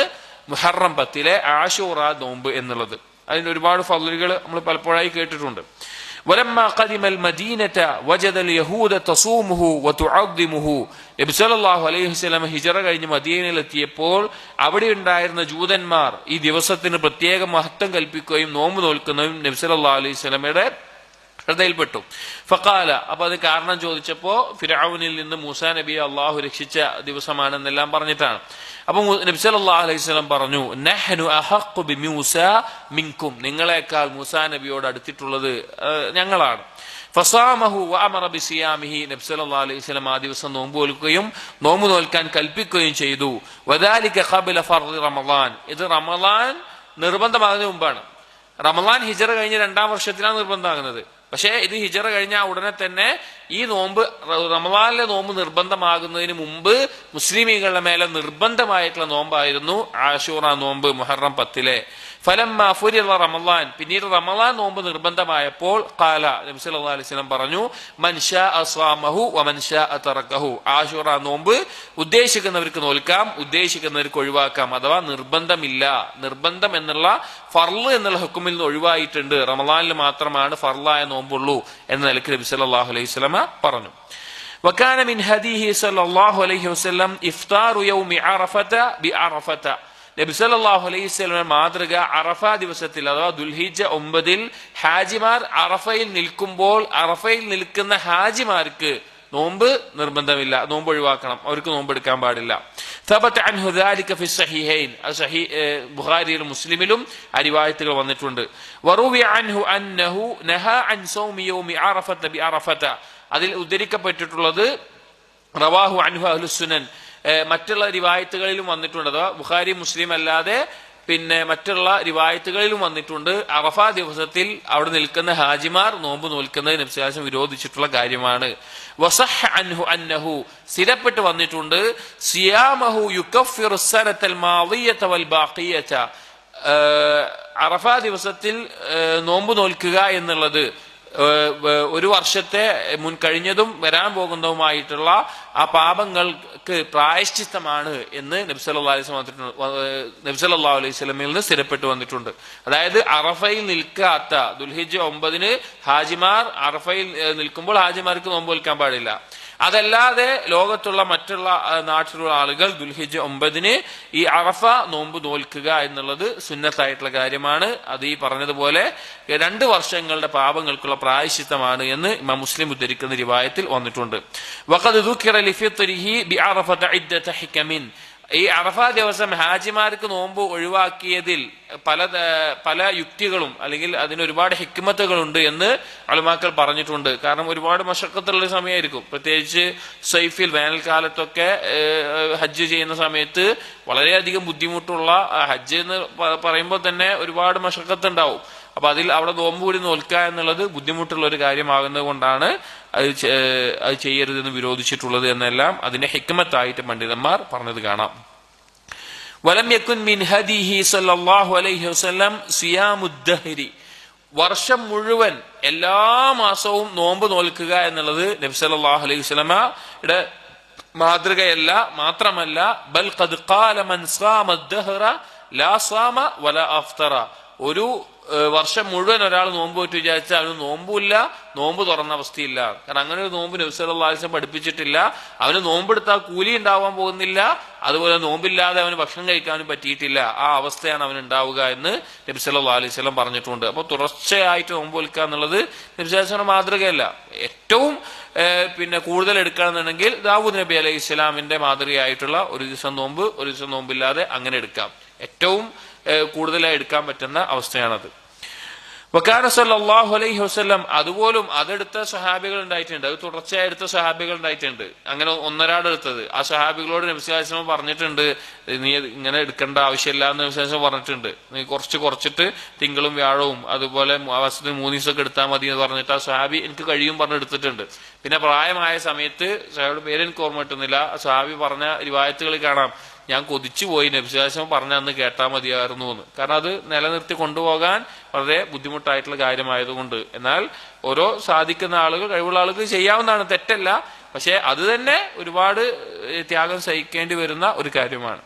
മുഹറം 10 ആശൂറ നോമ്പ് എന്നുള്ളത്. അതിന് ഒരുപാട് ഫളലുകൾ നമ്മൾ പലപ്പോഴായി കേട്ടിട്ടുണ്ട്. വലമ്മ ഖദിമൽ മദീനത വജദൽ യഹൂദ തസൂമുഹു വതുഅദ്ദിമുഹു, നബി സല്ലല്ലാഹു അലൈഹി വസല്ലം ഹിജറ കഴിഞ്ഞ് മദീനയിൽ എത്തിയപ്പോൾ അവിടെ ഉണ്ടായിരുന്ന ജൂതന്മാർ ഈ ദിവസത്തിന് പ്രത്യേക മഹത്വം കൽപ്പിക്കുകയും നോമ്പ് നോൽക്കുന്നതും നബി സല്ലല്ലാഹു അലൈഹി വസല്ലമയുടെ ശ്രദ്ധയിൽപ്പെട്ടു. ഫഖാല, അപ്പൊ അത് കാരണം ചോദിച്ചപ്പോ ഫിർഔനിൽ നിന്ന് മൂസാ നബിയെ അള്ളാഹു രക്ഷിച്ച ദിവസമാണെന്നെല്ലാം പറഞ്ഞിട്ടാണ്. അപ്പൊ നബി സല്ലല്ലാഹു അലൈഹി വസല്ലം പറഞ്ഞു, നഹ്നു അഹഖു ബിമൂസാ മിൻകും, നിങ്ങളെക്കാൾ മൂസാ നബിയോട് അടുത്തിട്ടുള്ളത് ഞങ്ങളാണ്. ഫസാമഹു വഅമറ ബിസിയാമിഹി, നബി സല്ലല്ലാഹു അലൈഹി വസല്ലം ആ ദിവസം നോമ്പ് നോൽക്കുകയും നോമ്പ് നോൽക്കാൻ കൽപ്പിക്കുകയും ചെയ്തു. വദാലിക ഖബല ഫർദ് റമളാൻ, ഇത് റമളാൻ നിർബന്ധമാകുന്നതിന് മുമ്പാണ്. റമളാൻ ഹിജറ കഴിഞ്ഞ് 2-ാം വർഷത്തിലാണ് നിർബന്ധമാകുന്നത്. പക്ഷേ ഇത് ഹിജറ കഴിഞ്ഞ ഉടനെ തന്നെ ഈ നോമ്പ് റമളാനിലെ നോമ്പ് നിർബന്ധമാകുന്നതിന് മുമ്പ് മുസ്ലിമീങ്ങളുടെ മേലെ നിർബന്ധമായിട്ടുള്ള നോമ്പായിരുന്നു ആശൂറ നോമ്പ് മുഹറം 10. ഫലമ്മ ഫുരിദ റമളാൻ, പിന്നീട് റമളാൻ നോമ്പ് നിർബന്ധമായപ്പോൾ ഖാല, നബി സല്ലല്ലാഹു അലൈഹി വസല്ലം പറഞ്ഞു, മൻ ശാഅ സ്വമഹു വമൻ ശാഅ തറകഹു, ആശൂറ നോമ്പ് ഉദ്ദേശിക്കുന്നവർക്ക് നോൽക്കാം, ഉദ്ദേശിക്കുന്നവർക്ക് ഒഴിവാക്കാം. അഥവാ നിർബന്ധമില്ല, നിർബന്ധം എന്നുള്ള ഫർള് എന്നുള്ള ഹുക്കുമിൽ നിന്ന് ഒഴിവായിട്ടുണ്ട്, റമളാനിൽ മാത്രമാണ് ഫർളായ നോമ്പുള്ളൂ എന്ന നിലയ്ക്ക് നബി സല്ലല്ലാഹു അലൈഹി വസല്ലം പറഞ്ഞു. വകാന മിൻ ഹദീഹി സല്ലല്ലാഹു അലൈഹി വസല്ലം ഇഫ്താറു യൗമി അറഫത ബിഅറഫത, നബി സല്ലല്ലാഹു അലൈഹി വസല്ലം മാതൃക അറഫ ദിവസത്തിൽ അഥവാ ദുൽഹിജ്ജ 9 ഹാജിമാർ അറഫയിൽ നിൽക്കുമ്പോൾ അറഫയിൽ നിൽക്കുന്ന ഹാജിമാർക്ക് നോമ്പ് നിർബന്ധമില്ല, നോമ്പ് ഒഴിവാക്കണം, അവർക്ക് നോമ്പ് എടുക്കാൻ പാടില്ല. ثبت عنه ذلك في الصحيحين, ബുഖാരിയിലും മുസ്ലിമിലും ആ റിവായത്തുകൾ വന്നിട്ടുണ്ട്. വറുവി അൻഹു അന്നഹു നഹാ അൻ സൗമി യൗമി അറഫത ബിഅറഫത, അതിൽ ഉദ്ധരിക്കപ്പെട്ടിട്ടുള്ളത് റവാഹു അൻഹു അഹ്ലുസ് സുനൻ, മറ്റുള്ള റിവായത്തുകളിലും വന്നിട്ടുണ്ട്. അഥവാ ബുഖാരി മുസ്ലിം അല്ലാതെ പിന്നെ മറ്റുള്ള റിവായത്തുകളിലും വന്നിട്ടുണ്ട്. അറഫ ദിവസത്തിൽ അവിടെ നിൽക്കുന്ന ഹാജിമാർ നോമ്പ് നോൽക്കുന്നത് നബി സല്ലല്ലാഹു അലൈഹി വസല്ലം വിരോധിച്ചിട്ടുള്ള കാര്യമാണ്. വസഹ അൻഹു അന്നഹു, സ്ഥിരപ്പെട്ട് വന്നിട്ടുണ്ട്, സിയാമഹു യുകഫിറു സനതൽ മാദിയത വൽ ബാഖിയത, അറഫ ദിവസത്തിൽ നോമ്പ് നോൽക്കുക എന്നുള്ളത് ഒരു വർഷത്തെ മുൻ കഴിഞ്ഞതും വരാൻ പോകുന്നതുമായിട്ടുള്ള ആ പാപങ്ങൾക്ക് പ്രായശ്ചിത്തമാണ് എന്ന് നബി സല്ലല്ലാഹു അലൈഹി വസല്ലമയിൽ നിന്ന് സ്ഥിരപ്പെട്ടു വന്നിട്ടുണ്ട്. അതായത് അറഫയിൽ നിൽക്കാത്ത ദുൽഹിജ്ജ 9 ഹാജിമാർ അറഫയിൽ നിൽക്കുമ്പോൾ ഹാജിമാർക്ക് നോമ്പ് നോൽക്കാൻ പാടില്ല. അതല്ലാതെ ലോകത്തുള്ള മറ്റുള്ള നാട്ടിലുള്ള ആളുകൾ ദുൽഹിജ്ജ 9 ഈ അറഫ നോമ്പ് നോൽക്കുക എന്നുള്ളത് സുന്നത്തായിട്ടുള്ള കാര്യമാണ്. അത് ഈ പറഞ്ഞതുപോലെ 2 വർഷങ്ങളുടെ പാപങ്ങൾക്കുള്ള പ്രായശ്ചിത്തമാണ് എന്ന് ഇമാം മുസ്ലിം ഉദ്ധരിക്കുന്ന റിവായത്തിൽ വന്നിട്ടുണ്ട്. വഖദ് ദുകിറ ലിഫിത്രിഹി ബിഅറഫത ഇദ്ദത ഹികമിൻ, ഈ അറഫ ദിവസം ഹാജിമാർക്ക് നോമ്പ് ഒഴിവാക്കിയതിൽ പല യുക്തികളും അല്ലെങ്കിൽ അതിന് ഒരുപാട് ഹിക്മത്തുകളുണ്ട് എന്ന് ഉലമാക്കൾ പറഞ്ഞിട്ടുണ്ട്. കാരണം ഒരുപാട് മശക്കത്തുള്ള സമയമായിരിക്കും, പ്രത്യേകിച്ച് സൈഫിൽ വേനൽക്കാലത്തൊക്കെ ഹജ്ജ് ചെയ്യുന്ന സമയത്ത് വളരെയധികം ബുദ്ധിമുട്ടുള്ള, ഹജ്ജ് എന്ന് പറയുമ്പോൾ തന്നെ ഒരുപാട് മശക്കത്ത് ഉണ്ടാവും. അപ്പൊ അതിൽ അവിടെ നോമ്പ് കൂടി നോൽക്കുക എന്നുള്ളത് ബുദ്ധിമുട്ടുള്ള ഒരു കാര്യമാകുന്നത് കൊണ്ടാണ് അത് ചെയ്യരുതെന്ന് വിരോധിച്ചിട്ടുള്ളത് എന്നെല്ലാം അതിന്റെ ഹിക്മത്തായിട്ട് പണ്ഡിതന്മാർ പറഞ്ഞത് കാണാം. വലം യകുൻ മിൻ ഹദിഹി സല്ലല്ലാഹു അലൈഹി വസല്ലം സിയാമുദ്ദഹരി, വർഷം മുഴുവൻ എല്ലാ മാസവും നോമ്പ് നോൽക്കുക എന്നുള്ളത് നബി സല്ലല്ലാഹു അലൈഹി വസല്ലമയുടെ മാതൃകയല്ല. മാത്രമല്ല, ബൽ ഖദ് ഖാല മൻ സാമദ്ദഹറ ലാ സാമ വലാ അഫ്തറ, ഒരു വർഷം മുഴുവൻ ഒരാൾ നോമ്പ് പോയിട്ട് വിചാരിച്ചാൽ അവന് നോമ്പുമില്ല, നോമ്പ് തുറന്ന അവസ്ഥയില്ല. കാരണം അങ്ങനെ ഒരു നോമ്പ് നബി സല്ലല്ലാഹു അലൈഹി വസല്ലം പഠിപ്പിച്ചിട്ടില്ല. അവന് നോമ്പെടുത്താൽ കൂലി ഉണ്ടാവാൻ പോകുന്നില്ല, അതുപോലെ നോമ്പില്ലാതെ അവന് ഭക്ഷണം കഴിക്കാനും പറ്റിയിട്ടില്ല. ആ അവസ്ഥയാണ് അവന് ഉണ്ടാവുക എന്ന് നബി സല്ലല്ലാഹു അലൈഹി വസല്ലം പറഞ്ഞിട്ടുണ്ട്. അപ്പൊ തുടർച്ചയായിട്ട് നോമ്പ് വിൽക്കുക എന്നുള്ളത് നബി സല്ലല്ലാഹു അലൈഹി വസല്ലം മാതൃകയല്ല. ഏറ്റവും കൂടുതൽ എടുക്കുകയാണെന്നുണ്ടെങ്കിൽ ദാവൂദ് നബി അലൈഹി ഇസ്ലാമിന്റെ മാതൃകയായിട്ടുള്ള ഒരു ദിവസം നോമ്പ്, ഒരു ദിവസം നോമ്പില്ലാതെ അങ്ങനെ എടുക്കാം. ഏറ്റവും കൂടുതലായി എടുക്കാൻ പറ്റുന്ന അവസ്ഥയാണത്. വകാന സല്ലല്ലാഹു അലൈഹി വസല്ലം, അതുപോലും അതെടുത്ത സഹാബികൾ ഉണ്ടായിട്ടുണ്ട്, അത് തുടർച്ചയായി എടുത്ത സഹാബികൾ ഉണ്ടായിട്ടുണ്ട്. അങ്ങനെ ഒന്നരാട് എടുത്തത് ആ സഹാബികളോട് നബി സല്ലല്ലാഹു അലൈഹി വസല്ലം പറഞ്ഞിട്ടുണ്ട്, നീ ഇങ്ങനെ എടുക്കേണ്ട ആവശ്യമില്ല എന്ന് നബി സല്ലല്ലാഹു അലൈഹി വസല്ലം പറഞ്ഞിട്ടുണ്ട്. നീ കുറച്ചിട്ട് തിങ്കളും വ്യാഴവും അതുപോലെ മാസത്തിന് 3 ദിവസമൊക്കെ എടുത്താൽ മതി എന്ന് പറഞ്ഞിട്ട് ആ സഹാബി എനിക്ക് കഴിയും പറഞ്ഞ് എടുത്തിട്ടുണ്ട്. പിന്നെ പ്രായമായ സമയത്ത് സഹാബിയുടെ പേര് എനിക്ക് ഓർമ്മ കിട്ടുന്നില്ല, സഹാബി പറഞ്ഞ റിവായത്തുകളിൽ കാണാം, ഞാൻ കൊതിച്ചു പോയി നബി സല്ലല്ലാഹു അലൈഹി വസല്ലം പറഞ്ഞ അന്ന് കേട്ടാൽ മതിയായിരുന്നു എന്ന്. കാരണം അത് നിലനിർത്തി കൊണ്ടുപോകാൻ വളരെ ബുദ്ധിമുട്ടായിട്ടുള്ള കാര്യമായതുകൊണ്ട്. എന്നാൽ ഓരോ സാധിക്കുന്ന ആളുകൾ, കഴിവുള്ള ആളുകൾ ചെയ്യാവുന്നതാണ്, തെറ്റല്ല. പക്ഷെ അത് തന്നെ ഒരുപാട് ത്യാഗം സഹിക്കേണ്ടി വരുന്ന ഒരു കാര്യമാണ്.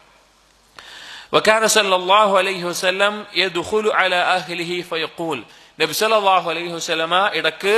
വകാന സല്ലല്ലാഹു അലൈഹി വസല്ലം യദ്ഖുലു അലാ അഹ്ലിഹി ഫയഖൂൽ, നബി സല്ലല്ലാഹു അലൈഹി വസല്ലമ ഇടക്ക്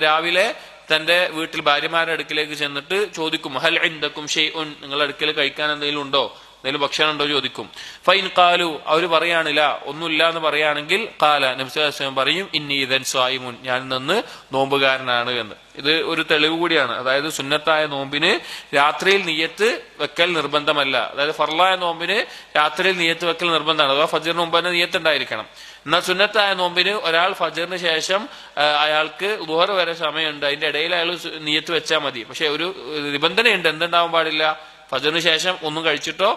രാവിലെ തന്റെ വീട്ടിൽ ഭാര്യമാരുടെ അടുക്കിലേക്ക് ചെന്നിട്ട് ചോദിക്കും, ഹൽ ഇൻദകും ഷൈഉൻ, നിങ്ങളുടെ അടുക്കൽ കഴിക്കാൻ എന്തെങ്കിലും ഉണ്ടോ, എന്തെങ്കിലും ഭക്ഷണം ഉണ്ടോ ചോദിക്കും. ഫൈൻ ഖാലു, അവർ പറയാനില്ല, ഒന്നുമില്ല എന്ന് പറയുകയാണെങ്കിൽ ഖാല, നബി സല്ലല്ലാഹു അലൈഹി വസല്ലം പറയും, ഇന്നി ഇദൻ സ്വായിമുൻ, ഞാൻ നിന്ന് നോമ്പുകാരനാണ് എന്ന്. ഇത് ഒരു തെളിവ് കൂടിയാണ്. അതായത് സുന്നത്തായ നോമ്പിന് രാത്രിയിൽ നിയ്യത്ത് വെക്കൽ നിർബന്ധമല്ല. അതായത് ഫർളായ നോമ്പിന് രാത്രിയിൽ നിയ്യത്ത് വെക്കൽ നിർബന്ധമാണ്, അഥവാ ഫജ്റിന് മുമ്പ് തന്നെ നിയ്യത്ത് ഉണ്ടായിരിക്കണം. എന്നാൽ സുന്നത്തായ നോമ്പിന് ഒരാൾ ഫജ്റിന് ശേഷം അയാൾക്ക് ളുഹർ വരെ സമയമുണ്ട്, അതിന്റെ ഇടയിൽ അയാൾ നിയ്യത്ത് വെച്ചാൽ മതി. പക്ഷെ ഒരു നിബന്ധനയുണ്ട്, എന്തുണ്ടാവാൻ പാടില്ല, ഫജ്റിന് ശേഷം ഒന്നും കഴിച്ചിട്ടോ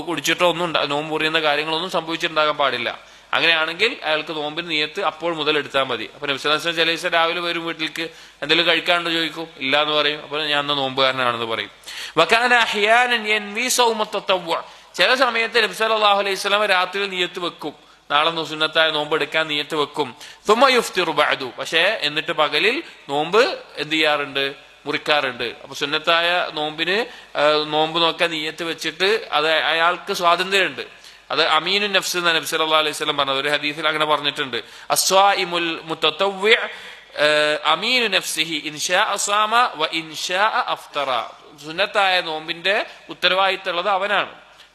കുടിച്ചിട്ടോ ഒന്നും നോമ്പ് മുറിയുന്ന കാര്യങ്ങളൊന്നും സംഭവിച്ചിട്ടുണ്ടാകാൻ പാടില്ല. അങ്ങനെയാണെങ്കിൽ അയാൾക്ക് നോമ്പിന് നിയ്യത്ത് അപ്പോൾ മുതൽ എടുത്താൽ മതി. അപ്പൊ നബി സല്ലല്ലാഹു അലൈഹി വസല്ലം ചില ദിവസം രാവിലെ വരും വീട്ടിലേക്ക്, എന്തെങ്കിലും കഴിക്കാണ്ടോ ചോദിക്കും, ഇല്ല എന്ന് പറയും. അപ്പൊ ഞാൻ അന്ന് നോമ്പുകാരനാണെന്ന് പറയും. വകാന അഹ്യാനൻ യൻവി സൗമ തതവ്വു, ചില സമയത്ത് നബി സല്ലല്ലാഹു അലൈഹി വസല്ലം രാത്രിയിൽ നിയ്യത്ത് വെക്കും, നാളെ സുന്നത്തായ നോമ്പ് എടുക്കാൻ നിയ്യത്ത് വെക്കും. സുമ്മ യുഫ്തിറു ബഅദു, പക്ഷേ എന്നിട്ട് പകലിൽ നോമ്പ് എന്ത് ചെയ്യാറുണ്ട്, മുറിക്കാറുണ്ട്. അപ്പൊ സുന്നത്തായ നോമ്പിന് നോമ്പ് നോക്കാൻ നിയ്യത്ത് വെച്ചിട്ട് അത് അയാൾക്ക് സ്വാതന്ത്ര്യമുണ്ട്. അത് അമീനു നഫ്സ് എന്ന് നബി സല്ലല്ലാഹു അലൈഹി വസല്ലം പറഞ്ഞത്, ഒരു ഹദീസിൽ അങ്ങനെ പറഞ്ഞിട്ടുണ്ട്. അസ്വാഇമുൽ മുതതവ്വി അമീനു നഫ്സിഹി ഇൻഷാ അസാമ വ ഇൻഷാ അഫ്തറ, സുന്നത്തായ നോമ്പിന്റെ ഉത്തരവാദിത്തമുള്ളത് അവനാണ്.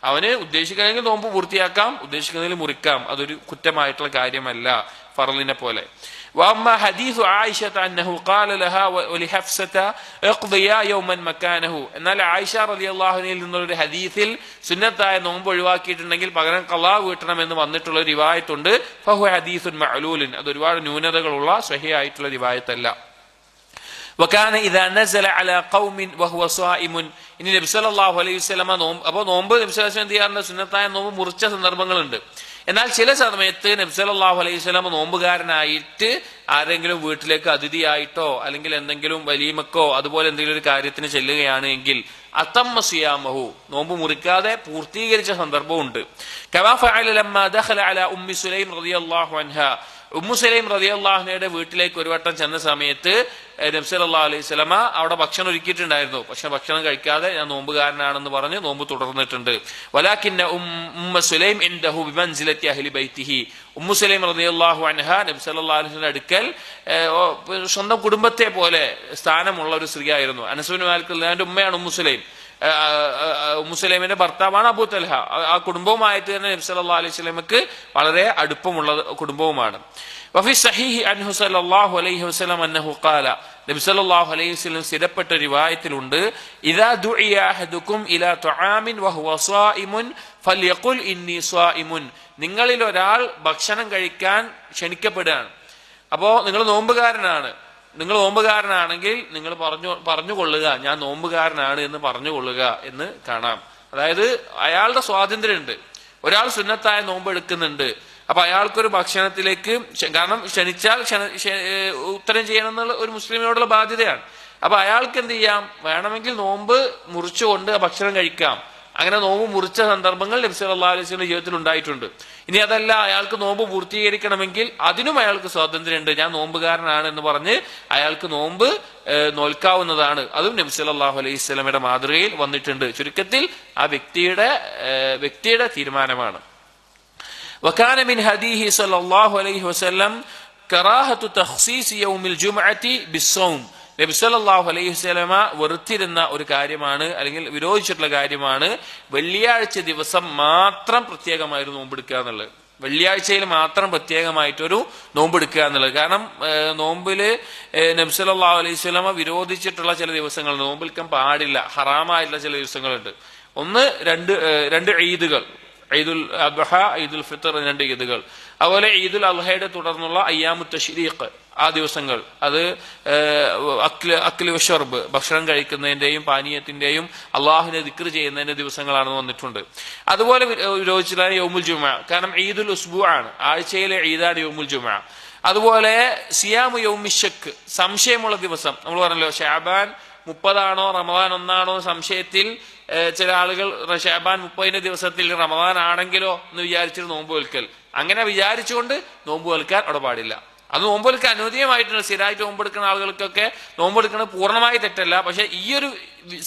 അവന് ഉദ്ദേശിക്കണമെങ്കിൽ നോമ്പ് പൂർത്തിയാക്കാം, ഉദ്ദേശിക്കുന്നതിൽ മുറിക്കാം, അതൊരു കുറ്റമായിട്ടുള്ള കാര്യമല്ല ഫർളിനെ പോലെ. وأما حديث عائشة أنه قال لها ولحفصة اقضيا يوما مكانه, എന്നാൽ ആയിഷ റളിയല്ലാഹു അൻഹയിൽ നിന്നുള്ള ഹദീസിൽ സുന്നത്തായ നോമ്പ് ഒഴിവാക്കിയിട്ടുണ്ടെങ്കിൽ പകരം ഖളാ വീട്ടണം എന്ന് വന്നിട്ടുള്ള റിവായത്തുണ്ട്. ഫഹു ഹദീസുൻ മഅലൂലുൻ, അത് ഒരുപാട് ന്യൂനതകളുള്ള സ്വഹീഹായിട്ടുള്ള റിവായത്തല്ല. വകാന ഇദാ നസല അലാ ഖൗമിൻ വഹുവ സ്വായിമുൻ, ഇനി നബി സല്ലല്ലാഹു അലൈഹി വസല്ലമ അപ്പോൾ നോമ്പ് നബി സല്ലല്ലാഹു അലൈഹി വസല്ലം എന്ത് ചെയ്യാറുണ്ട്, സുന്നത്തായ നോമ്പ് മുറിച്ച സന്ദർഭങ്ങളുണ്ട്. എന്നാൽ ചില സമയത്ത് നബി സല്ലല്ലാഹു അലൈഹി വസല്ലം നോമ്പുകാരനായിട്ട് ആരെങ്കിലും വീട്ടിലേക്ക് അതിഥിയായിട്ടോ അല്ലെങ്കിൽ എന്തെങ്കിലും വലീമക്കോ അതുപോലെ എന്തെങ്കിലും ഒരു കാര്യത്തിന് ചെല്ലുകയാണ് എങ്കിൽ അതമ്മ സിയാമഹു, നോമ്പ് മുറിക്കാതെ പൂർത്തീകരിച്ച സന്ദർഭമുണ്ട്. കമാ ഫഅല ലമ്മാ ദഖല അലാ ഉമ്മി സുലൈം റളിയല്ലാഹു അൻഹാ, ഉമ്മു സുലൈം റളിയല്ലാഹു അൻഹയുടെ വീട്ടിലേക്ക് ഒരു വട്ടം ചെന്ന സമയത്ത് നബി സല്ലല്ലാഹു അലൈഹി വസല്ലമ അവിടെ ഭക്ഷണം ഒരുക്കിയിട്ടുണ്ടായിരുന്നു. പക്ഷെ ഭക്ഷണം കഴിക്കാതെ ഞാൻ നോമ്പുകാരനാണെന്ന് പറഞ്ഞ് നോമ്പ് തുടർന്നിട്ടുണ്ട്. വലാകിന്ന ഉമ്മു സുലൈം ഇൻദഹു ബിമൻസിലത്തി അഹ്ലി ബൈതിഹി, ഉമ്മു സുലൈം റളിയല്ലാഹു അൻഹ നബി സല്ലല്ലാഹു അലൈഹി വസല്ലമയുടെ അടുക്കൽ സ്വന്തം കുടുംബത്തെ പോലെ സ്ഥാനമുള്ള ഒരു സ്ത്രീയായിരുന്നു. അനസ് ബിൻ മാലിക് റളിയല്ലാഹു അൻഹു ഉമ്മയാണ് ഉമ്മു സുലൈം. ഉമ്മു സുലൈമിന്റെ ഭർത്താവാണ് അബൂ തൽഹ. ആ കുടുംബവുമായിട്ട് തന്നെ നബി സല്ലല്ലാഹു അലൈഹി വസല്ലമക്ക് വളരെ അടുപ്പമുള്ള കുടുംബവുമാണ്. വഫി സഹീഹി അൻഹു സല്ലല്ലാഹു അലൈഹി വസല്ലം അന്നഹു ഖാല, നബി സല്ലല്ലാഹു അലൈഹി വസല്ലം സ്ഥിരപ്പെട്ട റിവായത്തിലുണ്ട്, ഇദാ ദുഇയ അഹദുകും ഇലാ തുആമിൻ വഹുവ സ്വായിമുൻ ഫൽയഖുൽ ഇന്നി സ്വായിമുൻ, നിങ്ങളിൽ ഒരാൾ ഭക്ഷണം കഴിക്കാൻ ക്ഷണിക്കപ്പെടുകയാണ്, അപ്പോ നിങ്ങൾ നോമ്പുകാരനാണ്, നിങ്ങൾ നോമ്പുകാരനാണെങ്കിൽ നിങ്ങൾ പറഞ്ഞുകൊള്ളുക ഞാൻ നോമ്പുകാരനാണ് എന്ന് പറഞ്ഞുകൊള്ളുക എന്ന് കാണാം. അതായത് അയാളുടെ സ്വാതന്ത്ര്യമുണ്ട്. ഒരാൾ സുന്നത്തായ നോമ്പ് എടുക്കുന്നുണ്ട്, അപ്പൊ അയാൾക്കൊരു ഭക്ഷണത്തിലേക്ക്, കാരണം ക്ഷണിച്ചാൽ ഉത്തരം ചെയ്യണം എന്നുള്ള ഒരു മുസ്ലിമിനോടുള്ള ബാധ്യതയാണ്. അപ്പൊ അയാൾക്ക് എന്ത് ചെയ്യാം, വേണമെങ്കിൽ നോമ്പ് മുറിച്ചുകൊണ്ട് ഭക്ഷണം കഴിക്കാം. അങ്ങനെ നോമ്പ് മുറിച്ച സന്ദർഭങ്ങൾ നബി സല്ലല്ലാഹു അലൈഹി വസല്ലം ജീവിതത്തിൽ ഉണ്ടായിട്ടുണ്ട്. ഇനി അതല്ല, അയാൾക്ക് നോമ്പ് പൂർത്തീകരിക്കണമെങ്കിൽ അതിനും അയാൾക്ക് സ്വാതന്ത്ര്യമുണ്ട്. ഞാൻ നോമ്പുകാരനാണ് എന്ന് പറഞ്ഞ് അയാൾക്ക് നോമ്പ് നോൽക്കാവുന്നതാണ്. അതും നബി സല്ലല്ലാഹു അലൈഹി വസല്ലമയുടെ മാതൃകയിൽ വന്നിട്ടുണ്ട്. ചുരുക്കത്തിൽ ആ വ്യക്തിയുടെ തീരുമാനമാണ്. വകാന മിൻ ഹദീഹി സല്ലല്ലാഹു അലൈഹി വസല്ലം കറാഹത്തു തഖ്സീസ് യൗമിൽ ജുമുഅത്തി ബിസ്സൗം, നബി സല്ലല്ലാഹു അലൈഹി വസല്ലമ വെറുത്തിരുന്ന ഒരു കാര്യമാണ്, അല്ലെങ്കിൽ വിരോധിച്ചിട്ടുള്ള കാര്യമാണ് വെള്ളിയാഴ്ച ദിവസം മാത്രം പ്രത്യേകമായൊരു നോമ്പെടുക്കുക എന്നുള്ളത്. വെള്ളിയാഴ്ചയിൽ മാത്രം പ്രത്യേകമായിട്ടൊരു നോമ്പെടുക്കുക എന്നുള്ളത്. കാരണം നോമ്പില് നബി സല്ലല്ലാഹു അലൈഹി വസല്ലമ വിരോധിച്ചിട്ടുള്ള ചില ദിവസങ്ങൾ, നോമ്പെടുക്കാൻ പാടില്ല, ഹറാമായിട്ടുള്ള ചില ദിവസങ്ങളുണ്ട്. ഒന്ന് രണ്ട് ഈദുകൾ, ഈദുൽ അദ്ഹ, ഈദുൽ ഫിത്തർ, 2 ഈദുകൾ. അതുപോലെ ഈദുൽ അദ്ഹയുടെ തുടർന്നുള്ള അയ്യാമു തശ്രീഖ്, ആ ദിവസങ്ങൾ, അത് അക്ല് വഷർബ്, ഭക്ഷണം കഴിക്കുന്നതിന്റെയും പാനീയത്തിന്റെയും അള്ളാഹുവിനെ ദിക്ർ ചെയ്യുന്നതിന്റെ ദിവസങ്ങളാണെന്ന് വന്നിട്ടുണ്ട്. അതുപോലെ വിരോധിച്ചിട്ടാണ് യൗമുൽ ജുമുഅ. കാരണം ഈദുൽ ഉസ്ബു ആണ്, ആഴ്ചയിലെ ഈദാണ് യൗമുൽ ജുമുഅ. അതുപോലെ സിയാമു യൗമി ശക്ക്, സംശയമുള്ള ദിവസം. നമ്മൾ പറഞ്ഞല്ലോ ഷഅബാൻ 30 റമദാൻ 1 സംശയത്തിൽ ചില ആളുകൾ ഷഅബാൻ 30 ദിവസത്തിൽ റമദാൻ ആണെങ്കിലോ എന്ന് വിചാരിച്ചിട്ട് നോമ്പ് വെൽക്കൽ. അങ്ങനെ വിചാരിച്ചുകൊണ്ട് നോമ്പ് വെൽക്കാൻ അവിടെ പാടില്ല. അത് നോമ്പ് വെൽക്കാൻ അനുവദീയമായിട്ടുണ്ട്. സ്ഥിരമായിട്ട് നോമ്പെടുക്കുന്ന ആളുകൾക്കൊക്കെ നോമ്പെടുക്കുന്നത് പൂർണ്ണമായി തെറ്റല്ല, പക്ഷെ ഈ ഒരു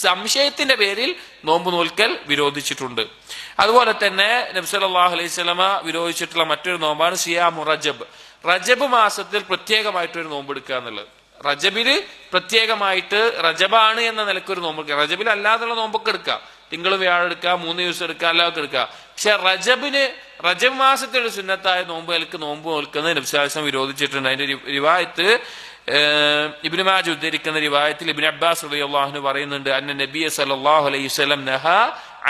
സംശയത്തിന്റെ പേരിൽ നോമ്പ് നോൽക്കൽ വിരോധിച്ചിട്ടുണ്ട്. അതുപോലെ തന്നെ നബി സല്ലല്ലാഹു അലൈഹി വസല്ലമ വിരോധിച്ചിട്ടുള്ള മറ്റൊരു നോമ്പാണ് സിയാമു റജബ്. റജബ് മാസത്തിൽ പ്രത്യേകമായിട്ടൊരു നോമ്പെടുക്കുക എന്നുള്ളത്. റജബില് പ്രത്യേകമായിട്ട് റജബാണ് എന്ന നിലക്കൊരു നോമ്പെടുക്കുക. റജബിൽ അല്ലാതുള്ള നോമ്പൊക്കെ എടുക്കുക, തിങ്കൾ വ്യാഴം എടുക്കുക, 3 ദിവസം എടുക്കുക, എല്ലാവർക്കും എടുക്കുക. പക്ഷെ റജബ് മാസത്തിൽ സുന്നത്തായ നോമ്പ് നോമ്പ് നോൽക്കുന്നത് നബി സല്ലല്ലാഹു അലൈഹി വസല്ലം വിരോധിച്ചിട്ടുണ്ട്. അതിന്റെ റിവായത്ത് ഇബ്നു മാജ ഉദ്ധരിക്കുന്ന റിവായത്തിൽ ഇബ്നു അബ്ബാസ് റളിയല്ലാഹു അൻഹു പറയുന്നുണ്ട്, അന്ന നബിയ സല്ലല്ലാഹു അലൈഹി വസല്ലം നഹാ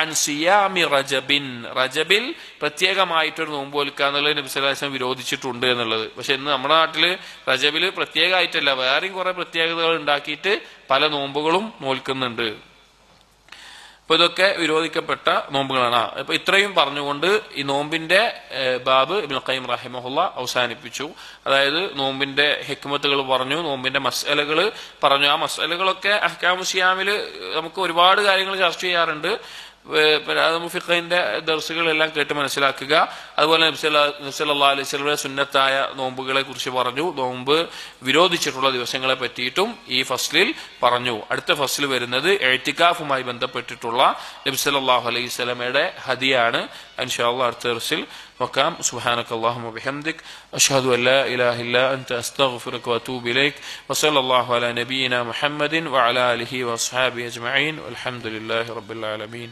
അൻ സിയാമി റജബിൻ, റജബിൽ പ്രത്യേകമായിട്ടൊരു നോമ്പ് നോൽക്കുക എന്നുള്ളത് നബി സല്ലല്ലാഹു അലൈഹി വസല്ലം വിരോധിച്ചിട്ടുണ്ട് എന്നുള്ളത്. പക്ഷെ ഇന്ന് നമ്മുടെ നാട്ടില് റജബില് പ്രത്യേകമായിട്ടല്ല, വേറെയും കുറെ പ്രത്യേകതകൾ ഉണ്ടാക്കിയിട്ട് പല നോമ്പുകളും നോൽക്കുന്നുണ്ട്. അപ്പൊ ഇതൊക്കെ വിരോധിക്കപ്പെട്ട നോമ്പുകളാണ്. അപ്പൊ ഇത്രയും പറഞ്ഞുകൊണ്ട് ഈ നോമ്പിന്റെ ബാബ് ഇബ്നുൽ ഖയ്യിം റഹിമഹുല്ലാ അവസാനിപ്പിച്ചു. അതായത് നോമ്പിന്റെ ഹിക്മത്തുകൾ പറഞ്ഞു, നോമ്പിന്റെ മസ്അലകൾ പറഞ്ഞു. ആ മസ്അലകളൊക്കെ അഹ്കാമു സിയാമില് നമുക്ക് ഒരുപാട് കാര്യങ്ങൾ ചർച്ച ചെയ്യാറുണ്ട്. ഫിഖഹിന്റെ ദർസുകളെല്ലാം കേട്ട് മനസ്സിലാക്കുക. അതുപോലെ നബി സല്ലല്ലാഹു അലൈഹി വസല്ലമയുടെ സുന്നത്തായ നോമ്പുകളെ കുറിച്ച് പറഞ്ഞു, നോമ്പ് വിരോധിച്ചിട്ടുള്ള ദിവസങ്ങളെ പറ്റിയിട്ടും ഈ ഫസ്ലിൽ പറഞ്ഞു. അടുത്ത ഫസ്ൽ വരുന്നത് ഇഅ്തികാഫുമായി ബന്ധപ്പെട്ടിട്ടുള്ള നബി സല്ലല്ലാഹു അലൈഹി വസല്ലമയുടെ ഹദിയാണ്. ഇൻഷാ അല്ലാഹ് അടുത്ത ദർസിൽ നോക്കാം. സുബ്ഹാനകല്ലാഹുമ്മ വബിഹംദിക് അഷ്ഹദു അൻ ലാ ഇലാഹ ഇല്ലാ അൻത അസ്തഗ്ഫിറുക വഅതൂബു ഇലൈക് വസല്ലല്ലാഹു അലാ നബിയിനാ മുഹമ്മദിൻ വഅലാ ആലിഹി വഅസ്ഹാബിഹി അജ്മഈൻ വൽഹംദുലില്ലാഹി റബ്ബിൽ ആലമീൻ.